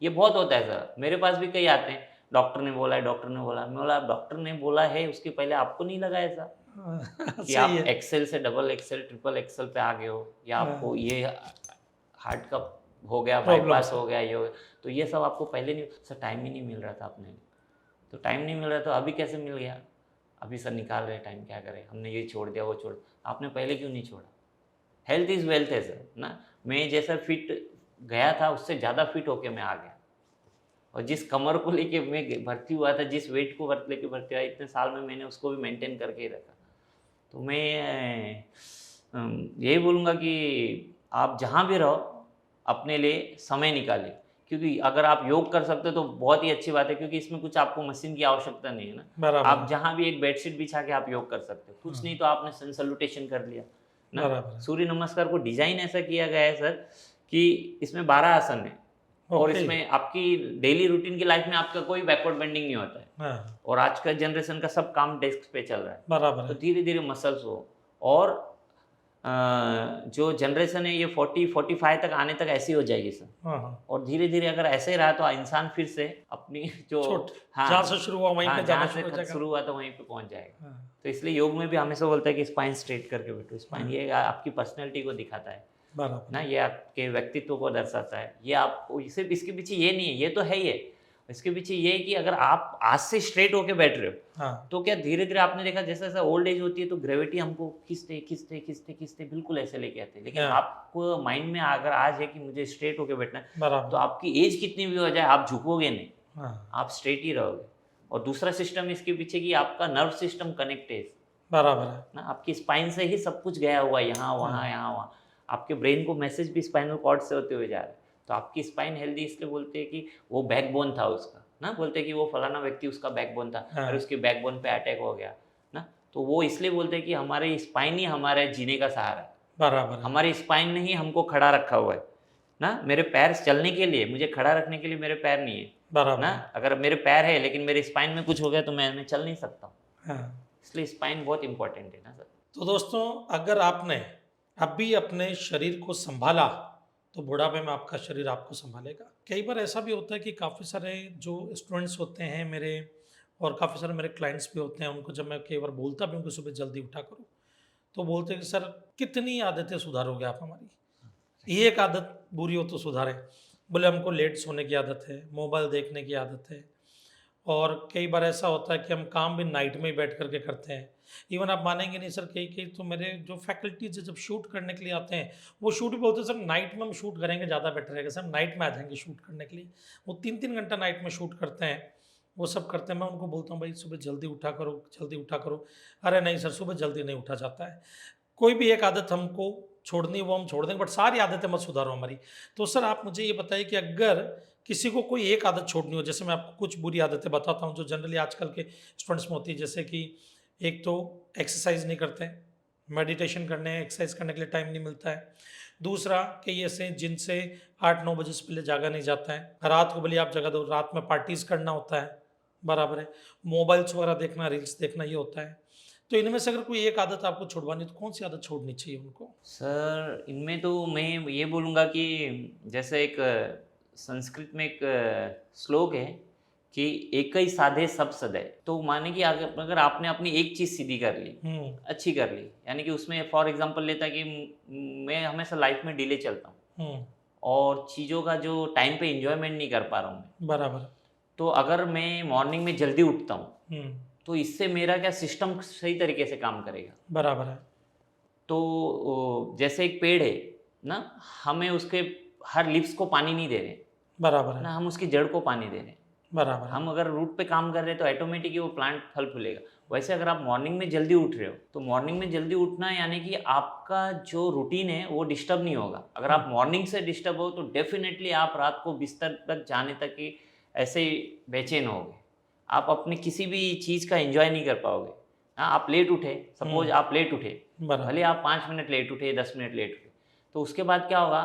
ये बहुत होता है सर, मेरे पास भी कई आते हैं, डॉक्टर ने बोला है, डॉक्टर ने बोला। मैं बोला डॉक्टर ने बोला है, उसके पहले आपको नहीं लगा ऐसा कि सही आप है। एक्सेल से डबल एक्सेल, ट्रिपल एक्सेल पे आ गए हो, या आपको ये हार्ट का हो गया, बाईपास हो गया, ये हो गया। तो ये सब आपको पहले नहीं, सर टाइम ही नहीं मिल रहा था अपने लिए। तो टाइम नहीं मिल रहा था, अभी कैसे मिल गया? अभी सर निकाल रहे टाइम, क्या करें, हमने ये छोड़ दिया, वो छोड़। आपने पहले क्यों नहीं छोड़ा? हेल्थ इज़ वेल्थ है सर ना। मैं जैसा फिट गया था उससे ज़्यादा फिट होके मैं आ गया, और जिस कमर को लेके मैं भर्ती हुआ था, जिस वेट को लेके भर्ती हुआ, इतने साल में मैंने उसको भी मेंटेन करके ही रखा। तो मैं यही बोलूँगा कि आप जहाँ भी रहो अपने लिए समय निकालिए, क्योंकि अगर आप योग कर सकते हो तो बहुत ही अच्छी बात है, क्योंकि इसमें कुछ आपको मशीन की आवश्यकता नहीं है ना। बराबर आप है। जहाँ भी एक बेडशीट बिछा के आप योग कर सकते हो, कुछ नहीं तो आपने सन सैल्यूटेशन कर लिया ना। बराबर है। सूर्य नमस्कार को डिज़ाइन ऐसा किया गया है सर कि इसमें 12 आसन है, और ओके। इसमें आपकी डेली रूटीन की लाइफ में आपका कोई बैकवर्ड बेंडिंग नहीं होता है। हाँ, और आज का जनरेशन का सब काम डेस्क पे चल रहा है। बराबर तो है। धीरे धीरे मसल्स हो। और जो जनरेशन है ये 40-45 तक आने तक ऐसी हो जाएगी सर। हाँ, हाँ। और धीरे धीरे अगर ऐसे ही रहा तो इंसान फिर से अपनी जो छोट हाँ जहाँ से शुरू हुआ वहीं हाँ पे जाना जहाँ से शुरू हो जाएगा। शुरू हुआ तो वहीं पे पहुंच जाएगा। हाँ, तो इसलिए योग में भी हमेशा बोलता है कि स्पाइन स्ट्रेट करके बैठो। स्पाइन हाँ। ये आपकी पर्सनैलिटी को दिखाता है बराबर ना, है। ये आपके व्यक्तित्व को दर्शाता है। ये आप सिर्फ इसके पीछे ये नहीं है, ये तो है ही है। इसके पीछे ये है कि अगर आप आज से स्ट्रेट होके बैठ रहे हो हाँ, तो क्या धीरे धीरे आपने देखा जैसे जैसे ओल्ड एज होती है तो ग्रेविटी हमको खींचते खींचते खींचते खींचते बिल्कुल ऐसे लेके आते हैं। लेकिन हाँ। आपको माइंड में अगर आज है कि मुझे स्ट्रेट होके बैठना है तो बराबर। आपकी एज कितनी भी हो जाए आप झुकोगे नहीं, हाँ, आप स्ट्रेट ही रहोगे। और दूसरा सिस्टम इसके पीछे कि आपका नर्व सिस्टम कनेक्ट है बराबर है। ना, आपकी स्पाइन से ही सब कुछ गया हुआ है, यहाँ वहाँ हाँ। यहाँ वहाँ। आपके ब्रेन को मैसेज भी स्पाइनल कॉर्ड से होते हुए जा रहा है। तो आपकी स्पाइन हेल्दी इसलिए बोलते हैं कि वो बैकबोन था उसका ना, बोलते हैं कि वो फलाना व्यक्ति उसका बैकबोन था हाँ। और उसके बैकबोन पे अटैक हो गया ना। तो वो इसलिए बोलते हैं कि हमारे स्पाइन ही हमारे जीने का सहारा है। बराबर है। हमारी स्पाइन ने ही हमको खड़ा रखा हुआ है ना। मेरे पैर चलने के लिए, मुझे खड़ा रखने के लिए मेरे पैर नहीं है बराबर ना। है। अगर मेरे पैर है लेकिन मेरे स्पाइन में कुछ हो गया तो मैं चल नहीं सकता हूँ। हाँ। इसलिए स्पाइन बहुत इंपॉर्टेंट है ना सर। तो दोस्तों, अगर आपने अभी अपने शरीर को संभाला तो बुढ़ापे में आपका शरीर आपको संभालेगा। कई बार ऐसा भी होता है कि काफ़ी सारे जो स्टूडेंट्स होते हैं मेरे, और काफ़ी सारे मेरे क्लाइंट्स भी होते हैं, उनको जब मैं कई बार बोलता भी हूँ कि सुबह जल्दी उठा करो, तो बोलते हैं कि सर कितनी आदतें सुधारोगे आप हमारी, ये एक आदत बुरी हो तो सुधारें। बोले हमको लेट सोने की आदत है, मोबाइल देखने की आदत है, और कई बार ऐसा होता है कि हम काम भी नाइट में ही बैठ करके करते हैं। इवन आप मानेंगे नहीं सर, कई कई तो मेरे जो फैकल्टीज जब शूट करने के लिए आते हैं वो शूट भी बोलते हैं सर नाइट में हम शूट करेंगे ज़्यादा बेटर रहेगा, सर नाइट में आ जाएंगे शूट करने के लिए। वो 3-3 घंटा नाइट में शूट करते हैं, वो सब करते हैं। मैं उनको बोलता हूँ भाई सुबह जल्दी उठा करो, जल्दी उठा करो। अरे नहीं सर, सुबह जल्दी नहीं उठा जाता है। कोई भी एक आदत हमको छोड़नी है वो हम छोड़ देंगे, बट सारी आदतें मत सुधारो हमारी। तो सर आप मुझे ये बताइए कि अगर किसी को कोई एक आदत छोड़नी हो, जैसे मैं आपको कुछ बुरी आदतें बताता हूँ जो जनरली आजकल के स्टूडेंट्स में होती है, जैसे कि एक तो एक्सरसाइज नहीं करते हैं, मेडिटेशन करने एक्सरसाइज करने के लिए टाइम नहीं मिलता है। दूसरा कई ऐसे जिनसे 8-9 बजे से पहले जागा नहीं जाता है, रात को भले आप जगा दो, रात में पार्टीज करना होता है, बराबर है, मोबाइल्स वगैरह देखना, रील्स देखना, ये होता है। तो इनमें से अगर कोई एक आदत आपको छुड़वानी तो कौन सी आदत छोड़नी चाहिए उनको? सर इनमें तो मैं ये बोलूँगा कि जैसे एक संस्कृत में एक श्लोक है कि एक ही साधे सब सदै। तो माने कि अगर आपने अपनी एक चीज़ सीधी कर ली, अच्छी कर ली, यानी कि उसमें फॉर एग्जांपल लेता कि मैं हमेशा लाइफ में डिले चलता हूँ और चीज़ों का जो टाइम पे एंजॉयमेंट नहीं कर पा रहा हूँ मैं। बराबर। तो अगर मैं मॉर्निंग में जल्दी उठता हूँ तो इससे मेरा क्या सिस्टम सही तरीके से काम करेगा। बराबर है। तो जैसे एक पेड़ है ना, हमें उसके हर लीव्स को पानी नहीं दे रहे बराबर ना, है। हम उसकी जड़ को पानी दे रहे हैं। बराबर है। हम अगर रूट पे काम कर रहे हैं तो ऑटोमेटिकली वो प्लांट फल फूलेगा। वैसे अगर आप मॉर्निंग में जल्दी उठ रहे हो तो मॉर्निंग में जल्दी उठना यानी कि आपका जो रूटीन है वो डिस्टर्ब नहीं होगा। अगर आप मॉर्निंग से डिस्टर्ब हो तो डेफिनेटली आप रात को बिस्तर तक जाने तक ही ऐसे ही बेचैन होगे, आप अपनी किसी भी चीज़ का एंजॉय नहीं कर पाओगे। हाँ, आप लेट उठे, सपोज आप लेट उठे, बराबर। भले आप 5 मिनट लेट उठे, 10 मिनट लेट उठे, तो उसके बाद क्या होगा,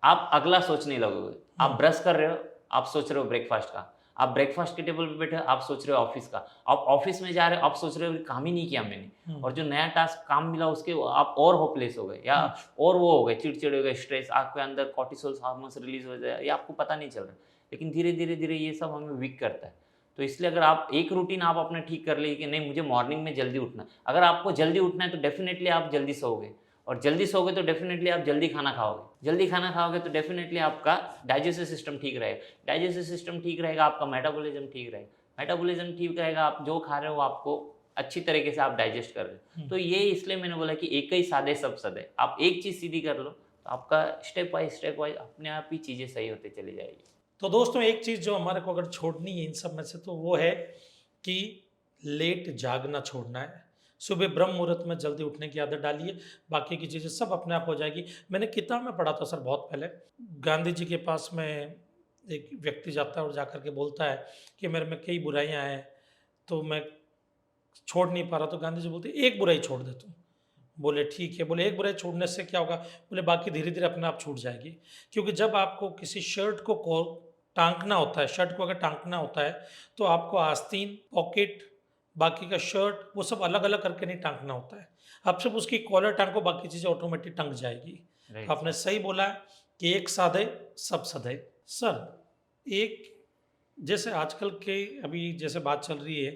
आप अगला सोचने लगोगे। आप ब्रश कर रहे हो, आप सोच रहे हो ब्रेकफास्ट का, आप ब्रेकफास्ट के टेबल पे बैठे हो, आप सोच रहे हो ऑफिस का, आप ऑफिस में जा रहे हो, आप सोच रहे हो कि काम ही नहीं किया मैंने, और जो नया टास्क काम मिला उसके आप और होपलेस हो गए, या और वो हो गए, चिड़चिड़ हो गए, स्ट्रेस, आपके अंदर कॉर्टिसोल हार्मोन्स रिलीज हो जाए, ये आपको पता नहीं चल रहा। लेकिन धीरे धीरे धीरे ये सब हमें वीक करता है। तो इसलिए अगर आप एक रूटीन आप अपने ठीक कर लीजिए कि नहीं मुझे मॉर्निंग में जल्दी उठना है। अगर आपको जल्दी उठना है तो डेफिनेटली आप जल्दी सोओगे, और जल्दी सोओगे तो डेफिनेटली आप जल्दी खाना खाओगे। जल्दी खाना खाओगे तो डेफिनेटली आपका डाइजेस्टिव सिस्टम ठीक रहेगा। डाइजेस्टिव सिस्टम ठीक रहेगा, आपका मेटाबॉलिज्म ठीक रहेगा। मेटाबॉलिज्म ठीक रहेगा, आप जो खा रहे हो आपको अच्छी तरीके से आप डाइजेस्ट कर रहे हो। तो ये इसलिए मैंने बोला कि एक ही साधे सब सदे। आप एक चीज़ सीधी कर लो तो आपका स्टेप वाइज अपने आप ही चीज़ें सही होते चली जाएगी। तो दोस्तों एक चीज़ जो हमारे को अगर छोड़नी है इन सब में से तो वो है कि लेट जागना छोड़ना है। सुबह ब्रह्म मुहूर्त में जल्दी उठने की आदत डालिए, बाकी की चीज़ें सब अपने आप हो जाएगी। मैंने किताब में पढ़ा था सर बहुत पहले, गांधी जी के पास में एक व्यक्ति जाता है और जाकर के बोलता है कि मेरे में कई बुराइयां हैं तो मैं छोड़ नहीं पा रहा। तो गांधी जी बोलते एक बुराई छोड़ दे तू। बोले ठीक है। बोले एक बुराई छोड़ने से क्या होगा? बोले बाकी धीरे धीरे अपने आप छूट जाएगी। क्योंकि जब आपको किसी शर्ट को टांकना होता है, शर्ट को अगर टांकना होता है, तो आपको आस्तीन, पॉकेट, बाकी का शर्ट वो सब अलग-अलग करके नहीं टांकना होता है। आप सिर्फ़ उसकी कॉलर टाँगो, बाकी चीज़ें ऑटोमेटिक टंग जाएगी। तो राइट आपने सर। सही बोला कि एक साधे सब सधे। सर, एक जैसे आजकल के अभी जैसे बात चल रही है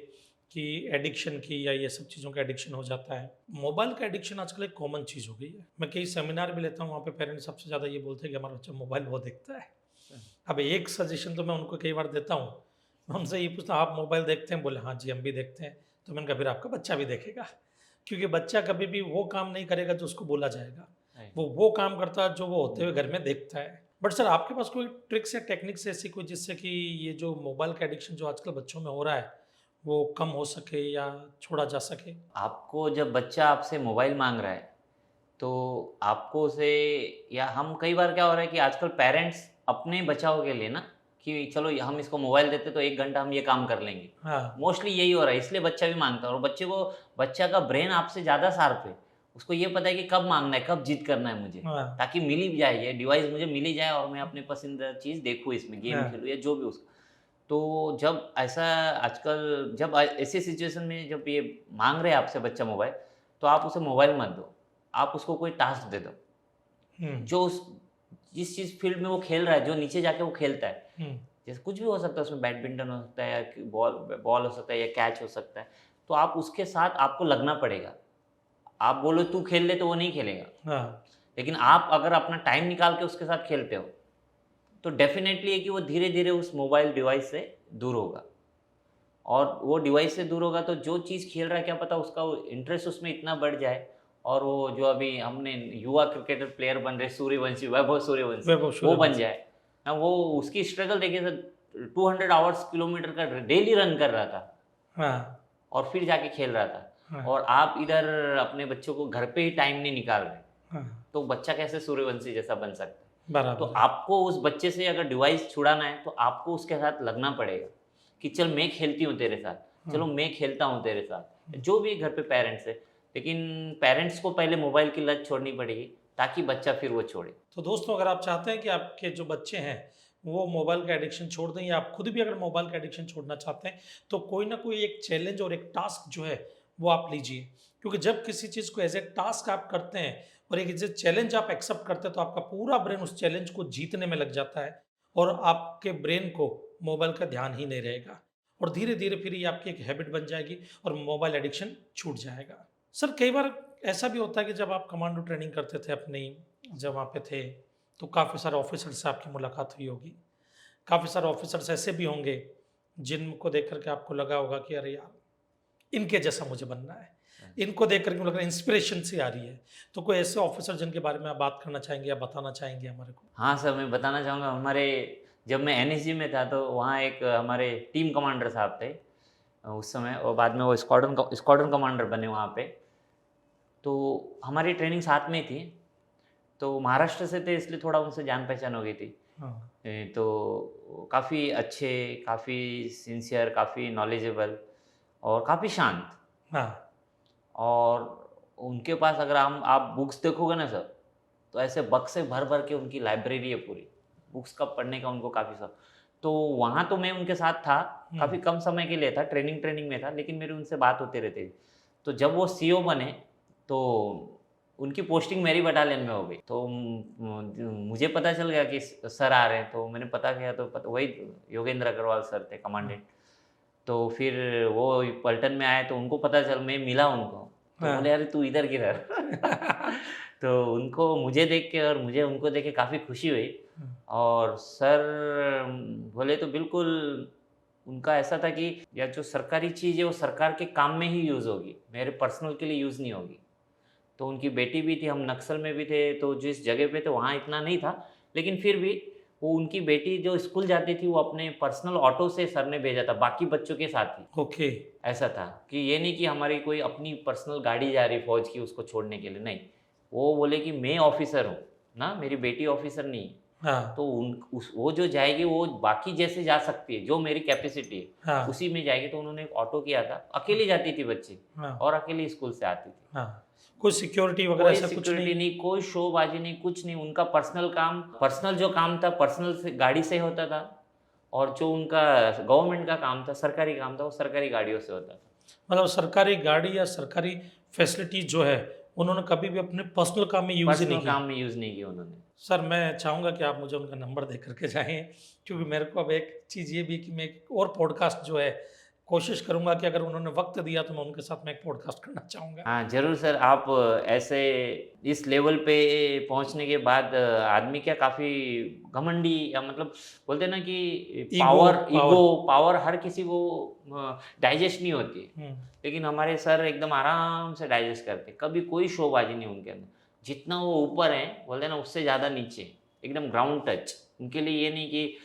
कि एडिक्शन की या ये सब चीज़ों का एडिक्शन हो जाता है। मोबाइल का एडिक्शन आजकल एक कॉमन चीज़ हो गई है। मैं कई सेमिनार भी लेता हूँ, वहाँ पे पेरेंट्स सबसे ज़्यादा ये बोलते हैं कि हमारा बच्चा मोबाइल बहुत देखता है। अब एक सजेशन तो मैं उनको कई बार देता हूँ। मैं उनसे ये पूछता हूँ, आप मोबाइल देखते हैं? बोले, हाँ जी, हम भी देखते हैं। तो मैंने कहा, फिर आपका बच्चा भी देखेगा। क्योंकि बच्चा कभी भी वो काम नहीं करेगा जो उसको बोला जाएगा। राइट। वो काम करता है जो वो होते हुए घर में देखता है। बट सर, आपके पास कोई ट्रिक्स या टेक्निक्स ऐसी कोई जिससे कि ये जो मोबाइल का एडिक्शन जो आजकल बच्चों में हो रहा है, वो कम हो सके या छोड़ा जा सके? आपको जब बच्चा आपसे मोबाइल माँग रहा है, तो आपको उसे, या हम कई बार क्या हो रहा है कि आजकल पेरेंट्स अपने बचाव के लिए ना, कि चलो हम इसको मोबाइल देते तो 1 घंटा हम ये काम कर लेंगे। हाँ, मोस्टली यही हो रहा है, इसलिए बच्चा भी माँगता है, और बच्चा का ब्रेन आपसे ज़्यादा शार्प है। उसको ये पता है कि कब माँगना है, कब जिद करना है मुझे, हाँ, ताकि मिल ही जाए, ये डिवाइस मुझे मिल ही जाए और मैं अपनी पसंदीदा चीज़ देखूँ इसमें, गेम हाँ, खेलूँ या जो भी उसका। तो जब ऐसा आजकल जब ऐसी सिचुएशन में जब ये माँग रहे हैं आपसे बच्चा मोबाइल, तो आप उसे मोबाइल मत दो। आप उसको कोई टास्क दे दो, हुँ, जो उस जिस चीज़ फील्ड में वो खेल रहा है, जो नीचे जाके वो खेलता है। हुँ, जैसे कुछ भी हो सकता है उसमें, बैडमिंटन हो सकता है या बॉल बॉल हो सकता है या कैच हो सकता है। तो आप उसके साथ आपको लगना पड़ेगा। आप बोलो तू खेल ले तो वो नहीं खेलेगा। हाँ, लेकिन आप अगर अपना टाइम निकाल के उसके साथ खेलते हो, तो डेफ़िनेटली है कि वो धीरे-धीरे उस मोबाइल डिवाइस से दूर होगा। और वो डिवाइस से दूर होगा तो जो चीज़ खेल रहा है, क्या पता उसका वो इंटरेस्ट उसमें इतना बढ़ जाए, और वो जो अभी हमने युवा क्रिकेटर प्लेयर बन रहे सूर्यवंशी, वैभव सूर्यवंशी, वैभव वो बन सूर्यवंशी। जाए। वो उसकी स्ट्रगल देखिए सर, 200 आवर्स किलोमीटर का डेली रन कर रहा था हाँ, और फिर जाके खेल रहा था। हाँ, और आप इधर अपने बच्चों को घर पे ही टाइम नहीं निकाल रहे, हाँ, तो बच्चा कैसे सूर्यवंशी जैसा बन सकता है? तो बराबर है। आपको उस बच्चे से अगर डिवाइस छुड़ाना है, तो आपको उसके साथ लगना पड़ेगा कि चल मैं खेलती हूँ तेरे साथ, हाँ, चलो मैं खेलता हूँ तेरे साथ। जो भी घर पे पेरेंट्स है, लेकिन पेरेंट्स को पहले मोबाइल की लत छोड़नी पड़ेगी, ताकि बच्चा फिर वो छोड़े। तो दोस्तों, अगर आप चाहते हैं कि आपके जो बच्चे हैं वो मोबाइल का एडिक्शन छोड़ दें, या आप खुद भी अगर मोबाइल का एडिक्शन छोड़ना चाहते हैं, तो कोई ना कोई एक चैलेंज और एक टास्क जो है वो आप लीजिए। क्योंकि जब किसी चीज़ को एज ए टास्क आप करते हैं और एक एज ए चैलेंज आप एक्सेप्ट करते हैं, तो आपका पूरा ब्रेन उस चैलेंज को जीतने में लग जाता है और आपके ब्रेन को मोबाइल का ध्यान ही नहीं रहेगा, और धीरे धीरे फिर ये आपकी एक हैबिट बन जाएगी और मोबाइल एडिक्शन छूट जाएगा। सर, कई बार ऐसा भी होता है कि जब आप कमांडो ट्रेनिंग करते थे अपनी, जब वहाँ पे थे, तो काफ़ी सारे ऑफ़िसर से आपकी मुलाकात हुई होगी। काफ़ी सारे ऑफ़िसर्स ऐसे भी होंगे, जिनको देख कर के आपको लगा होगा कि अरे यार! इनके जैसा मुझे बनना है। इनको देख कर के मुझे लग रहा है इंस्पिरेशन सी आ रही है। तो कोई ऐसे ऑफ़िसर जिनके बारे में आप बात करना चाहेंगे या बताना चाहेंगे हमारे को? हाँ सर, मैं बताना चाहूँगा, जब मैं एनएसजी में था, तो वहाँ एक हमारे टीम कमांडर साहब थे उस समय, और बाद में वो स्क्वाड्रन कमांडर बने वहाँ पे। तो हमारी ट्रेनिंग साथ में ही थी। तो महाराष्ट्र से थे, इसलिए थोड़ा उनसे जान पहचान हो गई थी। हाँ, तो काफ़ी अच्छे, काफ़ी सिंसियर, काफ़ी नॉलेजेबल और काफ़ी शांत। हाँ, और उनके पास अगर आप बुक्स देखोगे ना सर, तो ऐसे बक्से भर-भर के उनकी लाइब्रेरी है पूरी। बुक्स का पढ़ने का उनको काफ़ी शौक। तो वहाँ तो मैं उनके साथ था, हुँ, काफ़ी कम समय के लिए था, ट्रेनिंग में था, लेकिन मेरी उनसे बात होती रहती थी। तो जब वो सीईओ बने, तो उनकी पोस्टिंग मेरी बटालियन में हो गई। तो मुझे पता चल गया कि सर आ रहे हैं, तो मैंने पता किया, तो वही योगेंद्र अग्रवाल सर थे हाँ, कमांडेंट। तो फिर वो पलटन में आए, तो उनको पता चल, मैं मिला उनको, तो हाँ। बोले अरे तू इधर किधर? तो उनको मुझे देख के और मुझे उनको देख के काफ़ी खुशी हुई। और सर बोले तो बिल्कुल, उनका ऐसा था कि या जो सरकारी चीज़ है वो सरकार के काम में ही यूज़ होगी, मेरे पर्सनल के लिए यूज़ नहीं होगी। तो उनकी बेटी भी थी, हम नक्सल में भी थे, तो जिस जगह पे थे वहाँ इतना नहीं था, लेकिन फिर भी वो उनकी बेटी जो स्कूल जाती थी, वो अपने पर्सनल ऑटो से सर ने भेजा था, बाकी बच्चों के साथ ही। ओके, ऐसा था कि ये नहीं कि हमारी कोई अपनी पर्सनल गाड़ी जा रही फौज की उसको छोड़ने के लिए, नहीं। वो बोले कि मैं ऑफिसर हूँ ना, मेरी बेटी ऑफिसर नहीं है। हाँ, तो वो जो जाएगी वो बाकी जैसे जा सकती है, जो मेरी कैपेसिटी है हाँ, उसी में जाएगी। तो उन्होंने एक ऑटो किया था, अकेली जाती थी बच्ची, हाँ, और अकेली स्कूल से आती थी। हाँ। कोई सिक्योरिटी वगैरह कोई ऐसा कुछ सिक्योरिटी नहीं? नहीं, कोई शोबाजी नहीं, कुछ नहीं। उनका पर्सनल काम, पर्सनल जो काम था पर्सनल से गाड़ी से होता था, और जो उनका गवर्नमेंट का काम था, सरकारी काम था, वो सरकारी गाड़ियों से होता था। मतलब सरकारी गाड़ी या सरकारी फैसिलिटीज जो है उन्होंने कभी भी अपने पर्सनल काम में यूज़ ही नहीं पर्सनल की। काम में यूज़ नहीं किया उन्होंने। सर मैं चाहूँगा कि आप मुझे उनका नंबर दे करके जाएँ, क्योंकि मेरे को अब एक चीज़ ये भी कि मैं एक और पॉडकास्ट जो है कोशिश करूँगा कि अगर उन्होंने वक्त दिया तो मैं उनके साथ में एक पॉडकास्ट करना चाहूँगा। हाँ, ज़रूर सर, आप ऐसे इस लेवल पे पहुँचने के बाद आदमी क्या काफ़ी घमंडी, या मतलब बोलते हैं ना कि ईगो ईगो पावर। पावर हर किसी को डाइजेस्ट नहीं होती है। हुँ, लेकिन हमारे सर एकदम आराम से डाइजेस्ट करते हैं, कभी कोई शोबाजी नहीं उनके अंदर। जितना वो ऊपर हैं, बोलते हैं ना, उससे ज़्यादा नीचे, एकदम ग्राउंड टच। उनके लिए ये नहीं कि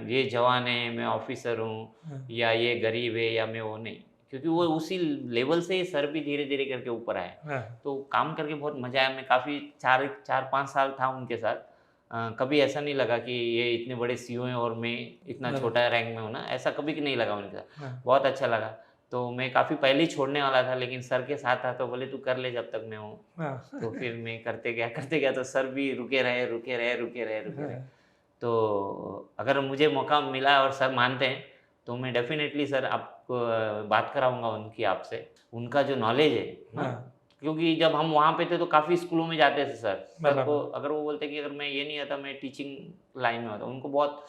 ये जवान है, मैं ऑफिसर हूँ, हाँ, या ये गरीब है, या मैं वो नहीं। क्योंकि वो उसी लेवल से ही सर भी धीरे-धीरे करके ऊपर आए। हाँ, तो काम करके बहुत मज़ा आया। मैं काफ़ी 4-5 साल था उनके साथ। कभी ऐसा नहीं लगा कि ये इतने बड़े सीईओ हैं और मैं इतना बराबर। छोटा रैंक में हूँ ना, ऐसा कभी नहीं लगा उनके साथ। हाँ, बहुत अच्छा लगा। तो मैं काफ़ी पहले ही छोड़ने वाला था, लेकिन सर के साथ था तो बोले तू कर ले जब तक मैं हूँ। हाँ, तो फिर मैं करते गया तो सर भी रुके रहे, रुके रहे, रुके रहे, रुके रहे। हाँ, तो अगर मुझे मौका मिला और सर मानते हैं, तो मैं डेफ़िनेटली सर आपको बात कराऊँगा उनकी आपसे। उनका जो नॉलेज है ना, हाँ, क्योंकि जब हम वहाँ पे थे तो काफ़ी स्कूलों में जाते थे सर। सर को बराबर। अगर वो बोलते कि अगर मैं ये नहीं आता, मैं टीचिंग लाइन में होता, उनको बहुत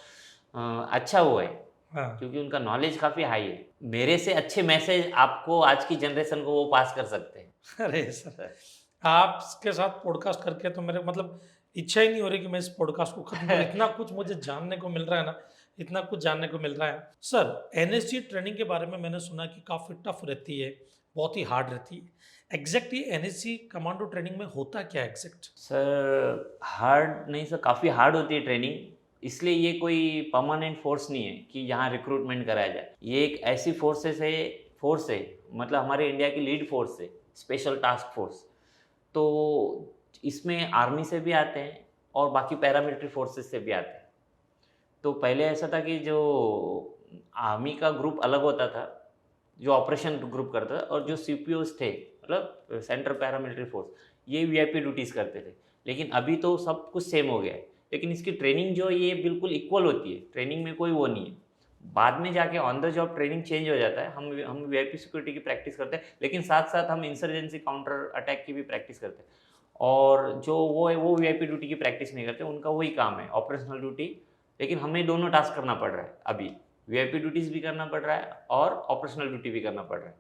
अच्छा वो है, हाँ, क्योंकि उनका नॉलेज काफ़ी हाई है। मेरे से अच्छे मैसेज आपको, आज की जनरेशन को वो पास कर सकते हैं। अरे सर, सर आपके साथ पॉडकास्ट करके तो मेरे मतलब इच्छा ही नहीं हो रही कि मैं इस पॉडकास्ट को खत्म करूँ। इतना कुछ मुझे जानने को मिल रहा है ना, इतना कुछ जानने को मिल रहा है। सर, एनएसजी ट्रेनिंग के बारे में मैंने सुना कि काफ़ी टफ रहती है, बहुत ही हार्ड रहती है। एग्ज़ैक्ट ये एनएसजी कमांडो ट्रेनिंग में होता क्या है एग्ज़ैक्ट? सर हार्ड नहीं सर, काफ़ी हार्ड होती है ट्रेनिंग। इसलिए ये कोई परमानेंट फ़ोर्स नहीं है कि यहाँ रिक्रूटमेंट कराया जाए। ये एक ऐसी फ़ोर्स है, मतलब हमारे इंडिया की लीड फ़ोर्स है, स्पेशल टास्क फ़ोर्स। तो इसमें आर्मी से भी आते हैं और बाकी पैरामिलिट्री फ़ोर्सेस से भी आते हैं। तो पहले ऐसा था कि जो आर्मी का ग्रुप अलग होता था, जो ऑपरेशन ग्रुप करता था, और जो सीपीओस थे, मतलब सेंट्रल पैरामिलिट्री फोर्स, ये वीआईपी ड्यूटीज़ करते थे। लेकिन अभी तो सब कुछ सेम हो गया है। लेकिन इसकी ट्रेनिंग जो है ये बिल्कुल इक्वल होती है, ट्रेनिंग में कोई वो नहीं है। बाद में जाके on the job training change हो जाता है। हम वीआईपी सिक्योरिटी की प्रैक्टिस करते हैं, लेकिन साथ-साथ हम इंसर्जेंसी काउंटर अटैक की भी प्रैक्टिस करते हैं। और जो वो है, वो वीआईपी ड्यूटी की प्रैक्टिस नहीं करते, उनका वही काम है ऑपरेशनल ड्यूटी। लेकिन हमें दोनों टास्क करना पड़ रहा है अभी, वीआईपी ड्यूटीज़ भी करना पड़ रहा है और ऑपरेशनल ड्यूटी भी करना पड़ रहा है।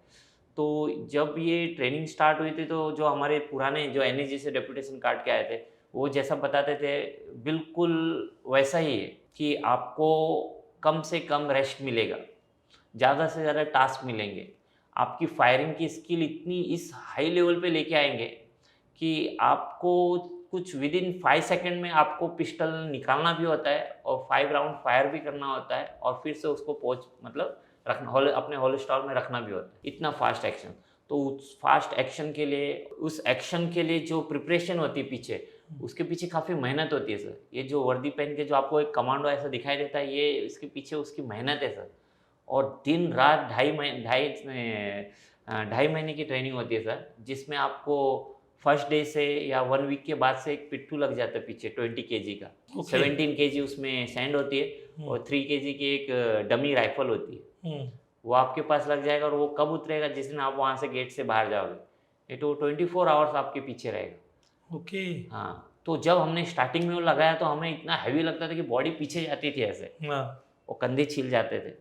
तो जब ये ट्रेनिंग स्टार्ट हुई थी, तो जो हमारे पुराने जो एनएसजी से डेपुटेशन काट के आए थे, वो जैसा बताते थे बिल्कुल वैसा ही है कि आपको कम से कम रेस्ट मिलेगा, ज़्यादा से ज़्यादा टास्क मिलेंगे। आपकी फायरिंग की स्किल इतनी इस हाई लेवल पे लेके आएँगे कि आपको कुछ विदिन 5 सेकंड में आपको पिस्टल निकालना भी होता है और 5 राउंड फायर भी करना होता है, और फिर से उसको पोंछ मतलब रखना, अपने होल्स्टर में रखना भी होता है। इतना फास्ट एक्शन। तो उस फास्ट एक्शन के लिए, उस एक्शन के लिए जो प्रिपरेशन होती है पीछे, उसके पीछे काफ़ी मेहनत होती है सर। ये जो वर्दी पहन के जो आपको एक कमांडो ऐसा दिखाई देता है, ये इसके पीछे उसकी मेहनत है सर। और दिन रात ढाई महीने की ट्रेनिंग होती है सर, जिसमें आपको फर्स्ट डे से या 1 वीक के बाद से एक पिट्ठू लग जाता है पीछे 20 केजी का। ओके। 17 केजी उसमें सैंड होती है और 3 केजी की एक डमी राइफल होती है। हुँ, वो आपके पास लग जाएगा, और वो कब उतरेगा? जिस दिन आप वहाँ से गेट से बाहर जाओगे। ये तो 24 आवर्स आपके पीछे रहेगा। ओके। हाँ, तो जब हमने स्टार्टिंग में वो लगाया तो हमें इतना हैवी लगता था कि बॉडी पीछे जाती थी ऐसे, हाँ, वो कंधे छिल जाते थे।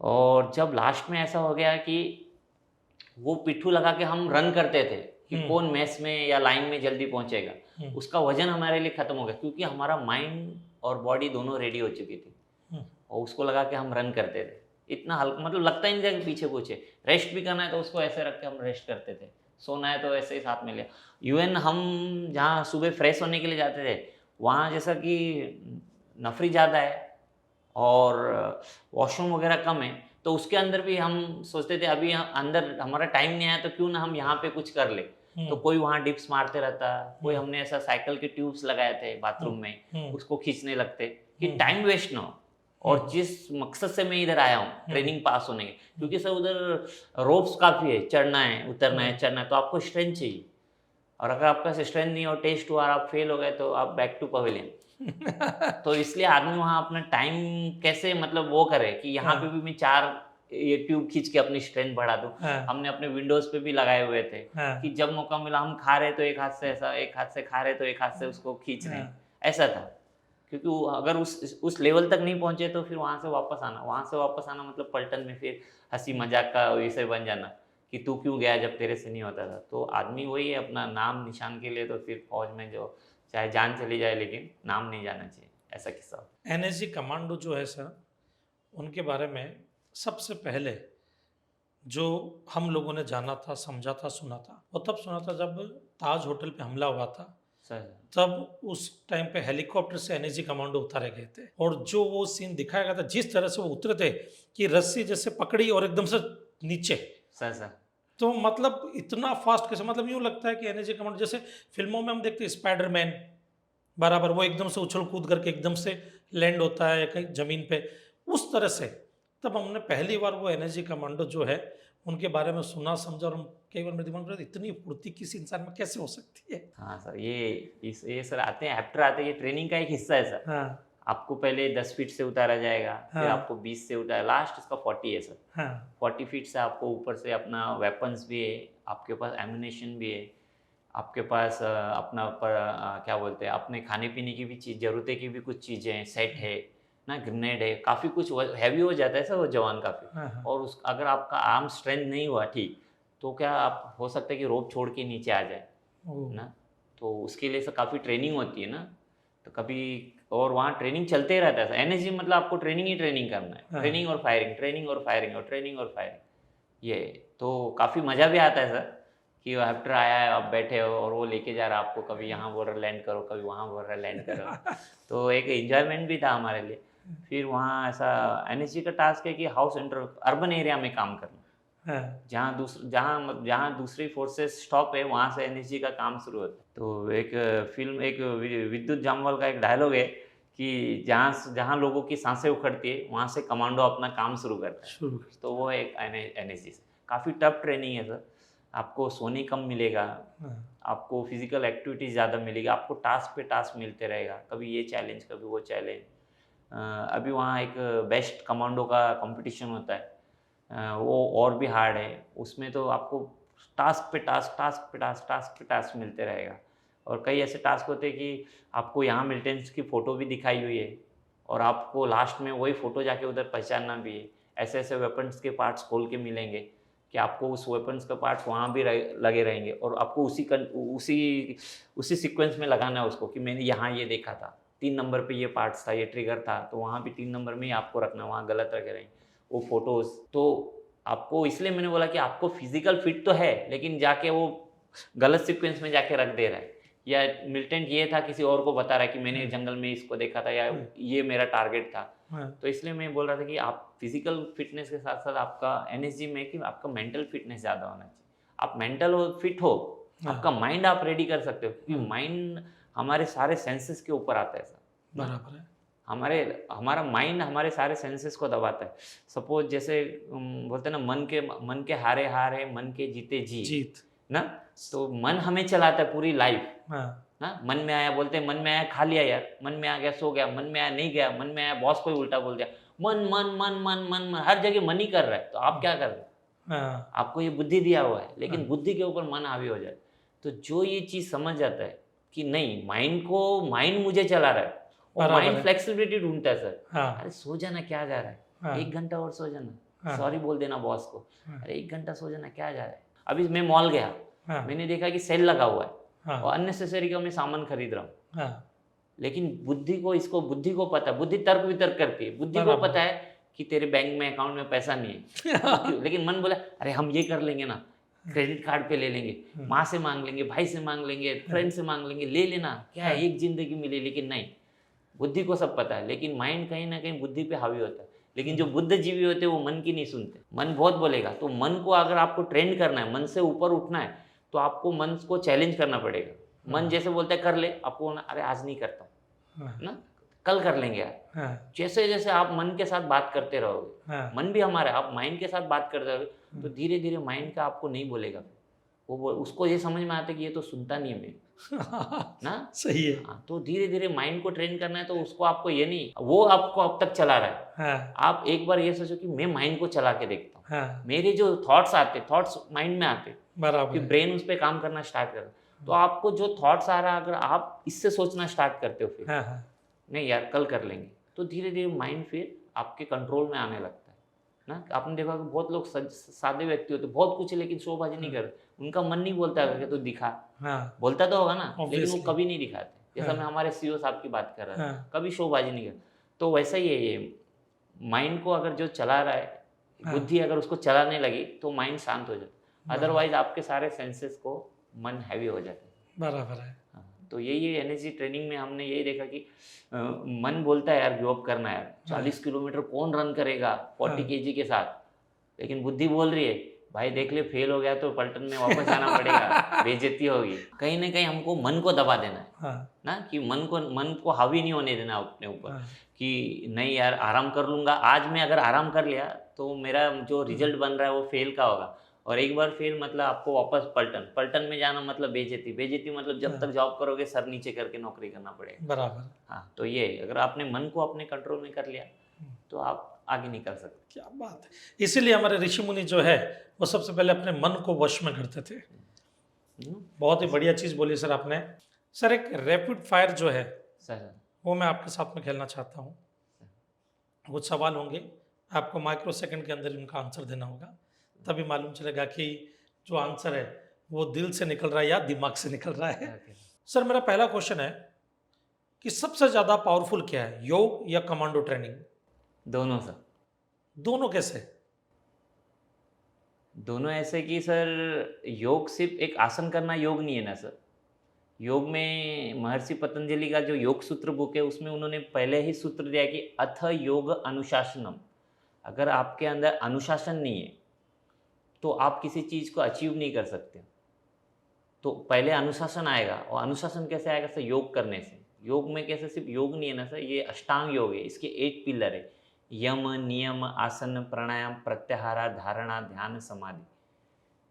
और जब लास्ट में ऐसा हो गया कि वो पिट्ठू लगा के हम रन करते थे कि हुँ, कौन मैस में या लाइन में जल्दी पहुंचेगा, हुँ, उसका वजन हमारे लिए खत्म हो गया, क्योंकि हमारा माइंड और बॉडी दोनों रेडी हो चुकी थी। हुँ, और उसको लगा के हम रन करते थे। इतना हल्का, मतलब लगता ही नहीं था कि पीछे कुछ है। रेस्ट भी करना है तो उसको ऐसे रख के हम रेस्ट करते थे, सोना है तो ऐसे ही साथ में लिया। इवन हम जहाँ सुबह फ्रेश होने के लिए जाते थे, वहाँ जैसा कि नफरी ज़्यादा है और वॉशरूम वगैरह कम है, तो उसके अंदर भी हम सोचते थे अभी अंदर हमारा टाइम नहीं आया तो क्यों ना हम यहाँ पे कुछ कर ले। तो हुँ, कोई वहाँ डिप्स मारते रहता, कोई हुँ, हमने ऐसा साइकिल के ट्यूब्स लगाए थे हुँ, बाथरूम में, हुँ, उसको खींचने लगते कि हुँ, टाइम वेस्ट ना हो। और हुँ, जिस मकसद से मैं इधर आया हूँ हुँ, ट्रेनिंग पास होने के, हुँ, क्योंकि सर उधर रोप्स काफ़ी है, चढ़ना है, उतरना है, हुँ, चढ़ना है, तो आपको स्ट्रेंथ चाहिए। और अगर आपका स्ट्रेंथ नहीं और टेस्ट हुआ और आप फेल हो गए तो आप बैक टू पवेलियन। तो इसलिए आदमी वहाँ अपना टाइम कैसे मतलब वो करे कि यहाँ पे हाँ, भी मैं 4 ये ट्यूब खींच के अपनी स्ट्रेंथ बढ़ा दूँ। हाँ, हमने अपने विंडोज़ पे भी लगाए हुए थे कि हाँ, जब मौका मिला हम खा रहे तो एक हाथ से ऐसा, एक हाथ से खा रहे तो एक हाथ से उसको खींच रहे हाँ, हैं, ऐसा था। क्योंकि वो अगर उस लेवल तक नहीं पहुँचे तो फिर वहाँ से वापस आना मतलब पलटन में फिर हँसी-मज़ाक का विषय बन जाना कि तू क्यों गया जब तेरे से नहीं होता था। तो आदमी वही है अपना नाम निशान के लिए तो फिर फ़ौज में जो चाहे जान चली जाए लेकिन नाम नहीं जाना चाहिए, ऐसा किस्सा होता एनएसजी कमांडो जो है सर, उनके बारे में सबसे पहले जो हम लोगों ने जाना था, समझा था, सुना था, वो तब सुना था जब ताज होटल पे हमला हुआ था। है। सर, तब उस टाइम पे हेलीकॉप्टर से एनएसजी कमांडो उतारे गए थे और जो वो सीन दिखाया गया था, जिस तरह से वो उतरे थे कि रस्सी जैसे पकड़ी और एकदम से नीचे, सर, तो मतलब इतना फास्ट कैसे, मतलब यूँ लगता है कि एनएसजी कमांडो जैसे फ़िल्मों में हम देखते हैं स्पाइडरमैन, बराबर वो एकदम से उछल-कूद करके एकदम से लैंड होता है कहीं ज़मीन पे, उस तरह से। तब हमने पहली बार वो एनएसजी कमांडो जो है, उनके बारे में सुना, समझा और हम कई बार मेरे दिमाग में इतनी फुर्ती किसी इंसान में कैसे हो सकती है? हाँ सर, ये सर आते हैं, एक्टर आते हैं, ये ट्रेनिंग का एक हिस्सा है सर। हाँ, आपको पहले 10 फीट से उतारा जाएगा, फिर हाँ, आपको 20 से उतारा, लास्ट इसका 40 है सर। हाँ, 40 फीट से आपको ऊपर से अपना वेपन्स भी है, आपके पास एम्यूनेशन भी है, आपके पास क्या बोलते हैं, अपने खाने-पीने की भी ज़रूरतें की भी कुछ चीज़ें हैं, सेट है, ना ग्रेनेड है, काफ़ी कुछ हैवी हो जाता है सर वो जवान काफ़ी। हाँ, हाँ। और उस अगर आपका आर्म स्ट्रेंथ नहीं हुआ ठीक, तो क्या आप हो सकता है कि रोप छोड़ के नीचे आ जाए, ओह! ना? तो उसके लिए सर काफ़ी ट्रेनिंग होती है ना, तो कभी और वहाँ ट्रेनिंग चलते ही रहता है सर। एनएसजी मतलब आपको ट्रेनिंग ही ट्रेनिंग करना है, हाँ, ट्रेनिंग और फायरिंग, ट्रेनिंग और फायरिंग और ट्रेनिंग और फायरिंग। ये तो काफ़ी मज़ा भी आता है सर कि हेक्टर आया है, आप बैठे हो और वो लेके जा रहा है आपको, कभी यहाँ बोल रहा है लैंड करो, कभी वहाँ बोल रहा है लैंड करो। तो एक एन्जॉयमेंट भी था हमारे लिए। फिर वहाँ ऐसा एनएसजी का टास्क है कि हाउस इंटर अर्बन एरिया में काम करना। हाँ, जहाँ दूसरी फोर्सेस स्टॉप है वहाँ से एनएसजी का काम शुरू होता है। तो एक विद्युत जामवाल का एक डायलॉग है कि जहाँ लोगों की सांसें उखड़ती है वहाँ से कमांडो अपना काम शुरू करता है। शुरू कर तो वो एक एनएसजी से काफ़ी टफ ट्रेनिंग है सर। आपको सोने कम मिलेगा, हाँ, आपको फिजिकल एक्टिविटीज़ ज़्यादा मिलेगी, आपको टास्क पे टास्क मिलते रहेगा, कभी ये चैलेंज, कभी वो चैलेंज। अभी वहाँ एक बेस्ट कमांडो का कंपटीशन होता है, वो और भी हार्ड है। उसमें तो आपको टास्क पे टास्क, टास्क पे टास्क, टास्क पे टास्क मिलते रहेगा। और कई ऐसे टास्क होते हैं कि आपको यहाँ मिलिटेंट्स की फ़ोटो भी दिखाई हुई है और आपको लास्ट में वही फ़ोटो जाके उधर पहचानना भी है। ऐसे-ऐसे वेपन्स के पार्ट्स खोल के मिलेंगे कि आपको उस वेपन्स का पार्ट्स वहाँ भी लगे रहेंगे और आपको उसी सीक्वेंस में लगाना है उसको कि मैंने यहाँ ये देखा था, 3 नंबर पे ये पार्ट्स था, ये ट्रिगर था, तो वहाँ भी 3 नंबर में ही आपको रखना, वहाँ गलत रखे रहेंगे वो फ़ोटोज़। तो आपको इसलिए मैंने बोला कि आपको फिज़िकल फिट तो है, लेकिन जाके वो गलत सीक्वेंस में जाके रख दे रहा है। या मिलिटेंट ये था किसी और को बता रहा है कि मैंने जंगल में इसको देखा था या ये मेरा टारगेट था। हाँ, तो इसलिए मैं बोल रहा था कि आप फिजिकल फिटनेस के साथ साथ आपका एनएसजी में कि आपका मेंटल फिटनेस ज़्यादा होना चाहिए। आप मेंटल हो फिट हो, हाँ, आपका माइंड आप रेडी कर सकते हो क्योंकि हाँ, माइंड हमारे सारे सेंसेस के ऊपर आता है सर। ना बराबर है। हमारा माइंड हमारे सारे सेंसेस को दबाता है। सपोज जैसे बोलते हैं ना मन के हारे हारे मन के जीते जीत, जीत, ना? तो मन हमें चलाता है पूरी लाइफ। हाँ, हाँ, मन में आया बोलते हैं मन में आया खा लिया यार, मन में आ गया सो गया, मन में आया नहीं गया, मन में आया बॉस कोई उल्टा बोल दिया। मन मन मन मन मन मन हर जगह मन ही कर रहा है, तो आप क्या कर रहे हो? हाँ, आपको ये बुद्धि दिया हुआ है, लेकिन हाँ, बुद्धि के ऊपर मन हावी हो जाए। तो जो ये चीज़ समझ जाता है कि नहीं माइंड मुझे चला रहा है और बराबर माइंड है। फ्लेक्सिबिलिटी ढूँढता है सर। हाँ, अरे सो जाना क्या जा रहा है? हाँ, 1 घंटा और सो जाना, हाँ, सॉरी बोल देना बॉस को। हाँ, अरे 1 घंटा सो जाना क्या जा रहा है? अभी मैं मॉल गया, हाँ, मैंने देखा कि सेल लगा हुआ है हाँ, और अननेसेसरी का मैं सामान खरीद रहा हूँ। हाँ, लेकिन बुद्धि को पता है, बुद्धि तर्क वितर्क करती है। बुद्धि को बराबर पता है कि तेरे बैंक में अकाउंट में पैसा नहीं है। तो क्यों? लेकिन मन बोला अरे हम ये कर लेंगे ना, क्रेडिट कार्ड पे ले लेंगे, माँ से माँग लेंगे, भाई से माँग लेंगे, फ्रेंड से माँग लेंगे, ले लेना, क्या है हाँ, एक ज़िंदगी मिली। लेकिन नहीं, बुद्धि को सब पता है, लेकिन माइंड कहीं न कहीं बुद्धि पे हावी होता है। लेकिन जो बुद्धिजीवी होते हैं वो मन की नहीं सुनते। मन बहुत बोलेगा, तो मन को अगर आपको ट्रेंड करना है, मन से ऊपर उठना है, तो आपको मन को चैलेंज करना पड़ेगा। मन जैसे बोलता है कर ले, आपको बोलना अरे आज नहीं करता हूँ, हाँ, ना? कल कर लेंगे यार। हाँ, जैसे-जैसे आप मन के साथ बात करते रहोगे, हाँ, मन भी हमारा है, आप माइंड के साथ बात करते रहोगे, तो धीरे-धीरे माइंड का आपको नहीं बोलेगा। उसको ये समझ में आता है कि ये तो सुनता नहीं है मेरी ना। सही है। हाँ, तो धीरे धीरे माइंड को ट्रेन करना है, तो उसको आपको ये नहीं, वो आपको अब तक चला रहा है, हाँ आप एक बार ये सोचो कि मैं माइंड को चला के देखता हूँ, हाँ मेरे जो थॉट्स आते, थॉट्स माइंड में आते, बराबर कि है। ब्रेन उस पर काम करना स्टार्ट कर, तो आपको जो थॉट्स आ रहा है, अगर आप इससे सोचना स्टार्ट करते हो, फिर हाँ हाँ नहीं यार कल कर लेंगे, तो धीरे धीरे माइंड फिर आपके कंट्रोल में आने लगता है ना। आपने देखा कि बहुत लोग सादे व्यक्ति होते, बहुत कुछ है लेकिन शोबाजी नहीं करते, उनका मन नहीं बोलता है कि तू दिखा, हाँ बोलता तो होगा ना, लेकिन वो Obviously. कभी नहीं दिखाते। जैसा हाँ। मैं हमारे सीईओ साहब की बात कर रहा था, हाँ कभी शोबाजी नहीं करते। तो वैसा ही है ये, माइंड को अगर जो चला रहा है, हाँ। बुद्धि अगर उसको चलाने लगी तो माइंड शांत हो जाता है, बराबर। अदरवाइज आपके सारे सेंसेस को मन हैवी हो जाते हैं। बराबर है। हाँ, तो यही एनर्जी ट्रेनिंग में हमने यही देखा कि मन बोलता है यार गिव अप करना है यार, 40 किलोमीटर कौन रन करेगा 40 हाँ। केजी के साथ, लेकिन बुद्धि बोल रही है भाई देख ले फेल हो गया तो पलटन में वापस जाना पड़ेगा, बेइज्जती होगी। कहीं ना कहीं हमको मन को दबा देना है हाँ ना, कि मन को हावी नहीं होने देना अपने ऊपर, हाँ कि नहीं यार आराम कर लूँगा, आज मैं अगर आराम कर लिया तो मेरा जो रिजल्ट बन रहा है वो फेल का होगा, और एक बार फेल मतलब आपको वापस पलटन में जाना मतलब बेइज्जती मतलब जब तक जॉब करोगे सर नीचे करके नौकरी करना पड़ेगा। बराबर। हाँ, तो ये अगर आपने मन को अपने कंट्रोल में कर लिया तो आप आगे निकल सकते। क्या बात है। इसीलिए हमारे ऋषि मुनि जो है वो सबसे पहले अपने मन को वश में करते थे। बहुत ही बढ़िया चीज़ बोली सर आपने। सर एक रैपिड फायर जो है सर वो मैं आपके साथ में खेलना चाहता हूँ। कुछ सवाल होंगे, आपको माइक्रो सेकंड के अंदर उनका आंसर देना होगा, तभी मालूम चलेगा कि जो आंसर है वो दिल से निकल रहा है या दिमाग से निकल रहा है। सर मेरा पहला क्वेश्चन है कि सबसे ज़्यादा पावरफुल क्या है, योग या कमांडो ट्रेनिंग? दोनों सर, दोनों कैसे? दोनों ऐसे कि सर योग सिर्फ एक आसन करना योग नहीं है ना सर। योग में महर्षि पतंजलि का जो योग सूत्र बुक है उसमें उन्होंने पहले ही सूत्र दिया कि अथ योग अनुशासनम। अगर आपके अंदर अनुशासन नहीं है तो आप किसी चीज़ को अचीव नहीं कर सकते। तो पहले अनुशासन आएगा, और अनुशासन कैसे आएगा सर? योग करने से। योग में कैसे, सिर्फ योग नहीं है ना सर, ये अष्टांग योग है, इसके 8 पिलर है, यम नियम आसन प्राणायाम प्रत्याहार धारणा ध्यान समाधि।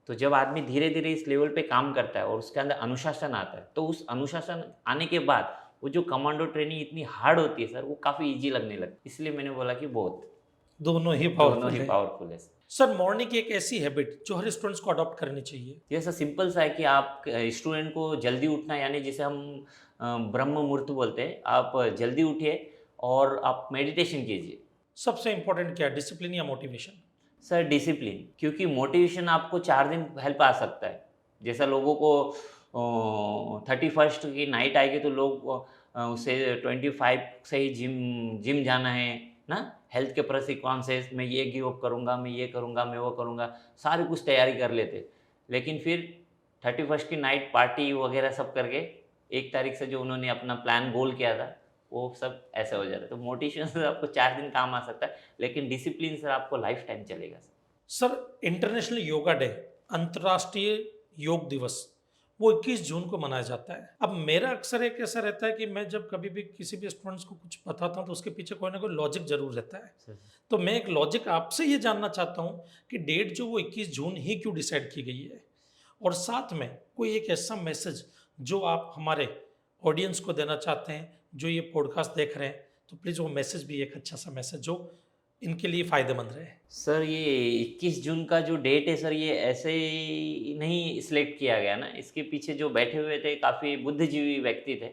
तो जब आदमी धीरे धीरे इस लेवल पे काम करता है और उसके अंदर अनुशासन आता है, तो उस अनुशासन आने के बाद वो जो कमांडो ट्रेनिंग इतनी हार्ड होती है सर, वो काफ़ी ईजी लगने लगती है। इसलिए मैंने बोला कि दोनों ही दोनों ही है। पावरफुल है। सर मॉर्निंग की एक ऐसी हैबिट जो हर स्टूडेंट्स को अडॉप्ट करनी चाहिए। ये सर सिंपल सा है कि आप स्टूडेंट को जल्दी उठना, यानी जिसे हम ब्रह्म मुहूर्त बोलते हैं, आप जल्दी उठिए और आप मेडिटेशन कीजिए। सबसे इंपॉर्टेंट क्या है, डिसिप्लिन या मोटिवेशन? सर डिसिप्लिन, क्योंकि मोटिवेशन आपको 4 दिन हेल्प आ सकता है। जैसा लोगों को 31st की नाइट आएगी तो लोग उसे 25 से ही जिम जाना है ना, हेल्थ के प्रति कॉन्शियस, मैं ये गिव अप करूँगा, मैं ये करूँगा, मैं वो करूँगा, सारी कुछ तैयारी कर लेते, लेकिन फिर 31st की नाइट पार्टी वगैरह सब करके 1 तारीख से जो उन्होंने अपना प्लान गोल किया था वो सब ऐसे हो जाता है। तो मोटिवेशन से आपको 4 दिन काम आ सकता है, लेकिन डिसिप्लिन से आपको लाइफ टाइम चलेगा। सर इंटरनेशनल योगा डे, अंतर्राष्ट्रीय योग दिवस, वो 21 जून को मनाया जाता है। अब मेरा अक्सर एक ऐसा रहता है कि मैं जब कभी भी किसी भी स्टूडेंट्स को कुछ बताता हूँ तो उसके पीछे कोई ना कोई लॉजिक जरूर रहता है। तो मैं एक लॉजिक आपसे ये जानना चाहता हूँ कि डेट जो वो 21 जून ही क्यों डिसाइड की गई है, और साथ में कोई एक ऐसा मैसेज जो आप हमारे ऑडियंस को देना चाहते हैं जो ये पॉडकास्ट देख रहे हैं, तो प्लीज़ वो मैसेज भी एक अच्छा सा मैसेज जो इनके लिए फ़ायदेमंद रहे। सर ये 21 जून का जो डेट है सर, ये ऐसे ही नहीं सिलेक्ट किया गया ना, इसके पीछे जो बैठे हुए थे काफ़ी बुद्धिजीवी व्यक्ति थे।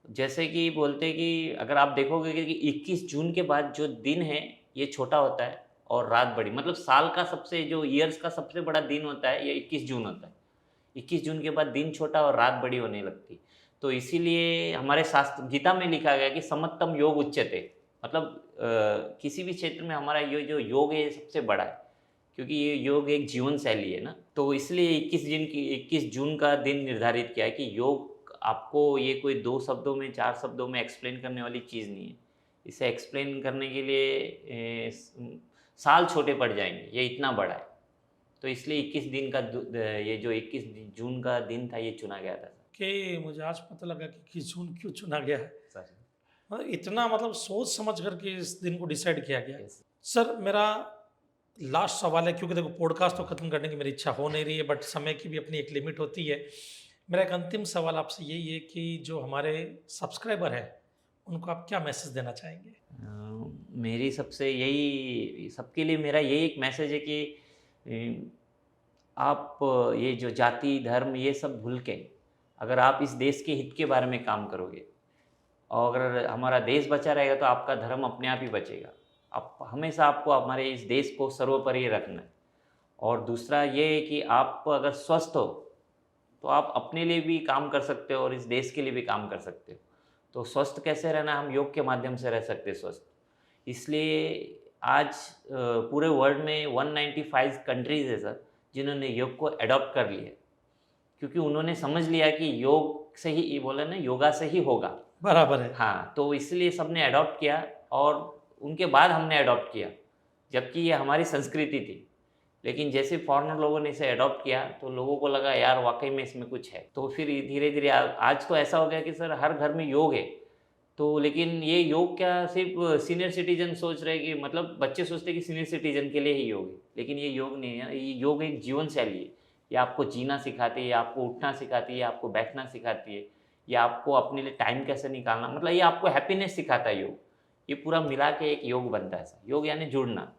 जैसे कि बोलते कि अगर आप देखोगे कि 21 जून के बाद जो दिन है ये छोटा होता है और रात बड़ी, मतलब साल का सबसे जो ईयर्स का सबसे बड़ा दिन होता है ये 21 जून होता है। 21 जून के बाद दिन छोटा और रात बड़ी होने लगती। तो इसीलिए हमारे शास्त्र गीता में लिखा गया कि समत्तम योग उच्यते, मतलब किसी भी क्षेत्र में हमारा ये जो योग है ये सबसे बड़ा है, क्योंकि ये योग एक जीवन शैली है ना। तो इसलिए 21 जून का दिन निर्धारित किया है कि योग आपको ये कोई 2 शब्दों में 4 शब्दों में एक्सप्लेन करने वाली चीज़ नहीं है। इसे एक्सप्लेन करने के लिए साल छोटे पड़ जाएंगे, ये इतना बड़ा है। तो इसलिए 21 दिन का ये जो 21 जून का दिन था ये चुना गया था। कि मुझे आज पता लगा कि 21 जून क्यों चुना गया है। सर इतना मतलब सोच समझ करके इस दिन को डिसाइड किया गया। Yes. सर मेरा लास्ट सवाल है, क्योंकि देखो पॉडकास्ट तो खत्म करने की मेरी इच्छा हो नहीं रही है, बट समय की भी अपनी एक लिमिट होती है। मेरा एक अंतिम सवाल आपसे यही है कि जो हमारे सब्सक्राइबर हैं, उनको आप क्या मैसेज देना चाहेंगे? मेरी सबसे यही सबके लिए मेरा यही एक मैसेज है कि आप ये जो जाति धर्म ये सब भूल के अगर आप इस देश के हित के बारे में काम करोगे और अगर हमारा देश बचा रहेगा तो आपका धर्म अपने आप ही बचेगा। आप हमेशा आपको हमारे इस देश को सर्वोपरि रखना है। और दूसरा ये है कि आप अगर स्वस्थ हो तो आप अपने लिए भी काम कर सकते हो और इस देश के लिए भी काम कर सकते हो। तो स्वस्थ कैसे रहना, हम योग के माध्यम से रह सकते हैं स्वस्थ। इसलिए आज पूरे वर्ल्ड में 195 कंट्रीज़ है सर, जिन्होंने योग को अडॉप्ट कर लिया, क्योंकि उन्होंने समझ लिया कि योग से ही, ये बोला ना, योगा से ही होगा। बराबर है। हाँ, तो इसलिए सबने अडॉप्ट किया और उनके बाद हमने अडॉप्ट किया, जबकि ये हमारी संस्कृति थी। लेकिन जैसे फॉरेनर लोगों ने इसे अडॉप्ट किया तो लोगों को लगा यार वाकई में इसमें कुछ है। तो फिर धीरे धीरे आज तो ऐसा हो गया कि सर हर घर में योग है। तो लेकिन ये योग क्या सिर्फ सीनियर सिटीजन सोच रहे कि, मतलब बच्चे सोचते हैं कि सीनियर सिटीजन के लिए ही योग है, लेकिन ये योग नहीं है। ये योग एक जीवन शैली है। ये आपको जीना सिखाती है, ये आपको उठना सिखाती है, आपको बैठना सिखाती है, ये आपको अपने लिए टाइम कैसे निकालना, मतलब ये आपको हैप्पीनेस सिखाता है योग। ये पूरा मिला के एक योग बनता है सर। योग यानी जुड़ना।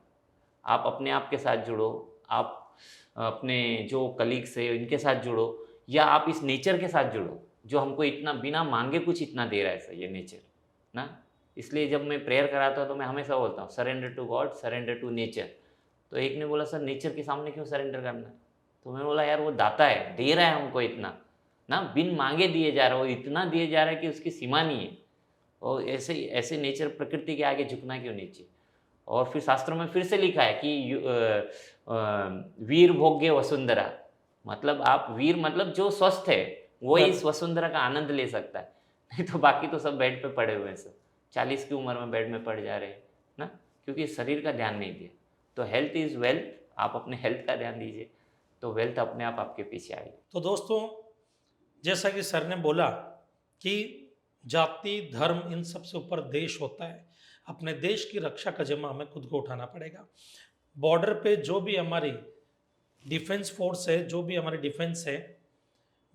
आप अपने आप के साथ जुड़ो, आप अपने जो कलीग्स है इनके साथ जुड़ो, या आप इस नेचर के साथ जुड़ो जो हमको इतना बिना मांगे कुछ इतना दे रहा है सर, ये नेचर ना। इसलिए जब मैं प्रेयर कराता हूँ तो मैं हमेशा बोलता हूँ surrender to God, surrender to nature. तो एक ने बोला सर नेचर के सामने क्यों सरेंडर करना है? तो मैंने बोला यार वो दाता है, दे रहा है हमको इतना ना, बिन मांगे दिए जा रहा है, वो इतना दिए जा रहा है कि उसकी सीमा नहीं है। और ऐसे ऐसे नेचर, प्रकृति के आगे झुकना क्यों नहीं चाहिए? और फिर शास्त्रों में फिर से लिखा है कि वीर भोग्य वसुंधरा, मतलब आप वीर मतलब जो स्वस्थ है वो इस वसुंधरा का आनंद ले सकता है। नहीं तो बाकी तो सब बेड पे पड़े हुए हैं सब, 40 की उम्र में बेड में पड़ जा रहे हैं ना, क्योंकि शरीर का ध्यान नहीं दिया। तो हेल्थ इज़ वेल्थ, आप अपने हेल्थ का ध्यान दीजिए तो वेल्थ अपने आप आपके पीछे आएगी। तो दोस्तों, जैसा कि सर ने बोला कि जाति धर्म इन सब से ऊपर देश होता है। अपने देश की रक्षा का जिम्मा हमें खुद को उठाना पड़ेगा। बॉर्डर पे जो भी हमारी डिफेंस फोर्स है, जो भी हमारी डिफेंस है,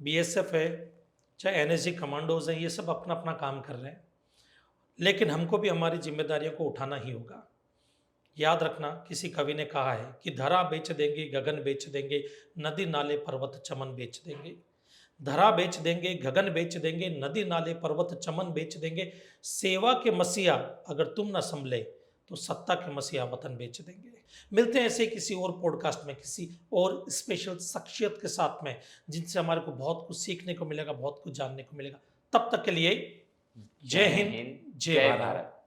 बीएसएफ है, चाहे एनएसजी कमांडोज हैं, ये सब अपना अपना काम कर रहे हैं। लेकिन हमको भी हमारी जिम्मेदारियों को उठाना ही होगा। याद रखना, किसी कवि ने कहा है कि धरा बेच देंगे, गगन बेच देंगे, नदी नाले पर्वत चमन बेच देंगे। धरा बेच देंगे, गगन बेच देंगे, नदी नाले पर्वत चमन बेच देंगे, सेवा के मसीहा अगर तुम न संभले तो सत्ता के मसीहा वतन बेच देंगे। मिलते हैं ऐसे किसी और पॉडकास्ट में, किसी और स्पेशल शख्सियत के साथ में, जिनसे हमारे को बहुत कुछ सीखने को मिलेगा, बहुत कुछ जानने को मिलेगा। तब तक के लिए जय हिंद, जय भारत।